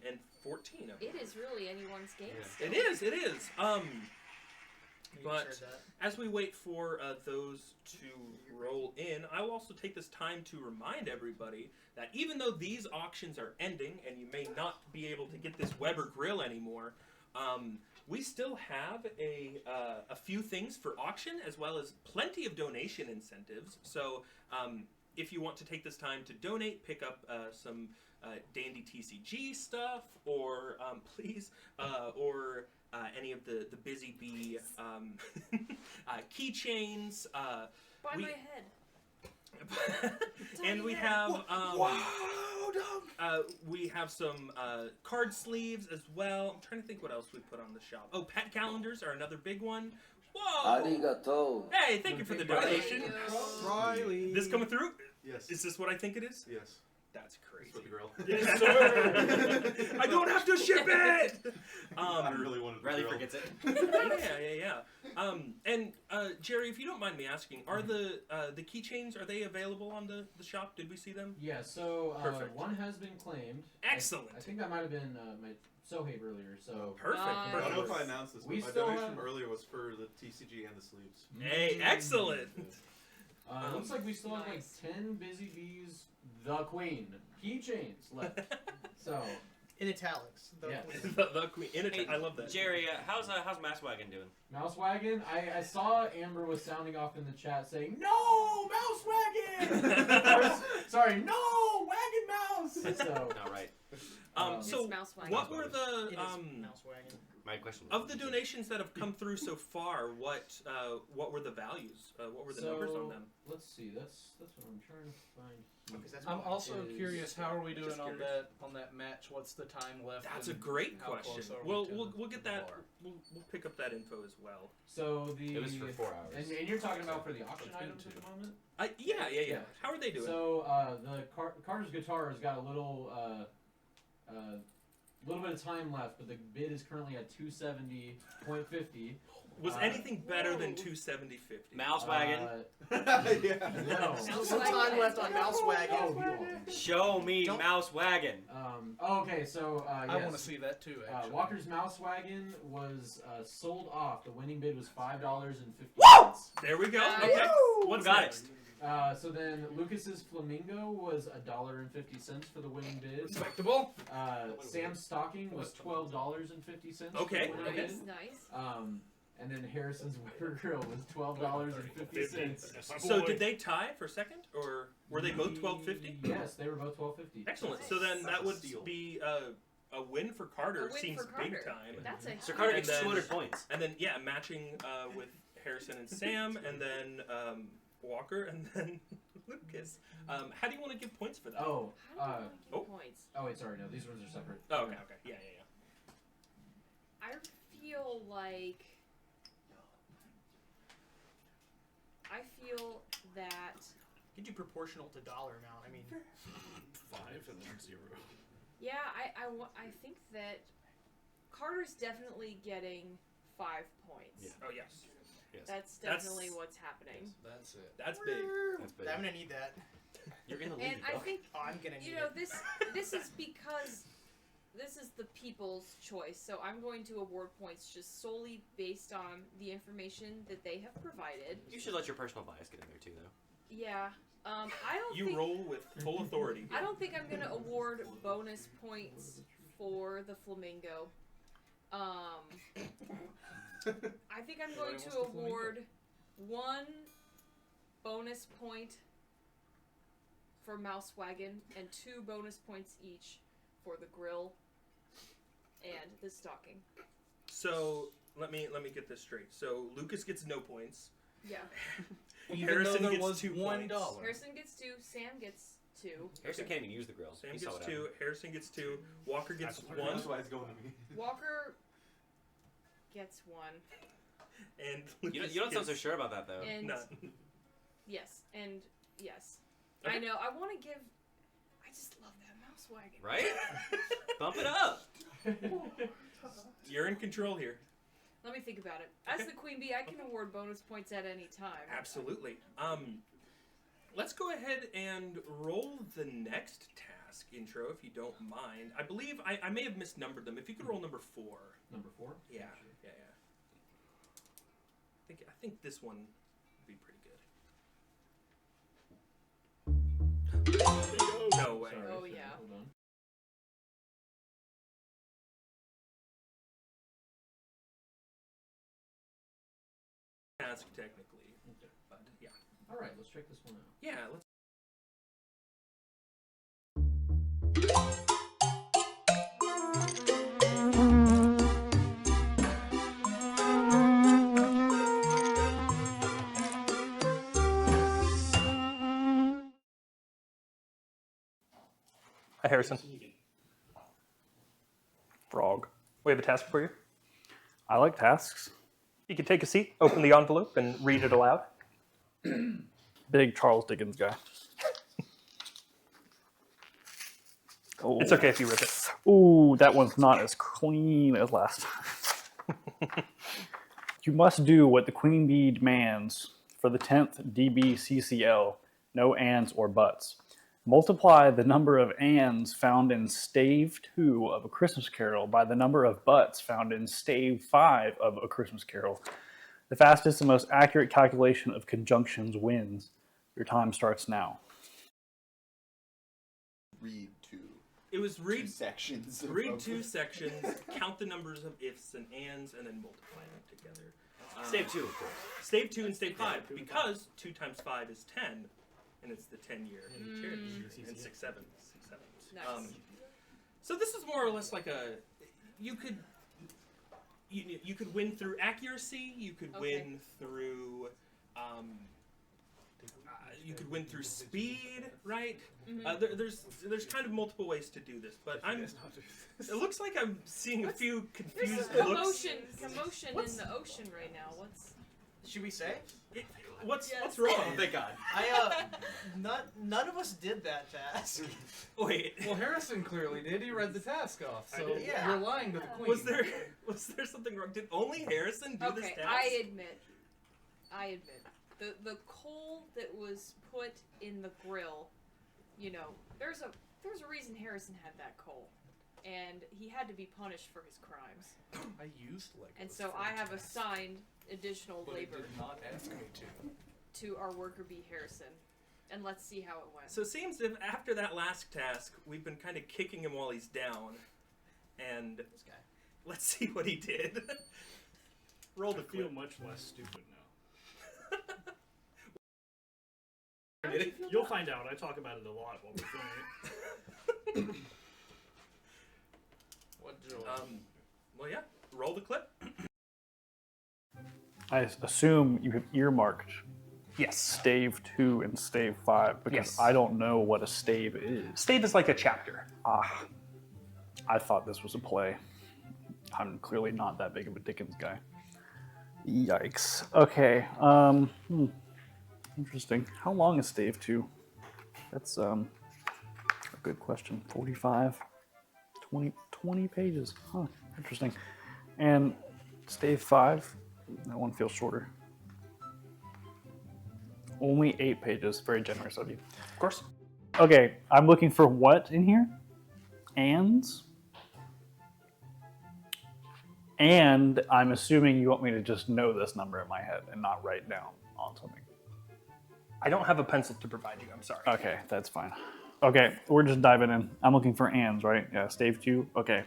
and 14. It is really anyone's game. Yeah. still. It is. It is. You But shared that. as we wait for those to roll in, I will also take this time to remind everybody that even though these auctions are ending and you may not be able to get this Weber grill anymore, we still have a few things for auction as well as plenty of donation incentives. So if you want to take this time to donate, pick up some Dandy TCG stuff, or please, or any of the Busy Bee keychains. By we- my head. And we have we have some card sleeves as well. I'm trying to think what else we put on the shop. Oh, pet calendars are another big one. Whoa! Arigato. Hey, thank you for the donation. Riley. This coming through? Yes. Is this what I think it is? Yes. That's crazy. For the grill. Yes, sir. I don't have to ship it. I really wanted the Riley grill. forgets it. Yeah. And Jerry, if you don't mind me asking, are the keychains, are they available on the shop? Did we see them? Yeah. So Perfect. one has been claimed. Excellent. I think that might have been my Sohabe earlier. So Perfect. I don't know if I Perfect. announced this, but We my still donation have- from earlier was for the TCG and the sleeves. Hey, excellent. Looks like we still have like Nice. 10 Busy Bees, the Queen keychains left. So In italics. The Yes. queen. the queen. I love that. Jerry, how's Mouse Wagon doing? Mouse Wagon, I saw Amber was sounding off in the chat saying, "No, Mouse Wagon!" Sorry, no, Wagon Mouse! So, All right. So It's Mouse Wagon. what were the It is Mouse Wagon. My question was of the donations that have come through so far? What were the values? What were the numbers on them? Let's see, that's what I'm trying to find. Because that's I'm what also is- curious. How are we doing Just on curious. that match? What's the time left? That's a and great how question. close are we We'll to get the that. bar? We'll pick up that info as well. So the It was for 4 hours. and you're talking about for the auction It's been items at two. the moment. Yeah. How are they doing? So the Carter's guitar has got a little bit of time left, but the bid is currently at 270.50. Was anything better than 270.50? Mouse Wagon. Yeah. No. Some time left on Mouse Wagon. Oh, he won't. Show me Don't- Mouse Wagon. Okay, so I yes. want to see that too. Actually. Walker's Mouse Wagon was sold off. The winning bid was $5.50. There we go. Nice. Okay. What's Got next? So then Lucas's Flamingo was $1.50 for the winning bid. Respectable. Sam's Stocking was $12.50. Okay, For the winning okay. bid. Nice. And then Harrison's Winter Grill was $12.50. So did they tie for second, or were they both 12.50? Yes, they were both $12.50. Excellent. So then that would be a win for Carter. A win Seems for big Carter. time. That's a So Carter And gets then- 200 points. And then matching with Harrison and Sam, and then Walker, and then Lucas. How do you want to give points for that? Oh, How do you want to get points? oh wait, sorry, no, these ones are separate. Oh, okay. Yeah. I feel like that. Could do proportional to dollar amount. I mean, 5 and then 0. Yeah, I think that Carter's definitely getting 5 points. Yeah. Oh yes. Yes. That's definitely what's happening. That's it. That's big. That's big. I'm gonna need that. You're in the lead. And I though. think Oh, I'm gonna need you know it. this is because this is the people's choice. So I'm going to award points just solely based on the information that they have provided. You should let your personal bias get in there too, though. Yeah. I don't You think roll with full authority. I don't think I'm gonna award bonus points for the flamingo. I think I'm going to award 1 bonus point for Mouse Wagon and 2 bonus points each for the grill and the stocking. So let me get this straight. So Lucas gets no points. Yeah. Even Harrison though there gets was 2 $1. points. Harrison gets 2. Sam gets 2. Harrison can't even use the grill. Sam He saw gets what 2. Harrison gets 2. Walker gets That's 1. That's why it's going to me. Walker gets 1. And You Lucas don't sound so gets sure about that, though. And none. yes, and yes. Okay. I know. I want to give. I just love that Mouse Wagon. Right? Bump it up. You're in control here. Let me think about it. As Okay. the queen bee, I can award bonus points at any time. Absolutely. Let's go ahead and roll the next task intro, if you don't mind. I believe I may have misnumbered them. If you could roll number 4. Number 4? Yeah. I think this one would be pretty good. No way. Sorry, Oh, sorry, yeah. Hold on. Task technically, but yeah. All right, let's check this one out. Yeah. Let's. Hi, Harrison. Frog. We have a task for you. I like tasks. You can take a seat, open the envelope, and read it aloud. Big Charles Dickens guy. Oh. It's okay if you rip it. Ooh, that one's not as clean as last time. You must do what the Queen Bee demands for the 10th DBCCL. No ands or buts. Multiply the number of ands found in stave 2 of A Christmas Carol by the number of buts found in stave 5 of A Christmas Carol. The fastest and most accurate calculation of conjunctions wins. Your time starts now. Read two. It was read 2 sections. Read 2 sections, count the numbers of ifs and ands, and then multiply them together. Stave 2, of course. Stave 2 and stave 5, because 2 times 5 is 10, and it's the 10-year charity year, and 6 sevens. Nice. So this is more or less like a, you could win through accuracy, you could win through, you could win through speed, right? There's kind of multiple ways to do this, but it looks like I'm seeing a few confused There's looks. commotion in the ocean right now. What's? Should we say? What's wrong? Oh, thank God. None of us did that task. Wait. Well, Harrison clearly did. He read the task off, so Yeah. you're lying to the queen. Was there something wrong? Did only Harrison do this task? I admit. The coal that was put in the grill, you know, there's a reason Harrison had that coal, and he had to be punished for his crimes. I used Legos. And so I have assigned additional But labor it did not ask me to our worker bee Harrison, and let's see how it went. So it seems if after that last task, we've been kind of kicking him while he's down, and This guy. let's see what he did. Roll the I feel clip. much less stupid now. Did it? You'll find out. I talk about it a lot while we're filming it. What joy. Well, yeah. Roll the clip. I assume you have earmarked Yes. stave 2 and stave 5 because Yes. I don't know what a stave is. Stave is like a chapter. Ah, I thought this was a play. I'm clearly not that big of a Dickens guy. Yikes. Okay. Interesting. How long is stave 2? That's a good question. 45, 20 pages. Huh. Interesting. And stave 5, that one feels shorter. Only 8 pages. Very generous of you. Of course. Okay, I'm looking for what in here? Ands? And I'm assuming you want me to just know this number in my head and not write down on something. I don't have a pencil to provide you. I'm sorry. Okay, that's fine. Okay, we're just diving in. I'm looking for ands, right? Yeah, stave 2. Okay.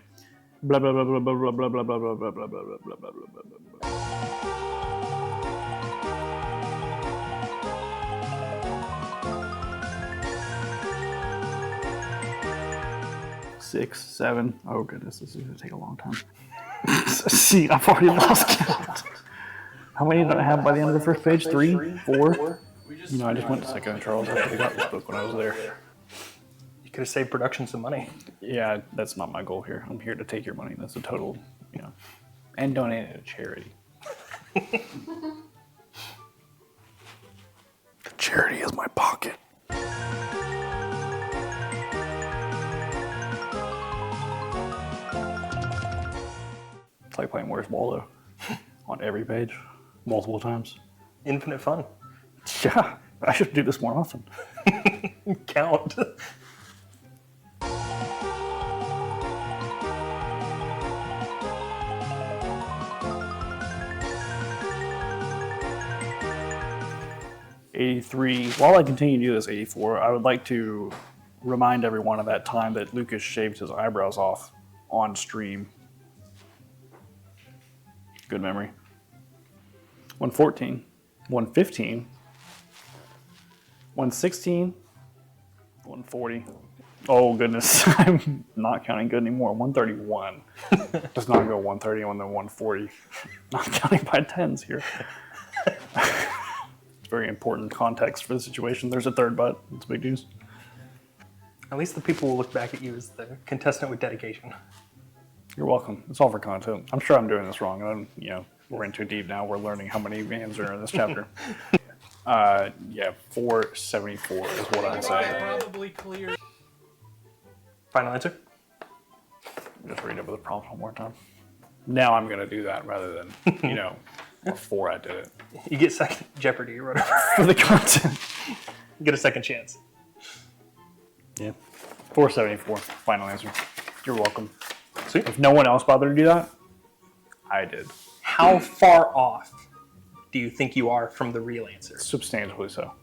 Blah blah blah blah blah blah blah blah blah blah blah blah blah blah blah blah blah blah. 6, 7. Oh goodness, this is gonna take a long time. See, I've already lost count. How many did I have by the end of the first page? 3, 4. You know, I just went to Psycho and Charles. I should have got this book when I was there. You could have saved production some money. Yeah, that's not my goal here. I'm here to take your money. That's a total, you know, and donate it to charity. The charity is my pocket. It's like playing Where's Waldo on every page, multiple times. Infinite fun. Yeah, I should do this more often. Count. '83. While I continue to do this, '84, I would like to remind everyone of that time that Lucas shaved his eyebrows off on stream. Good memory. 114, 115, 116, 140. Oh goodness, I'm not counting good anymore. 131. Does not go 130 and then 140. Not counting by tens here. Very important context for the situation. There's a third butt. It's big news. At least the people will look back at you as the contestant with dedication. You're welcome. It's all for content. I'm sure I'm doing this wrong. And you know, we're in too deep now. We're learning how many vans are in this chapter. Yeah, 474 is what I'm saying. Probably clear. Final answer? Just read over the prompt one more time. Now I'm gonna do that rather than before I did it. You get second Jeopardy or whatever. For the content. You get a second chance. Yeah. 474. Final answer. You're welcome. Sweet. If no one else bothered to do that, I did. How far off do you think you are from the real answer? Substantially so.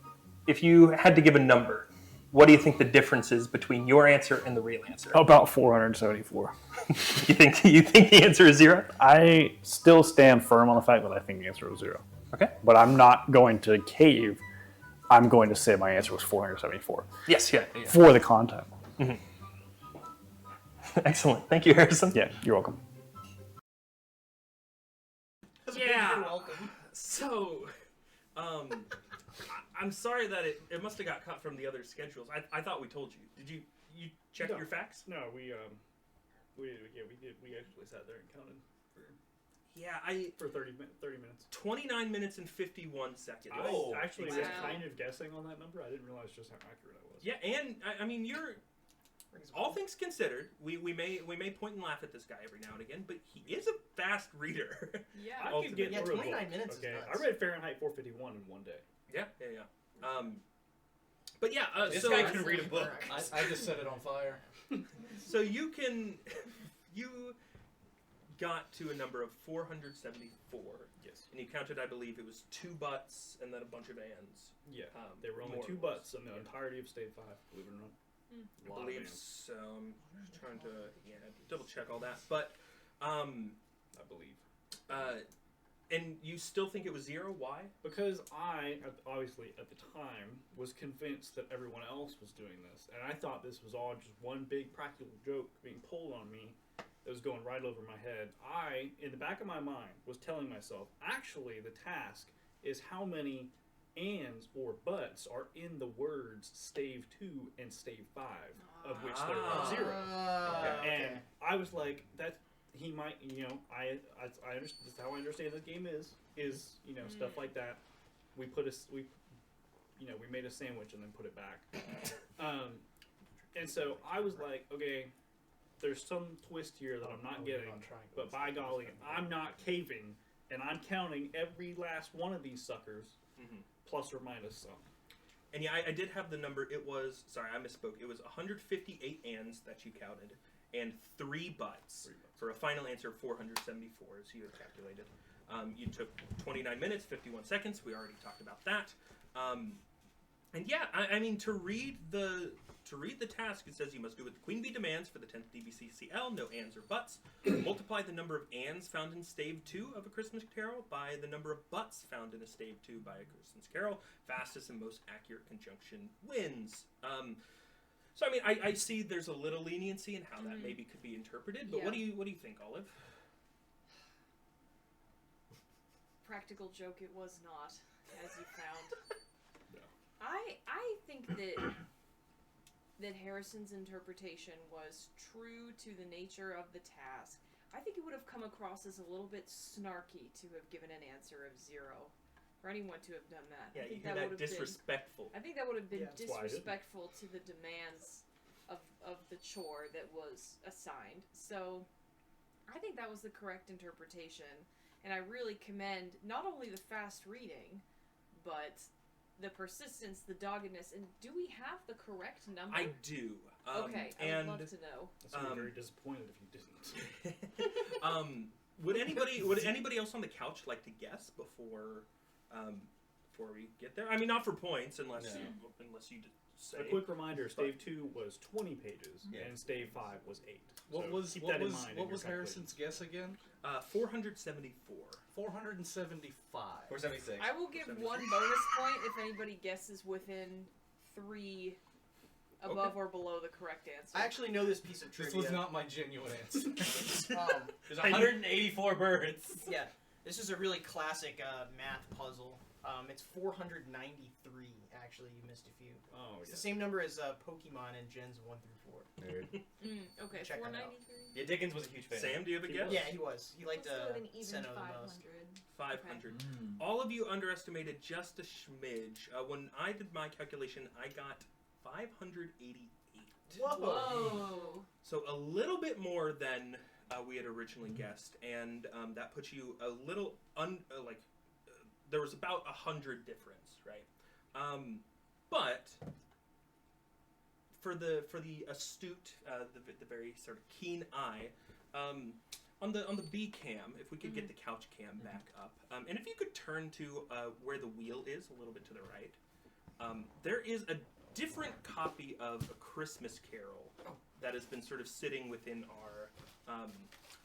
If you had to give a number, what do you think the difference is between your answer and the real answer? About 474. You think the answer is 0? I still stand firm on the fact that I think the answer was 0. Okay. But I'm not going to cave. I'm going to say my answer was 474. Yes, yeah. For the content. Mm-hmm. Excellent. Thank you, Harrison. Yeah, you're welcome. Yeah. You're welcome. So, I'm sorry that it must have got cut from the other schedules. I thought we told you. Did you check your facts? No, we did. We actually sat there and counted for 30 minutes. 29 minutes and 51 seconds. I actually was kind of guessing on that number. I didn't realize just how accurate I was. Yeah, and I mean, you're all things considered. We may point and laugh at this guy every now and again, but he is a fast reader. Yeah, I could get through 29 a book, minutes okay? is nuts. I read Fahrenheit 451 in one day. Yeah. But yeah, This so guy can read a book. I just set it on fire. So you got to a number of 474. Yes. And you counted, I believe, it was 2 butts and then a bunch of ands. Yeah. There were only more 2 of butts in the entirety of Stage 5, believe it or not. I believe so. I'm just trying to double check all that. But I believe. And you still think it was 0? Why? Because I, obviously at the time, was convinced that everyone else was doing this. And I thought this was all just one big practical joke being pulled on me that was going right over my head. I, in the back of my mind, was telling myself, actually the task is how many ands or buts are in the words stave 2 and stave 5, of which there are 0. And I was like, that he might, I understand. That's how I understand this game is stuff like that. We made a sandwich and then put it back. And so I was like, okay, there's some twist here that I'm not getting, but by golly, I'm not caving, and I'm counting every last one of these suckers, plus or minus some. And yeah, I did have the number. It was, sorry, I misspoke. It was 158 ands that you counted, and 3 butts for a final answer of 474, as you had calculated. You took 29 minutes, 51 seconds. We already talked about that. And yeah, I mean, to read the task, it says you must do what the Queen Bee demands for the 10th DBCCL, no ands or buts. Multiply the number of ands found in stave 2 of A Christmas Carol by the number of buts found in a stave 2 by A Christmas Carol. Fastest and most accurate conjunction wins. So I mean, I see there's a little leniency in how that maybe could be interpreted, but what do you think, Olive? Practical joke it was not, as you found. I think that Harrison's interpretation was true to the nature of the task. I think it would have come across as a little bit snarky to have given an answer of 0. For anyone to have done that. Yeah, I think you hear that disrespectful. I think that would have been that's why I didn't. disrespectful to the demands of the chore that was assigned. So I think that was the correct interpretation. And I really commend not only the fast reading, but the persistence, the doggedness, and do we have the correct number? I do. Okay, I would love to know. I'd be very disappointed if you didn't. Would anybody else on the couch like to guess before we get there? I mean, not for points, unless you say. A quick reminder: Stave 2 was 20 pages, and Stave 5 was 8. What was Harrison's guess again? 474. 475. 476. I will give 1 bonus point if anybody guesses within 3 above or below the correct answer. I actually know this piece of trivia. This was not my genuine answer. There's 184 birds. Yeah, this is a really classic math puzzle. It's 493. Actually, you missed a few. Oh, it's the same number as Pokemon in Gens 1 through 4. Okay, Check that 493. out. Yeah, Dickens was a huge fan. Sam, do you have a guess? Yeah, he was. He liked Let's do an even Senno the 500. most. 500. All of you underestimated just a smidge. When I did my calculation, I got 588. Whoa. So a little bit more than we had originally guessed, and that puts you a little there was about 100 difference, right? But for the astute, the very sort of keen eye, on the B cam, if we could get the couch cam back up, and if you could turn to where the wheel is a little bit to the right, there is a different copy of A Christmas Carol that has been sort of sitting within our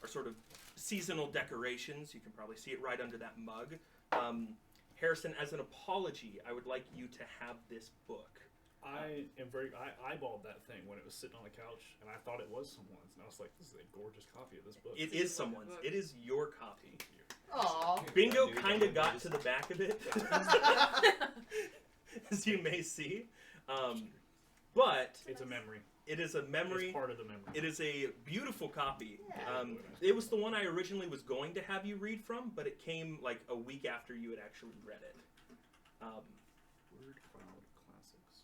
sort of seasonal decorations. You can probably see it right under that mug. Harrison, as an apology, I would like you to have this book. I eyeballed that thing when it was sitting on the couch, and I thought it was someone's, and I was like, "This is a gorgeous copy of this book." It is someone's. It is your copy. Aww. Bingo kind of got to the back of it, as you may see, but it's a memory. It is a memory. It's part of the memory. It is a beautiful copy. It was the one I originally was going to have you read from, but it came like a week after you had actually read it. Word Cloud Classics.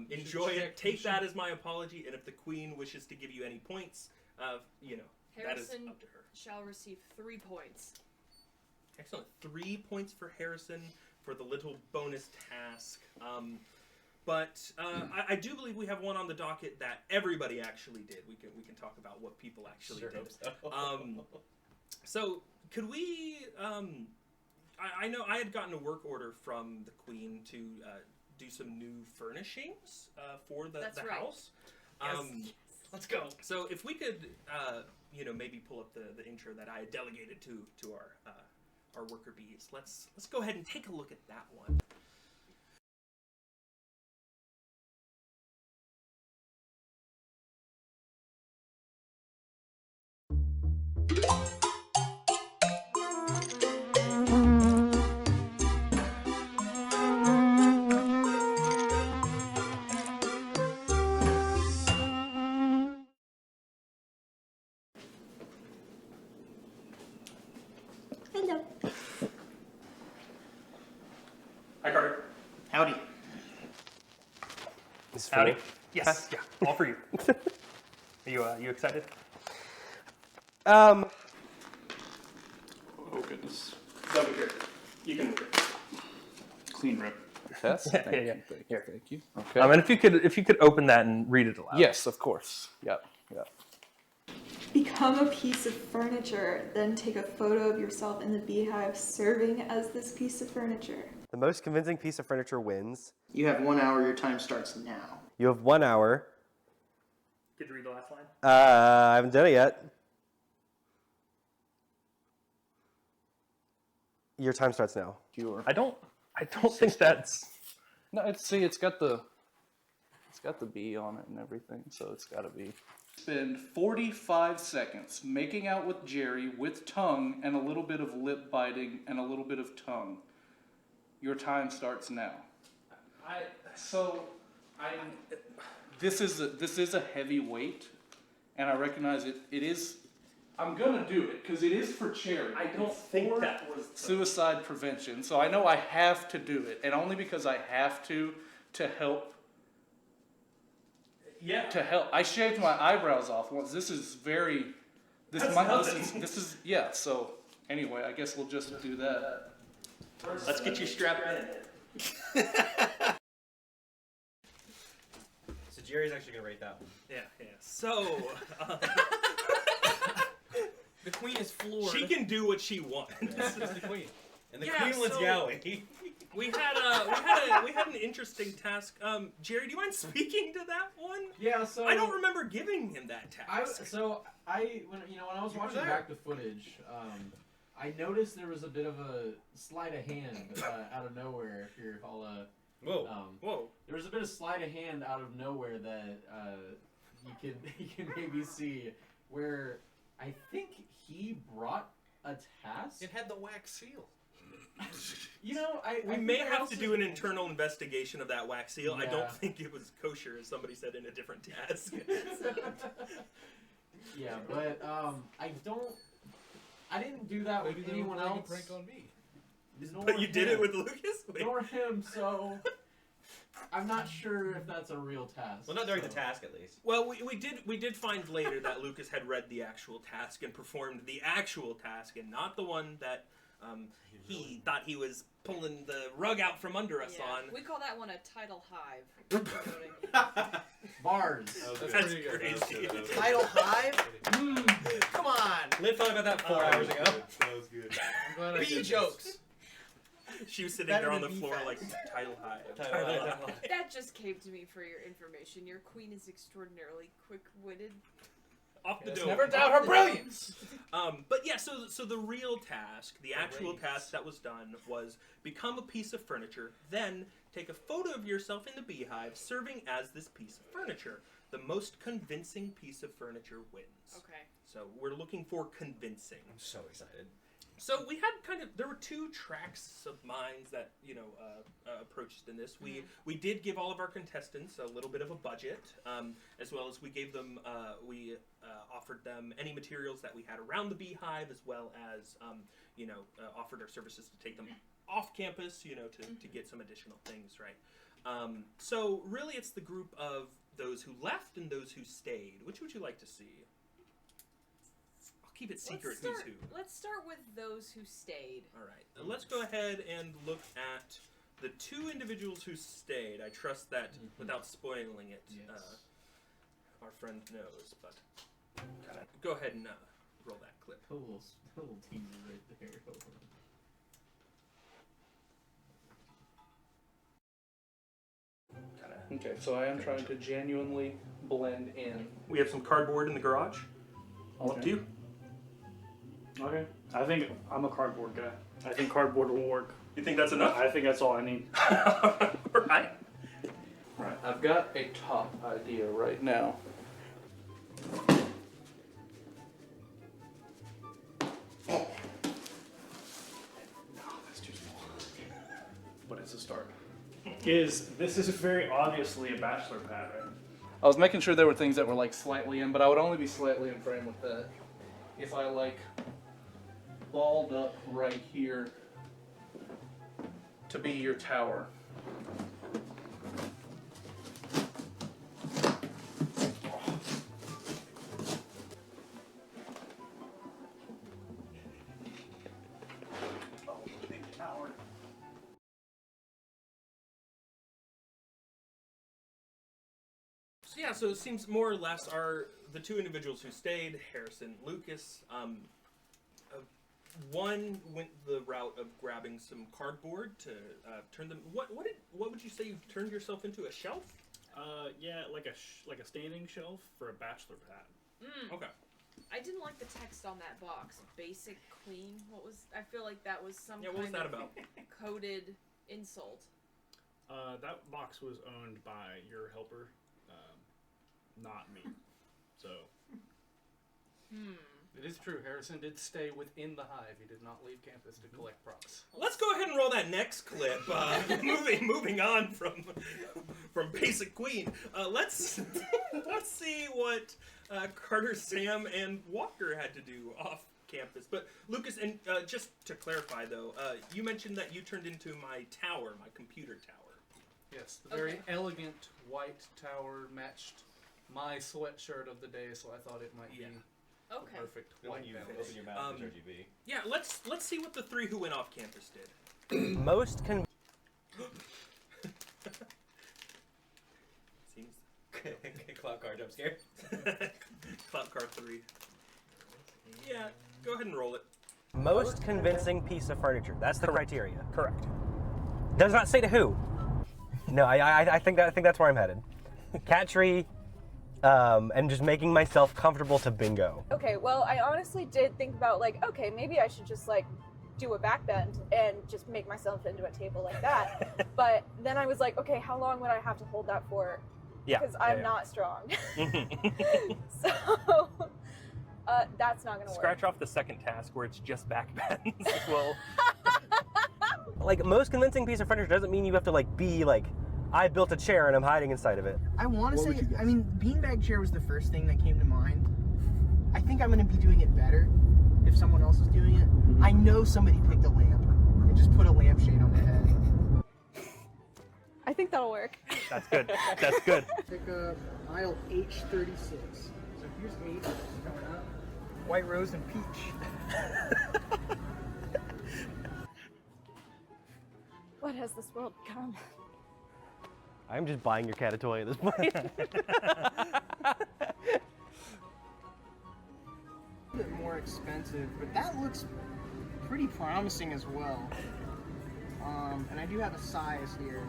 Enjoy it. Take that as my apology, and if the Queen wishes to give you any points, that is Harrison up to her. shall receive 3 points. Excellent. 3 points for Harrison for the little bonus task. But I do believe we have one on the docket that everybody actually did. We can talk about what people actually did. So could we? I know I had gotten a work order from the Queen to do some new furnishings for the house. Yes. Let's go. So if we could, maybe pull up the intro that I had delegated to our worker bees. Let's go ahead and take a look at that one. Hello. Hi, Carter. Howdy. This is Howdy. funny. Yes. Yeah. All for you. Are you excited? Oh goodness. Over here. You can. Clean rip. Yes. Yeah, Thank yeah, you. yeah. Thank you. Okay. And if you could open that and read it aloud. Yes, of course. Yep. Become a piece of furniture, then take a photo of yourself in the beehive serving as this piece of furniture. The most convincing piece of furniture wins. You have 1 hour. Your time starts now. You have 1 hour. Did you read the last line? I haven't done it yet. Your time starts now. I don't think that's. No, it's got the bee on it and everything, so it's got to be. Spend 45 seconds making out with Jerry with tongue and a little bit of lip biting and a little bit of tongue. Your time starts now. This is a heavy weight, and I recognize it is. I'm gonna do it because it is for charity. I don't think that was suicide prevention. So I know I have to do it, and only because I have to help. Yeah. To help. I shaved my eyebrows off once. This is yeah. So anyway, I guess we'll just do that. Let's get you strapped in. So Jerry's actually gonna rate that one. Yeah. So. The Queen is floored. She can do what she wants. This is the Queen, and the Queen wants Yowie. We had an interesting task. Jerry, do you mind speaking to that one? Yeah. So I don't remember giving him that task. When I was watching back the footage, I noticed there was a bit of a sleight of hand out of nowhere. If you recall, whoa! There was a bit of sleight of hand out of nowhere that you can maybe see where I think he brought a task. It had the wax seal. We may have to do an internal investigation of that wax seal. Yeah. I don't think it was kosher, as somebody said in a different task. Yeah, but I didn't do that with anyone else. Prank on me. But you did it with Lucas? Nor him, so I'm not sure if that's a real task. Well, not during the task, at least. Well, we did find later that Lucas had read the actual task and performed the actual task, and not the one that he thought he was pulling the rug out from under us on. We call that one a tidal hive. Bars. That's crazy. Tidal hive? Come on. Liv thought about that 4 hours ago. That was good. B jokes. She was sitting there on the floor like, tidal hive. That just came to me for your information. Your queen is extraordinarily quick-witted. Off the Yes, dome. never doubt her brilliance. But yeah, so the real task, the actual task that was done was become a piece of furniture, then take a photo of yourself in the beehive serving as this piece of furniture. The most convincing piece of furniture wins. Okay. So we're looking for convincing. I'm so excited. So we had there were 2 tracks of minds that, approached in this. We did give all of our contestants a little bit of a budget, as well as we gave them, offered them any materials that we had around the beehive, as well as, offered our services to take them off campus, to get some additional things, right? So really it's the group of those who left and those who stayed. Which would you like to see? Keep it secret who's who. Let's start with those who stayed. All right. Let's go ahead and look at the 2 individuals who stayed. I trust that without spoiling it, our friend knows. But go ahead and roll that clip. A little teaser right there. Okay, so I am trying to genuinely blend in. We have some cardboard in the garage. All up to you. Okay. I think I'm a cardboard guy. I think cardboard will work. You think that's enough? I think that's all I need. Right. Right, I've got a top idea right now. No, that's too small. But it's a start. This is very obviously a bachelor pad, right? I was making sure there were things that were like slightly in, but I would only be slightly in frame with that if I like balled up right here to be your tower. So yeah, so it seems more or less the 2 individuals who stayed, Harrison, Lucas. One went the route of grabbing some cardboard to turn them. What would you say you turned yourself into, a shelf? Yeah, like a standing shelf for a bachelor pad. Okay. I didn't like the text on that box. Basic queen. I feel like that was some what kind was that of about? coded insult. That box was owned by your helper, not me. So. It is true, Harrison did stay within the hive. He did not leave campus to collect props. Let's go ahead and roll that next clip. Moving on from Basic Queen. Let's see what Carter, Sam, and Walker had to do off campus. But Lucas, and just to clarify though, you mentioned that you turned into my tower, my computer tower. Yes, the very elegant white tower matched my sweatshirt of the day, so I thought it might be the perfect white balance. Open your mouth with RGB. Yeah, let's see what the 3 who went off campus did. Most Seems Cloud car jump scare. Cloud car 3. Yeah, go ahead and roll it. Most convincing piece of furniture. That's the criteria. Correct. Does not say to who. No, I think that's where I'm headed. Cat tree, and just making myself comfortable to bingo. Okay, well, I honestly did think about, like, okay, maybe I should just, like, do a backbend and just make myself into a table like that. But then I was like, okay, how long would I have to hold that for? Yeah. Because I'm not strong. So, that's not going to work. Scratch off the second task where it's just backbends. Well, like, most convincing piece of furniture doesn't mean you have to, like, be, like, I built a chair and I'm hiding inside of it. I want to say, I mean, beanbag chair was the first thing that came to mind. I think I'm going to be doing it better if someone else is doing it. I know somebody picked a lamp and just put a lampshade on the head. I think that'll work. That's good. That's good. Pick up aisle H36. So here's H coming up. White rose and peach. What has this world become? I'm just buying your cat a toy at this point. A bit more expensive, but that looks pretty promising as well. And I do have a size here.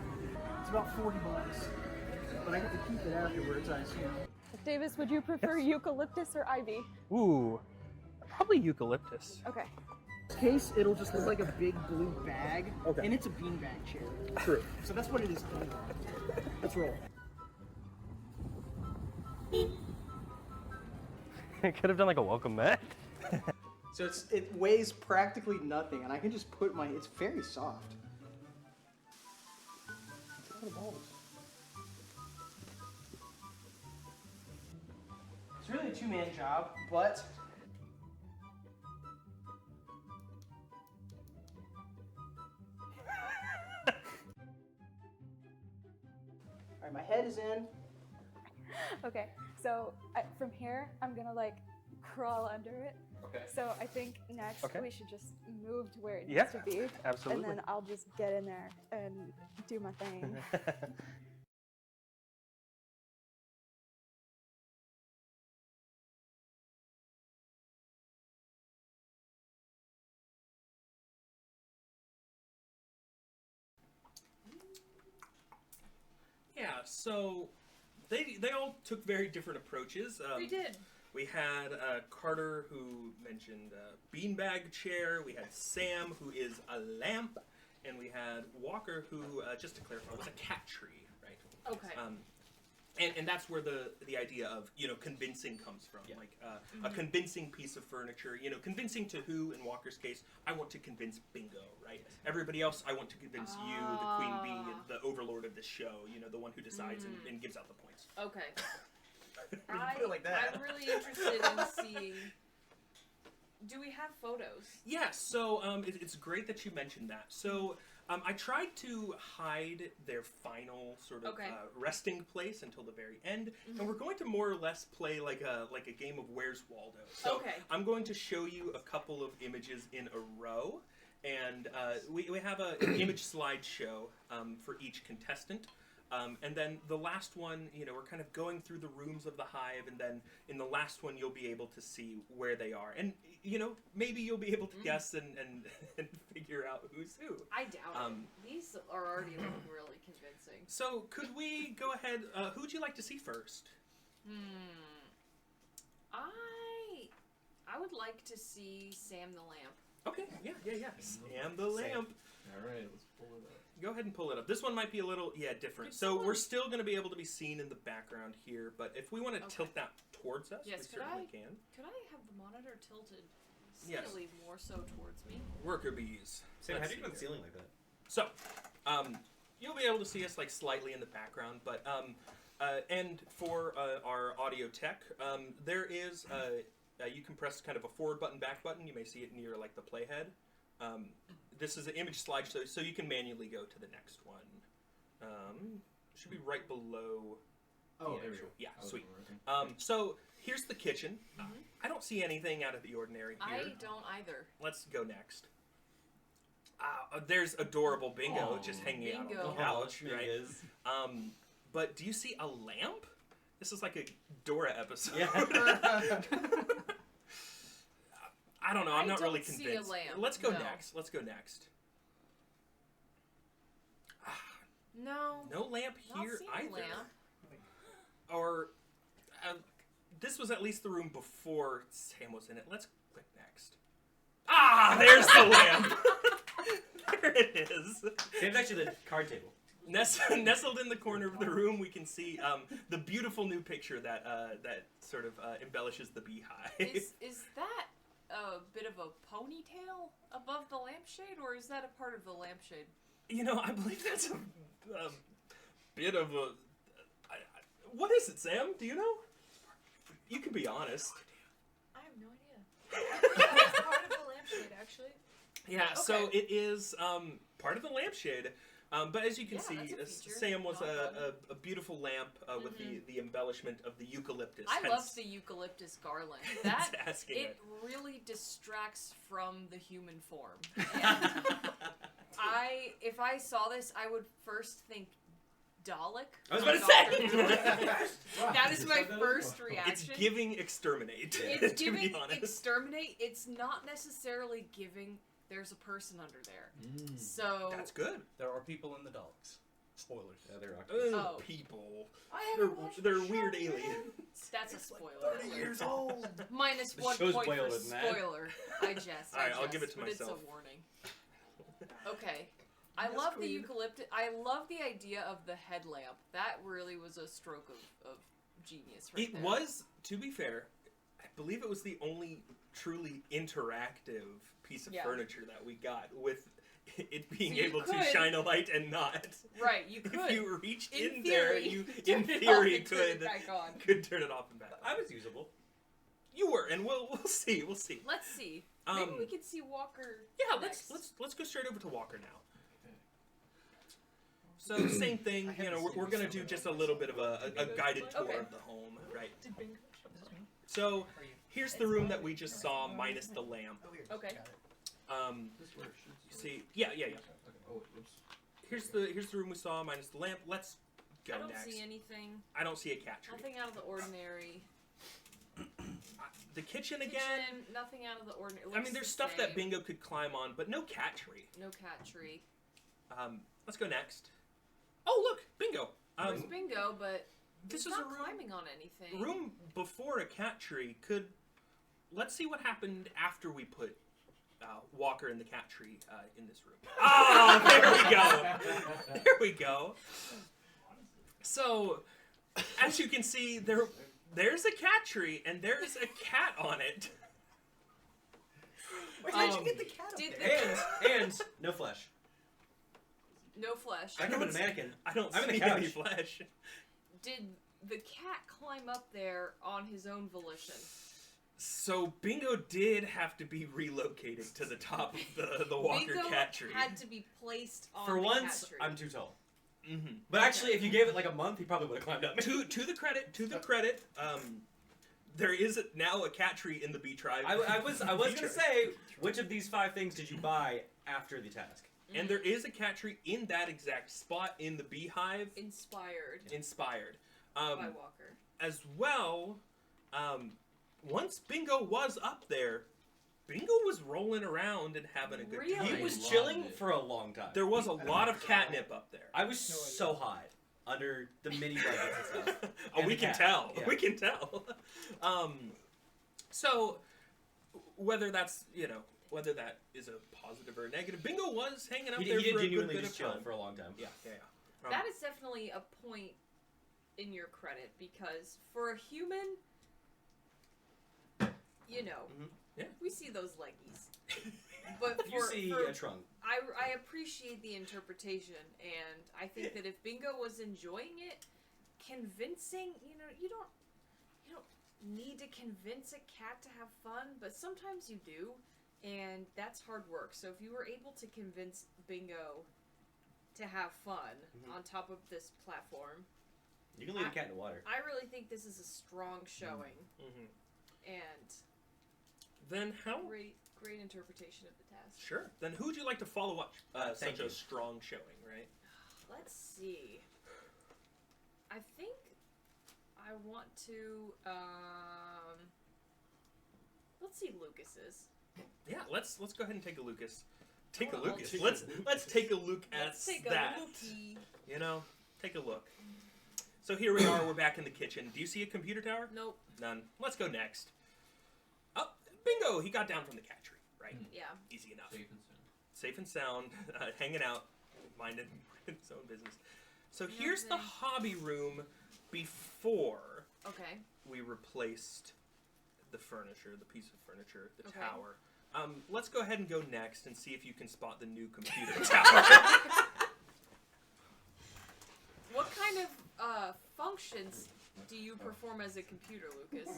It's about $40, but I get to keep it afterwards, I assume. Davis, would you prefer eucalyptus or ivy? Ooh, probably eucalyptus. Okay. In this case, it'll just look like a big blue bag, and it's a beanbag chair. True. So that's what it is. Let's roll. I could have done like a welcome mat. So it weighs practically nothing, and I can just put it's very soft. It's really a two-man job, but alright, my head is in. Okay, so from here, I'm gonna like crawl under it. Okay. So I think next Okay. we should just move to where it Yeah, needs to be. absolutely. And then I'll just get in there and do my thing. Yeah, so they all took very different approaches. They did. We had Carter, who mentioned beanbag chair. We had Sam, who is a lamp. And we had Walker, who, just to clarify, was a cat tree, right? Okay. And that's where the idea of, convincing comes from. Yeah. Like, a convincing piece of furniture. Convincing to who, in Walker's case, I want to convince Bingo, right? Everybody else, I want to convince you, the queen bee, the overlord of the show, the one who decides and gives out the points. Okay. Put it like that. I'm really interested in seeing... Do we have photos? Yeah, so it's great that you mentioned that. So I tried to hide their final sort of resting place until the very end, and we're going to more or less play like a game of Where's Waldo. So I'm going to show you a couple of images in a row, and we have an image slideshow for each contestant. And then the last one, we're kind of going through the rooms of the hive, and then in the last one you'll be able to see where they are. And, maybe you'll be able to guess and figure out who's who. I doubt it. These are already looking really convincing. So could we go ahead, who would you like to see first? I would like to see Sam the Lamp. Okay, yeah. Sam the Lamp. Alright, let's pull it up. Go ahead and pull it up. This one might be a little, different. So we're still going to be able to be seen in the background here, but if we want to tilt that towards us, we certainly can. Could I have the monitor tilted slightly more so towards me? Worker bees. Sam, how do you do the ceiling like that? So, you'll be able to see us like slightly in the background, but and for our audio tech, there is you can press kind of a forward button, back button. You may see it near like the playhead. This is an image slideshow, so you can manually go to the next one. Should be right below. Oh, there we go. Yeah, sweet. So here's the kitchen. I don't see anything out of the ordinary here. I don't either. Let's go next. There's adorable Bingo just hanging out on the couch, right? But do you see a lamp? This is like a Dora episode. Yeah. I don't know. I'm not really convinced. See a lamp. Let's go next. Let's go next. No lamp here either. Lamp. Or this was at least the room before Sam was in it. Let's click next. There's the lamp. There it is. Sam's actually the card table. Nestled in the corner of the room, we can see the beautiful new picture that sort of embellishes the beehive. Is that a bit of a ponytail above the lampshade, or is that a part of the lampshade? I believe that's a bit of a... what is it, Sam? Do you know? You can be honest. I have no idea. It's part of the lampshade, actually. Yeah, so it is part of the lampshade, But as you can Yeah, see, that's a feature. Sam was Not a beautiful lamp with the embellishment of the eucalyptus. I hence love the eucalyptus garland. That asking it it. really distracts from the human form. If I saw this, I would first think Dalek. I was about to say! That is my first reaction. It's giving exterminate. It's to giving be honest. exterminate. It's not necessarily giving. There's a person under there. So That's good. There are people in the Daleks. Spoilers. Yeah, they're Oh. People. I haven't watched They're the show weird yet. aliens. That's a spoiler. 30 years old. Minus The 1 show's point for spoiler than that. spoiler. I jest. All right, I I'll jest, give it to but myself. It's a warning. Okay. I love the eucalyptus. I love the idea of the headlamp. That really was a stroke of genius right It there. was, to be fair, I believe it was the only truly interactive piece of Yeah. furniture that we got with it being So you able to could- shine a light and not. Right, you could. If you reached in theory, there, you turn in it theory off and turn it could back on. could turn it off and back on. I was usable. You were, and we'll see. We'll see. Let's see. Maybe we could see Walker. Yeah, next. let's go straight over to Walker now. So same thing, you know, we're gonna do just a little bit of a guided tour Okay. of the home, right? So here's the room that we just saw minus the lamp. Okay. See, yeah. Here's the room we saw minus the lamp. Let's go I don't next. see anything. I don't see a cat tree. Nothing out of the ordinary. The kitchen again. Kitchen, nothing out of the ordinary. It I mean, looks there's the stuff that same. Bingo could climb on, but no cat tree. No cat tree. Let's go next. Oh, look, Bingo. There's Bingo, but this he's is not a room- climbing on anything. Room before a cat tree could. Let's see what happened after we put Walker and the cat tree in this room. Oh, there we go. There we go. So, as you can see, there's a cat tree and there's a cat on it. Wait, how'd you get the cat up Did there? And no flesh. No flesh. I come in a mannequin. I don't I'm in see the couch. any flesh. Did the cat climb up there on his own volition? So Bingo did have to be relocated to the top of the Walker Bingo cat tree. had to be placed on For the once, cat tree. I'm too tall. Mm-hmm. But actually, if you gave it like a month, he probably would have climbed up. To the credit, there is now a cat tree in the bee tribe. I was gonna say, which of these 5 things did you buy after the task? And there is a cat tree in that exact spot in the beehive. Inspired. By Walker. As well, once Bingo was up there, Bingo was rolling around and having a good time. He was chilling for a long time. There was a lot of catnip up there. I was so hot under the mini blankets and stuff. Oh, And we the can cat. tell. Yeah. We can tell. So, whether that's, whether that is a positive or a negative, Bingo was hanging out He there did for a good genuinely bit just of chill time. for a long time. Yeah. That is definitely a point in your credit because for a human, Yeah. we see those leggies. But You see a trunk. I appreciate the interpretation, and I think that if Bingo was enjoying it, convincing, you don't need to convince a cat to have fun, but sometimes you do, and that's hard work. So if you were able to convince Bingo to have fun on top of this platform, You can leave a cat in the water. I really think this is a strong showing, and Then how? Great interpretation of the task. Sure. Then who would you like to follow up Thank such you. a strong showing, right? Let's see. I think I want to. Let's see Lucas's. Yeah, let's go ahead and take a Lucas. Take a Well, Lucas. take Let's take a look at Let's take a that. lookie. Take a look. So here we are. We're back in the kitchen. Do you see a computer tower? Nope. None. Let's go next. Oh, Bingo! He got down from the cat tree. Right. Yeah. Easy enough. Safe and sound. Safe and sound. Hanging out, minding his own business. So here's the hobby room before Okay. we replaced the furniture, the piece of furniture, the Okay. tower. Let's go ahead and go next and see if you can spot the new computer tower. What kind of functions do you perform as a computer, Lucas?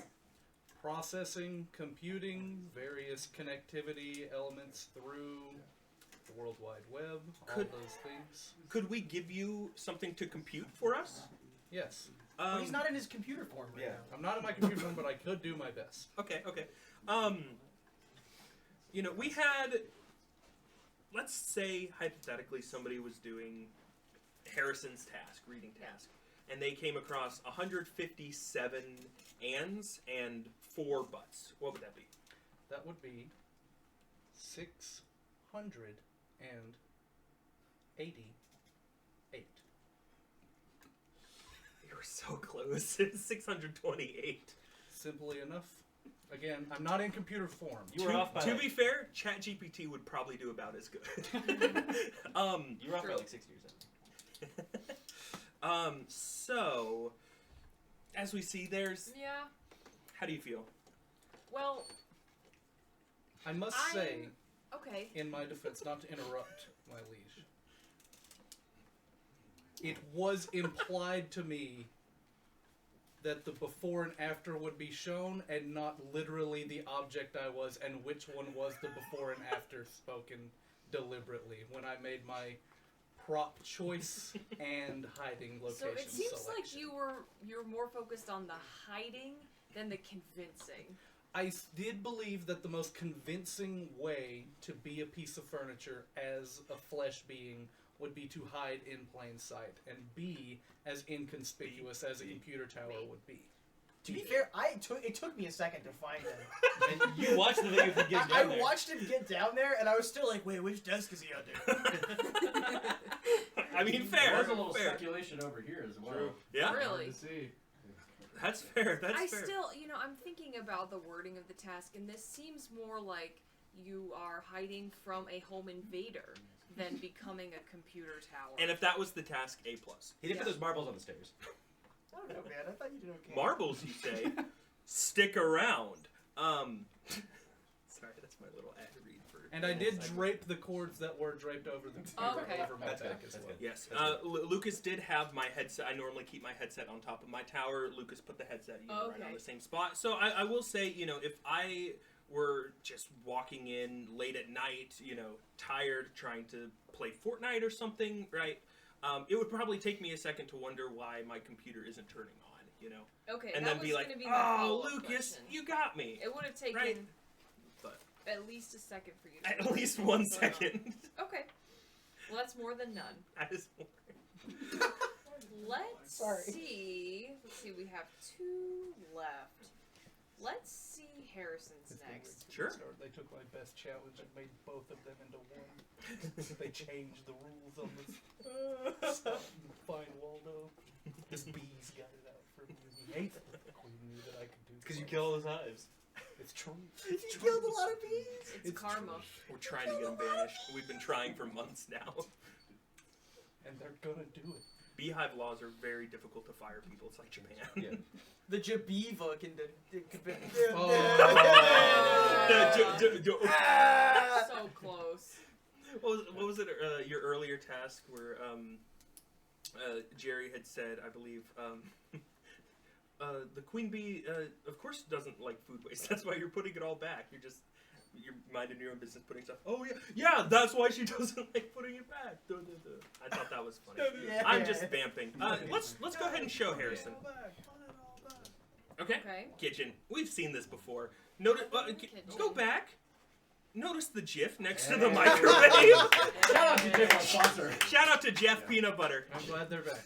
Processing, computing, various connectivity elements through the World Wide Web, all Could- those things. Could we give you something to compute for us? Yes. Well, he's not in his computer form right now. I'm not in my computer form, but I could do my best. Okay. You know, we had, let's say hypothetically somebody was doing Harrison's task, reading task, and they came across 157 ands and 4 buts. What would that be? That would be 688. You were so close. It's 628. Simply enough. Again, I'm not in computer form. You were off by To like, be fair, ChatGPT would probably do about as good. you were off by like 6 years. So, as we see, there's... Yeah. How do you feel? Well, I must say, okay. in my defense, not to interrupt, my liege, it was implied to me that the before and after would be shown, and not literally the object I was, and which one was the before and after spoken deliberately when I made my prop choice and hiding location So it seems selection. like you're more focused on the hiding than the convincing. I did believe that the most convincing way to be a piece of furniture as a flesh being would be to hide in plain sight and be as inconspicuous as a computer tower would be. To be fair, it took me a second to find him. And you watched the video of him getting down there. I watched him get down there, and I was still like, wait, which desk is he under? I mean, fair. There's a little fair. speculation over here as well. True. Yeah. Really? To see. That's fair. That's I fair. still, I'm thinking about the wording of the task, and this seems more like you are hiding from a home invader than becoming a computer tower. And if that was the task, A+. He did put those marbles on the stairs. I don't know, man. I thought you did okay. Marbles, you say? Stick around. Sorry, that's my little ad read for. And I did drape the cords that were draped over the Okay. over my That's back good. as That's well. good. Yes, Lucas did have my headset. I normally keep my headset on top of my tower. Lucas put the headset right on Okay. the same spot. So I will say, if I were just walking in late at night, tired, trying to play Fortnite or something, right? It would probably take me a second to wonder why my computer isn't turning on, Okay, and that then was be like, gonna be my "Oh, follow-up Lucas, question. you got me." It would have taken Right. But at least a second for you to at least 1 second. Okay. Well, that's more than none. That is more. Let's Sorry. see. Let's see. We have 2 left. Let's see Harrison's next. Sure. They took my best challenge and made both of them into one. They changed the rules on this. Fine, Waldo. This bee's got it out for me. He hates it. The queen knew that I could do. Because you kill all those hives. It's true. You killed a lot of bees. It's karma. We're trying to get them banished. We've been trying for months now. And they're gonna do it. Beehive laws are very difficult to fire people. It's like Japan. Yeah. The Jabiva can do. So close. What was it? Your earlier task where Jerry had said, I believe, the queen bee, of course, doesn't like food waste. That's why you're putting it all back. You're minding your own business, putting stuff. Oh yeah, that's why she doesn't like putting it back. Duh, duh, duh. I thought that was funny. Yeah. I'm just vamping. Let's go ahead and show Harrison. Okay. Kitchen. We've seen this before. Notice. Go back. Notice the GIF next to the microwave. Shout out to Jeff, our sponsor. Shout out to Jeff Peanut Butter. I'm glad they're back.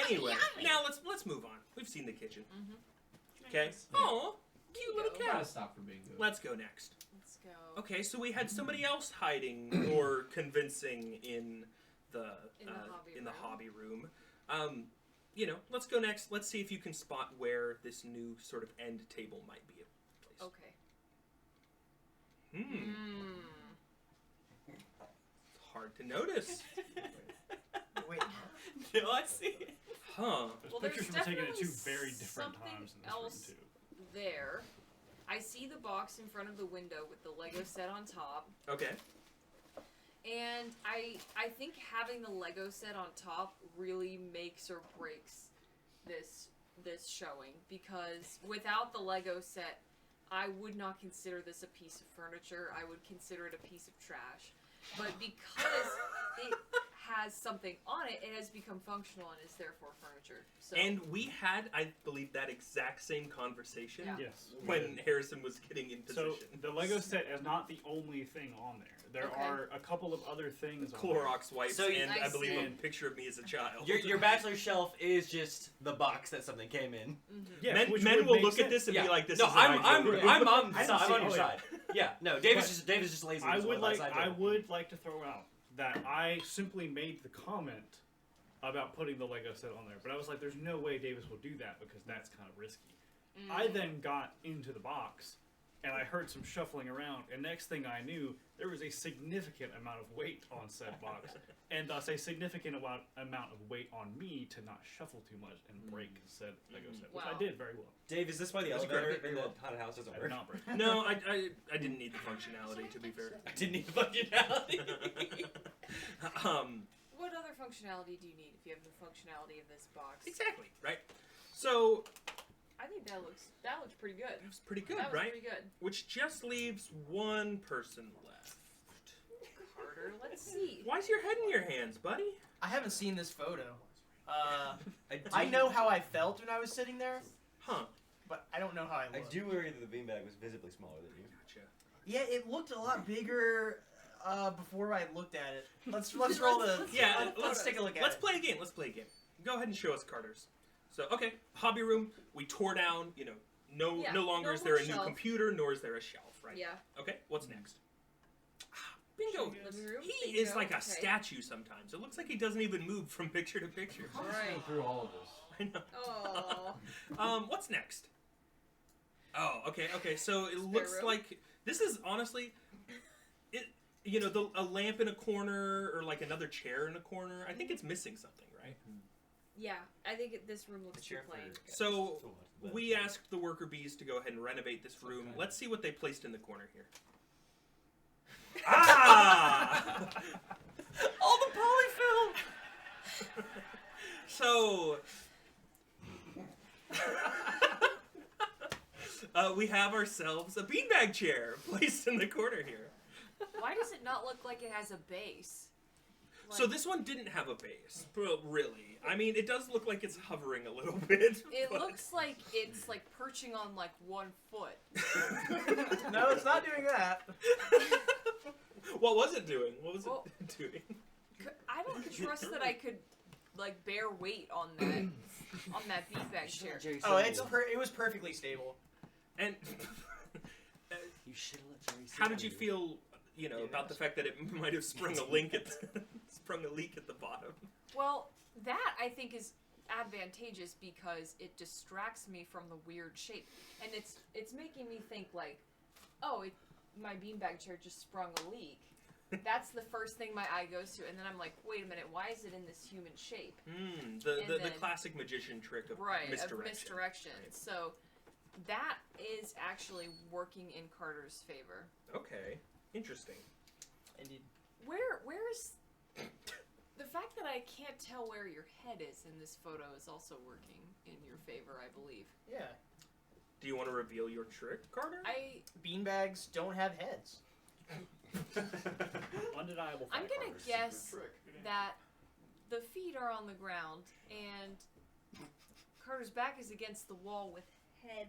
Anyway, now let's move on. We've seen the kitchen. Okay. Oh, cute little Gotta cat. stop for being good. Let's go next. Let's go. Okay, so we had somebody else hiding or convincing in the hobby room. Let's go next. Let's see if you can spot where this new sort of end table might be placed. Okay. Hard to notice. Wait. No, I see it. Huh. Those Well, pictures there's were taken at 2 definitely very different something times in this else room, too. there. I see the box in front of the window with the Lego set on top. Okay. And I think having the Lego set on top really makes or breaks this showing, because without the Lego set, I would not consider this a piece of furniture. I would consider it a piece of trash. but because it has something on it, it has become functional and is therefore furniture. So. And we had, I believe, that exact same conversation Yes. when Harrison was getting in position. So the Lego set is not the only thing on there. There are a couple of other things. Clorox wipes So and I I believe see. a picture of me as a child. Your bachelor shelf is just the box that something came in. Yeah, men will look at this and be like, "This is an ideal I'm room." on I didn't I'm see on it. your Oh, side. Yeah, no, David's just lazy. I as would well, like that's I ideal. would like to throw out that I simply made the comment about putting the Lego set on there, but I was like, "There's no way Davis will do that because that's kind of risky." I then got into the box, and I heard some shuffling around, and next thing I knew, there was a significant amount of weight on said box, and thus a significant amount of weight on me to not shuffle too much and break said Lego set, which I did very well. Dave, is this why the That's elevator great. in the haunted house doesn't I did work? not break. No, I didn't need the functionality, to be fair. I didn't need the functionality. What other functionality do you need if you have the functionality of this box? Exactly, right? So I think that looks pretty good. That was pretty good, that was right? Pretty good. Which just leaves one person left. Carter, let's see. Why's your head in your hands, buddy? I haven't seen this photo. I know how I felt when I was sitting there. Huh. But I don't know how I I looked. do worry that the beanbag was visibly smaller than you. Gotcha. Yeah, it looked a lot bigger before I looked at it. Let's roll the. Let's take a look at Let's it. play a game. Let's play a game. Go ahead and show us Carter's. So, okay, hobby room. We tore down. No longer no is there a more new shelf. computer, nor is there a shelf, right? Yeah. Okay, what's next? Bingo. Living room. He bingo, is like a okay. statue sometimes. It looks like he doesn't even move from picture to picture. Right. Through all of this. I know. Oh. What's next? Oh, okay. So it Spare looks room? like this is honestly, a lamp in a corner or like another chair in a corner. I think it's missing something, right? Yeah, I think this room looks too plain. So we asked the worker bees to go ahead and renovate this room. Let's see what they placed in the corner here. Ah! All the polyfilm. So we have ourselves a beanbag chair placed in the corner here. Why does it not look like it has a base? So this one didn't have a base, really. I mean, it does look like it's hovering a little bit. It but- looks like it's like perching on like 1 foot. No, it's not doing that. What was it doing? What was it doing? I don't trust that I could like bear weight on that beanbag chair. Oh, it was perfectly stable. And you should let Jerry. How did you feel, about the fact that it might have sprung a leak at the bottom? Well, that I think is advantageous because it distracts me from the weird shape, and it's making me think like, oh, my beanbag chair just sprung a leak. That's the first thing my eye goes to, and then I'm like, wait a minute, why is it in this human shape? The classic magician trick of misdirection. Of misdirection. Right. So that is actually working in Carter's favor. Okay, interesting. Indeed. Where's the fact that I can't tell where your head is in this photo is also working in your favor, I believe. Yeah. Do you want to reveal your trick, Carter? Beanbags don't have heads. Undeniable fact. I'm gonna guess that the feet are on the ground and Carter's back is against the wall with head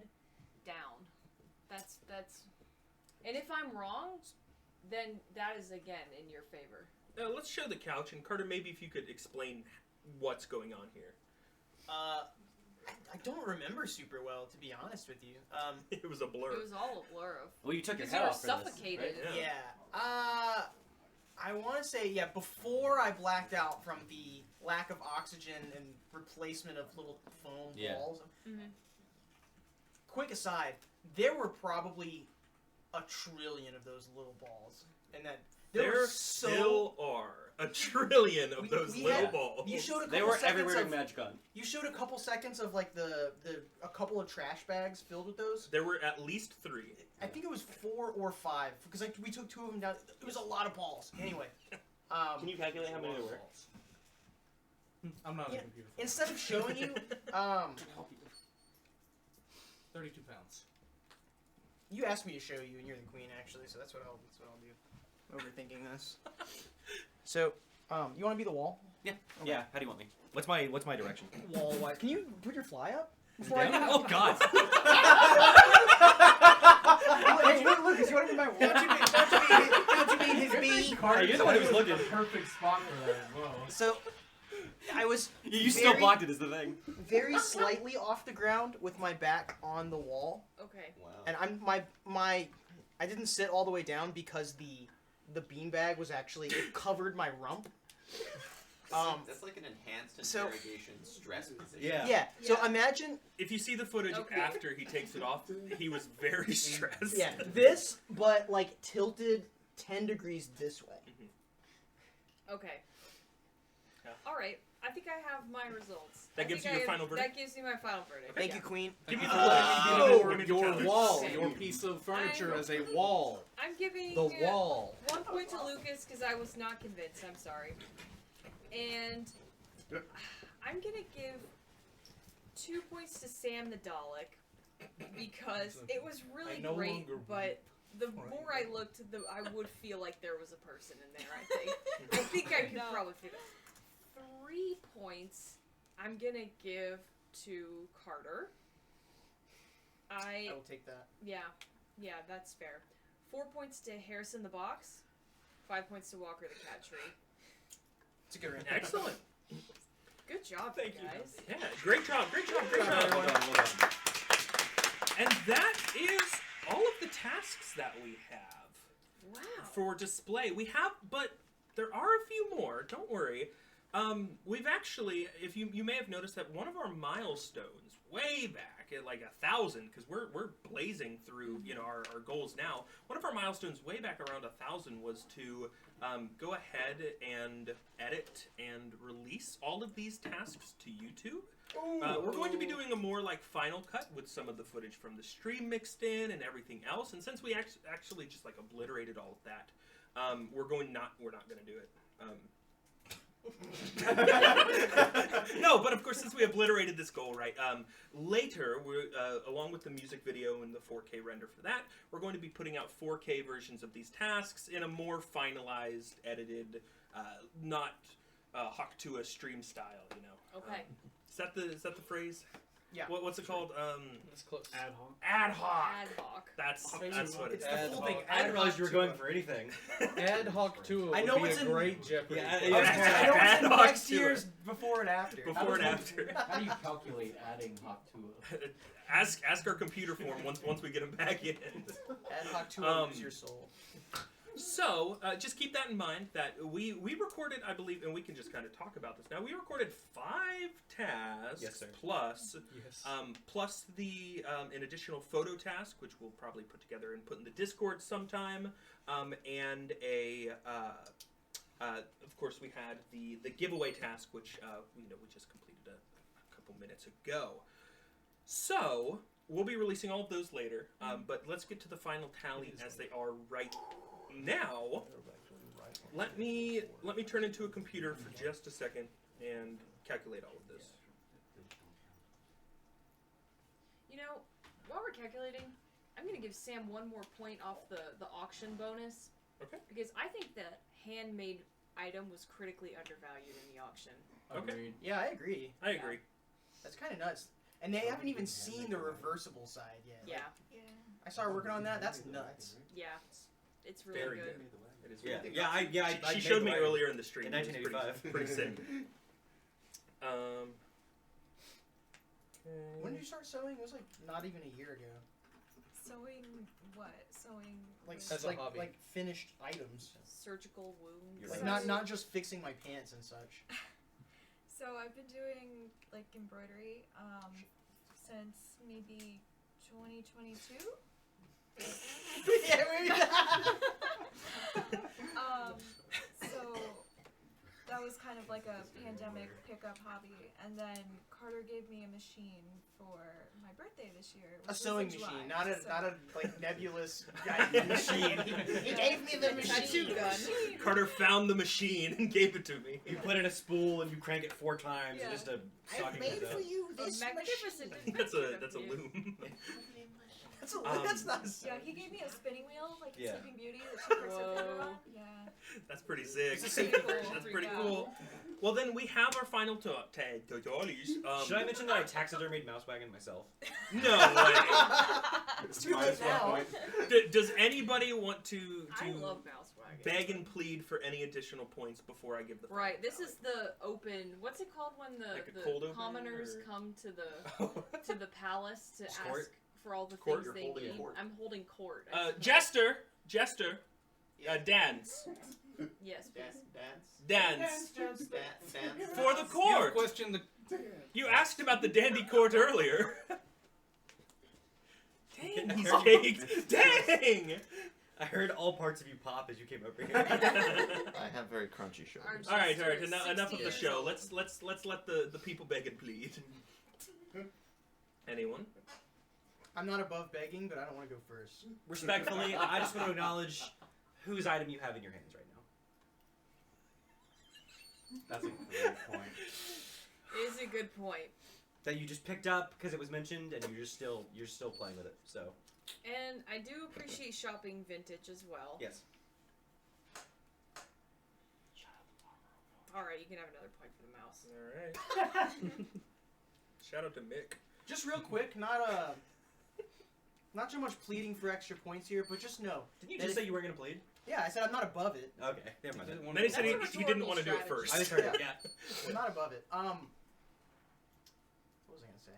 down. That's. And if I'm wrong, then that is again in your favor. Let's show the couch, and Carter, maybe if you could explain what's going on here. I don't remember super well, to be honest with you. It was a blur. It was all a blur of. Well, you took your because head you were off for this, suffocated. right? Yeah. I want to say, before I blacked out from the lack of oxygen and replacement of little foam balls. Mm-hmm. Quick aside, there were probably a trillion of those little balls. And that There still are a trillion of those little balls. You showed a couple They were seconds everywhere of, in MagicCon. You showed a couple seconds of like a couple of trash bags filled with those. There were at least 3. I think it was 4 or 5 because we took 2 of them down. It was a lot of balls. Anyway, can you calculate how many there were? I'm not a computer. Instead of showing you, 32 pounds. you asked me to show you, and you're the queen actually, so that's what I'll do. overthinking this. So, you want to be the wall? Yeah. Okay. Yeah. How do you want me? What's my direction? Wall wise. Can you put your fly up? Oh God. Hey, Lucas, you want to be my wall? Don't you mean his bee? Hey, you're the one who was looking. Perfect spot for that as well. So, I was. You still blocked it, is the thing. Very slightly off the ground with my back on the wall. Okay. Wow. And I didn't sit all the way down because the beanbag was actually, it covered my rump. That's like an enhanced interrogation stress position. Yeah. So imagine if you see the footage after he takes it off, he was very stressed. Yeah, this, but like tilted 10 degrees this way. Okay. All right. I think I have my results. That gives you your final verdict? That gives me my final verdict. Thank you, Queen. Give me your wall, your piece of furniture as a wall. I'm giving the wall. 1 point to Lucas because I was not convinced. I'm sorry. And I'm gonna give 2 points to Sam the Dalek because it was really great, but the more I looked, I would feel like there was a person in there. I think I could probably feel that. 3 points I'm gonna give to Carter. I will take that. Yeah, that's fair. 4 points to Harrison the Box. 5 points to Walker the Cat Tree. It's a good rank. Excellent. Good job, Thank guys. you. Yeah, great job. Well done. And that is all of the tasks that we have. Wow. For display. We have, but there are a few more. Don't worry. We've actually, if you may have noticed that one of our milestones way back at like 1,000, because we're blazing through our goals now. One of our milestones way back around 1,000 was to go ahead and edit and release all of these tasks to YouTube. We're going to be doing a more like final cut with some of the footage from the stream mixed in and everything else. And since we actually just like obliterated all of that, we're not going to do it. No, but of course, since we obliterated this goal, right? Later, along with the music video and the 4K render for that, we're going to be putting out 4K versions of these tasks in a more finalized, edited, not Hawk to a stream style, Okay. Is that the phrase? Yeah. What's it called? It's close. Ad hoc. Ad hoc. Ad hoc. That's what It's it the is. full thing. I didn't realize you were going for anything. Ad hoc 2 I know would be it's a in- great Jeopardy. Yeah, question. I know Ad it's in hoc next to year's before and after. Before and after. How do you calculate adding hot to it? Ask our computer form once we get them back in. Ad hoc 2 will lose your soul. So, just keep that in mind that we recorded, I believe, and we can just kind of talk about this now. We recorded 5 tasks, Yes, sir. plus the an additional photo task, which we'll probably put together and put in the Discord sometime, and of course we had the giveaway task, which we just completed a couple minutes ago. So we'll be releasing all of those later, but let's get to the final tally as they are right now. Let me turn into a computer for just a second and calculate all of this. While we're calculating, I'm going to give Sam 1 more point off the auction bonus. Okay. Because I think the handmade item was critically undervalued in the auction. Okay. Yeah, I agree. I agree. That's kind of nuts. And they haven't even seen the reversible side yet. Yeah. I started working on that. That's nuts. Yeah. It's really Very good. It is Yeah, really yeah, good. I She made showed me the earlier in the stream. in It was 1985. pretty sick. When did you start sewing? It was like not even a year ago. Sewing what? Sewing Like As a hobby. like finished items. Surgical wounds. Like So- not just fixing my pants and such. So I've been doing like embroidery since maybe 2022. Yeah, maybe. So that was kind of like a pandemic pickup hobby, and then Carter gave me a machine for my birthday this year. A which was sewing in July, machine, not a so- not a like nebulous guided machine. He gave me the machine. Carter found the machine and gave it to me. You put in a spool and you crank it 4 times Yeah. just to I socket made it up. for you A this magnificent That's a loom. That's not. Yeah, he gave me a spinning wheel, like in Yeah. Sleeping Beauty, that she puts her finger on. Yeah. That's pretty sick. It's pretty cool. That's pretty Yeah. cool. Well, then we have our final tag. Should I mention that I taxidermied Mouse Wagon myself? No way. It's too late now. Does anybody want to I love Mouse Wagon. beg and plead for any additional points before I give the final Right, this tally? is the open. What's it called when Like a the cold open, commoners or- come to the palace to Court? ask for all the Court? things You're they holding a need? court. I'm holding court. Jester, dance. Yes, please. Dance. Dance. For the You court. question the. You asked about the dandy court earlier. Dang, he's heard- caked. Dang! I heard all parts of you pop as you came over here. I have very crunchy shoulders. All right. Enough of the show. Let's let the people beg and plead. Anyone? I'm not above begging, but I don't want to go first. Respectfully, I just want to acknowledge whose item you have in your hands right now. That's a great point. It is a good point. That you just picked up because it was mentioned, and you're still playing with it. So And I do appreciate shopping vintage as well. yes. All right, you can have another point for the mouse. All right. Shout out to Mick. Just real quick, not too much pleading for extra points here, but just know. Didn't you that just if- say you weren't gonna plead? Yeah, I said I'm not above it. Okay, never mind. Then he said he That's a didn't want to do it rhetorical first. I just heard it. Yeah. I'm not above it. What was I gonna say?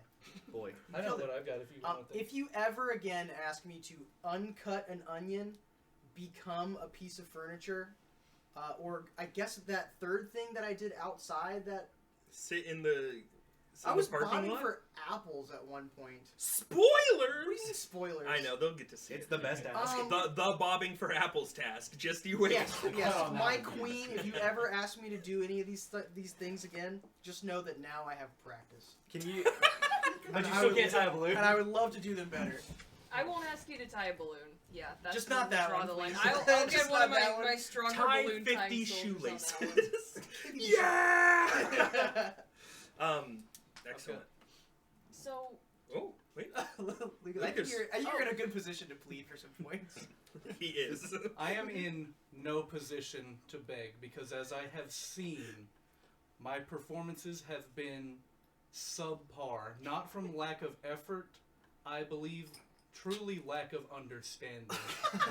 Boy. I know what I've got if you want that. If you ever again ask me to uncut an onion, become a piece of furniture, or I guess that third thing that I did outside that Sit in the I was parking bonding lot. for apples at one point. Spoilers! What do you mean spoilers? I know they'll get to see It's it. the best task. The bobbing for apples task. Just you wait. Yes, yes. Oh, no. My queen, if you ever ask me to do any of these things again, just know that now I have practice. Can you? But And you I still would- can't tie a balloon. And I would love to do them better. I won't ask you to tie a balloon. Yeah, that's Just when not we that draw one, the line. please. I'll Just get one of not that one. my stronger Tie balloon 50 tying soldiers on that one. shoelaces. Yeah. Excellent. So, Oh wait. I think you're in a good position to plead for some points. He is. I am in no position to beg because, as I have seen, my performances have been subpar. Not from lack of effort, I believe truly lack of understanding.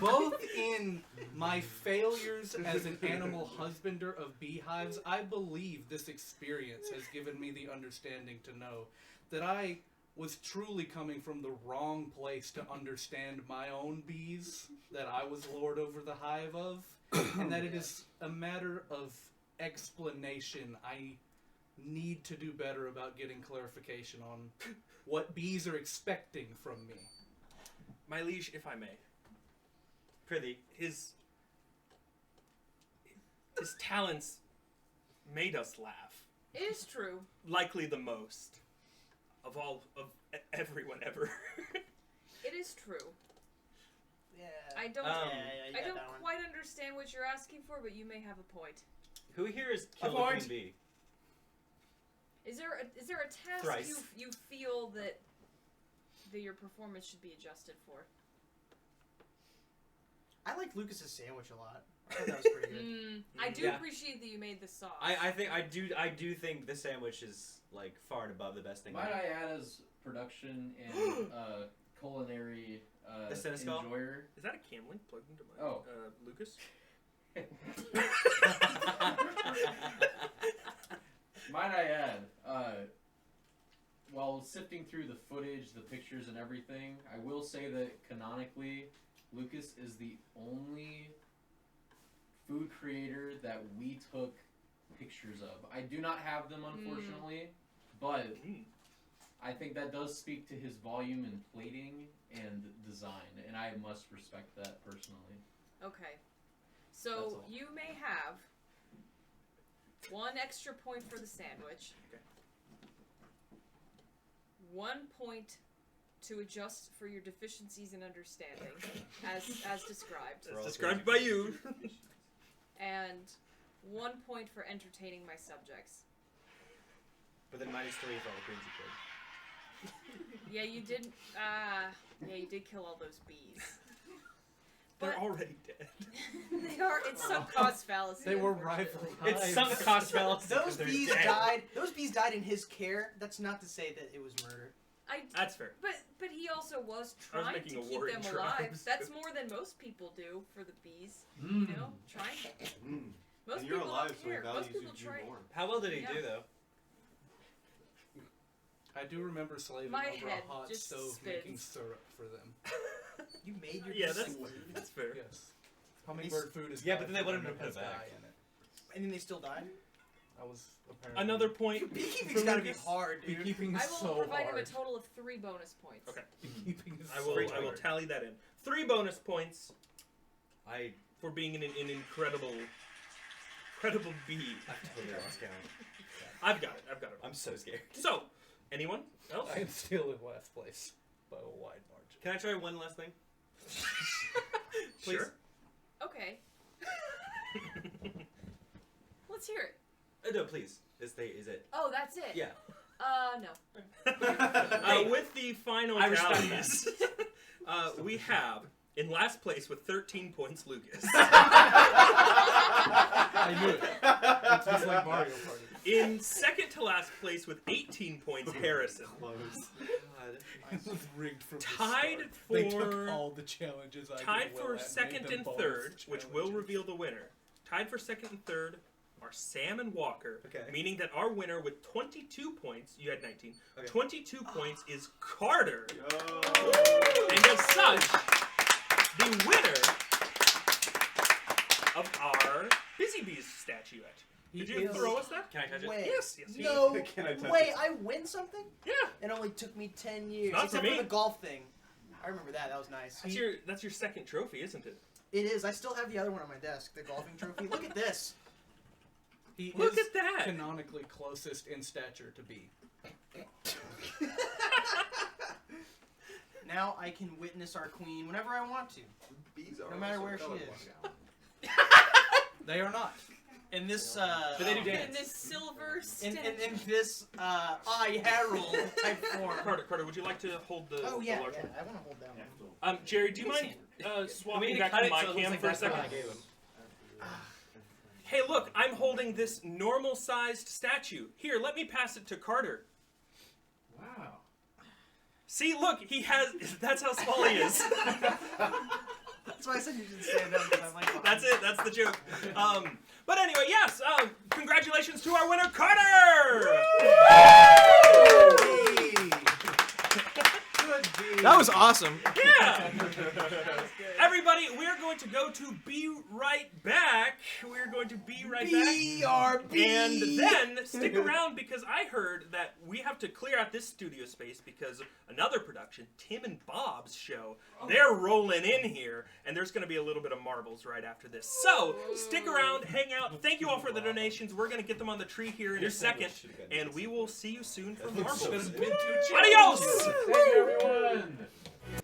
Both in my failures as an animal husbander of beehives, I believe this experience has given me the understanding to know that I was truly coming from the wrong place to understand my own bees that I was lord over the hive of, and that it is a matter of explanation. I need to do better about getting clarification on what bees are expecting from me. My liege, if I may. Prithee. His talents made us laugh. it is true. Likely the most of everyone ever. It is true. Yeah. I don't. you I got don't that one. quite understand what you're asking for, but you may have a point. Who here is killed a Avoid. queen bee? Is there a task Thrice. you feel that your performance should be adjusted for? I like Lucas's sandwich a lot. I thought that was pretty good. I do Yeah. appreciate that you made the sauce. I do think this sandwich is like far and above the best thing. Might I add as production and culinary The Cineskull? enjoyer? Is that a cam link plugged into my Lucas? Might I add, while sifting through the footage, the pictures, and everything, I will say that canonically, Lucas is the only food creator that we took pictures of. I do not have them, unfortunately, but I think that does speak to his volume in plating and design, and I must respect that personally. Okay. That's So all. you may have 1 extra point for the sandwich. Okay. 1 point to adjust for your deficiencies in understanding, as described. As described by you. And 1 point for entertaining my subjects. But then -3 for all the queens you killed. Yeah, you didn't. Yeah, you did kill all those bees. They're already dead. They are. It's sunk cost fallacy. They were rival It's hives. sunk cost fallacy. Those They're bees dead. died. Those bees died in his care. That's not to say that it was murder. That's fair. But he also was I was trying making to a keep warring them tribe. alive. That's more than most people do for the bees. Mm. You know, trying. Most And you're people alive, don't so he care. Most values people you try. more. How well did he Yeah. do though? I do remember slaving My over head a hot just stove spins. making syrup for them. You made your Yeah, bees that's fair. Yes. Hummingbird food is Yeah, but then they high wanted him for to put it has back. dye in it. and then they still died. I was apparently Another point. Beekeeping's for gotta be Lucas. hard, dude. Beekeeping I is will so provide hard. him a total of 3 bonus points. Okay. Beekeeping is I so will hard. tally that in. 3 bonus points I for being an incredible bee. totally lost count. I've got it. I'm so scared. So, anyone else? I am still in last place by a wide margin. Can I try one last thing? Please. Sure. Okay. Let's hear it. No, please. Is it? Oh, that's it. Yeah. No. With the final I respect tallies, we have in last place with 13 points, Lucas. I knew it. It's just like Mario Party. In second to last place with 18 points, Harrison. It was rigged from Tied the start. They for- took all the challenges I Tied did well for at, second made them and bonus third, which will challenges. reveal the winner. Tied for second and third are Sam and Walker, Okay. meaning that our winner with 22 points, you had 19, Okay. 22 points is Carter. Yo. And as such, the winner of our Busy Bees statuette. Did you is- throw us that? Can I touch it? Wait. Yes. No Can I touch way. it? I win something? Yeah. It only took me 10 years. Not for except me. for the golf thing. I remember that. That was nice. That's your second trophy, isn't it? It is. I still have the other one on my desk, the golfing trophy. Look at this. He Look is at that. canonically closest in stature to be. Now I can witness our queen whenever I want to. Bees are No matter also where she colorblind. is. They are not. In this, But they do In dance. this silver in statue. this, I herald type form. Carter, would you like to hold the, Oh, yeah, the large yeah. one? I want to hold that one. Jerry, do you mind We swapping need to back cut to it my so it looks cam like for a that's the one second? I gave him. Hey, look, I'm holding this normal-sized statue. Here, let me pass it to Carter. Wow. See, look, he has. That's how small he is. That's why I said you should stand up, because I like That's it. That's the joke. But anyway, yes. Congratulations to our winner, Carter. That was awesome. Yeah. Everybody, we're going to go to Be Right Back. We're going to be right back. BRB. And then stick around because I heard that we have to clear out this studio space because another production, Tim and Bob's show, they're rolling in here, and there's going to be a little bit of marbles right after this. So stick around, hang out. Thank you all for the donations. We're going to get them on the tree here in a second, and we will see you soon for marbles. Adios! Thank you, everyone.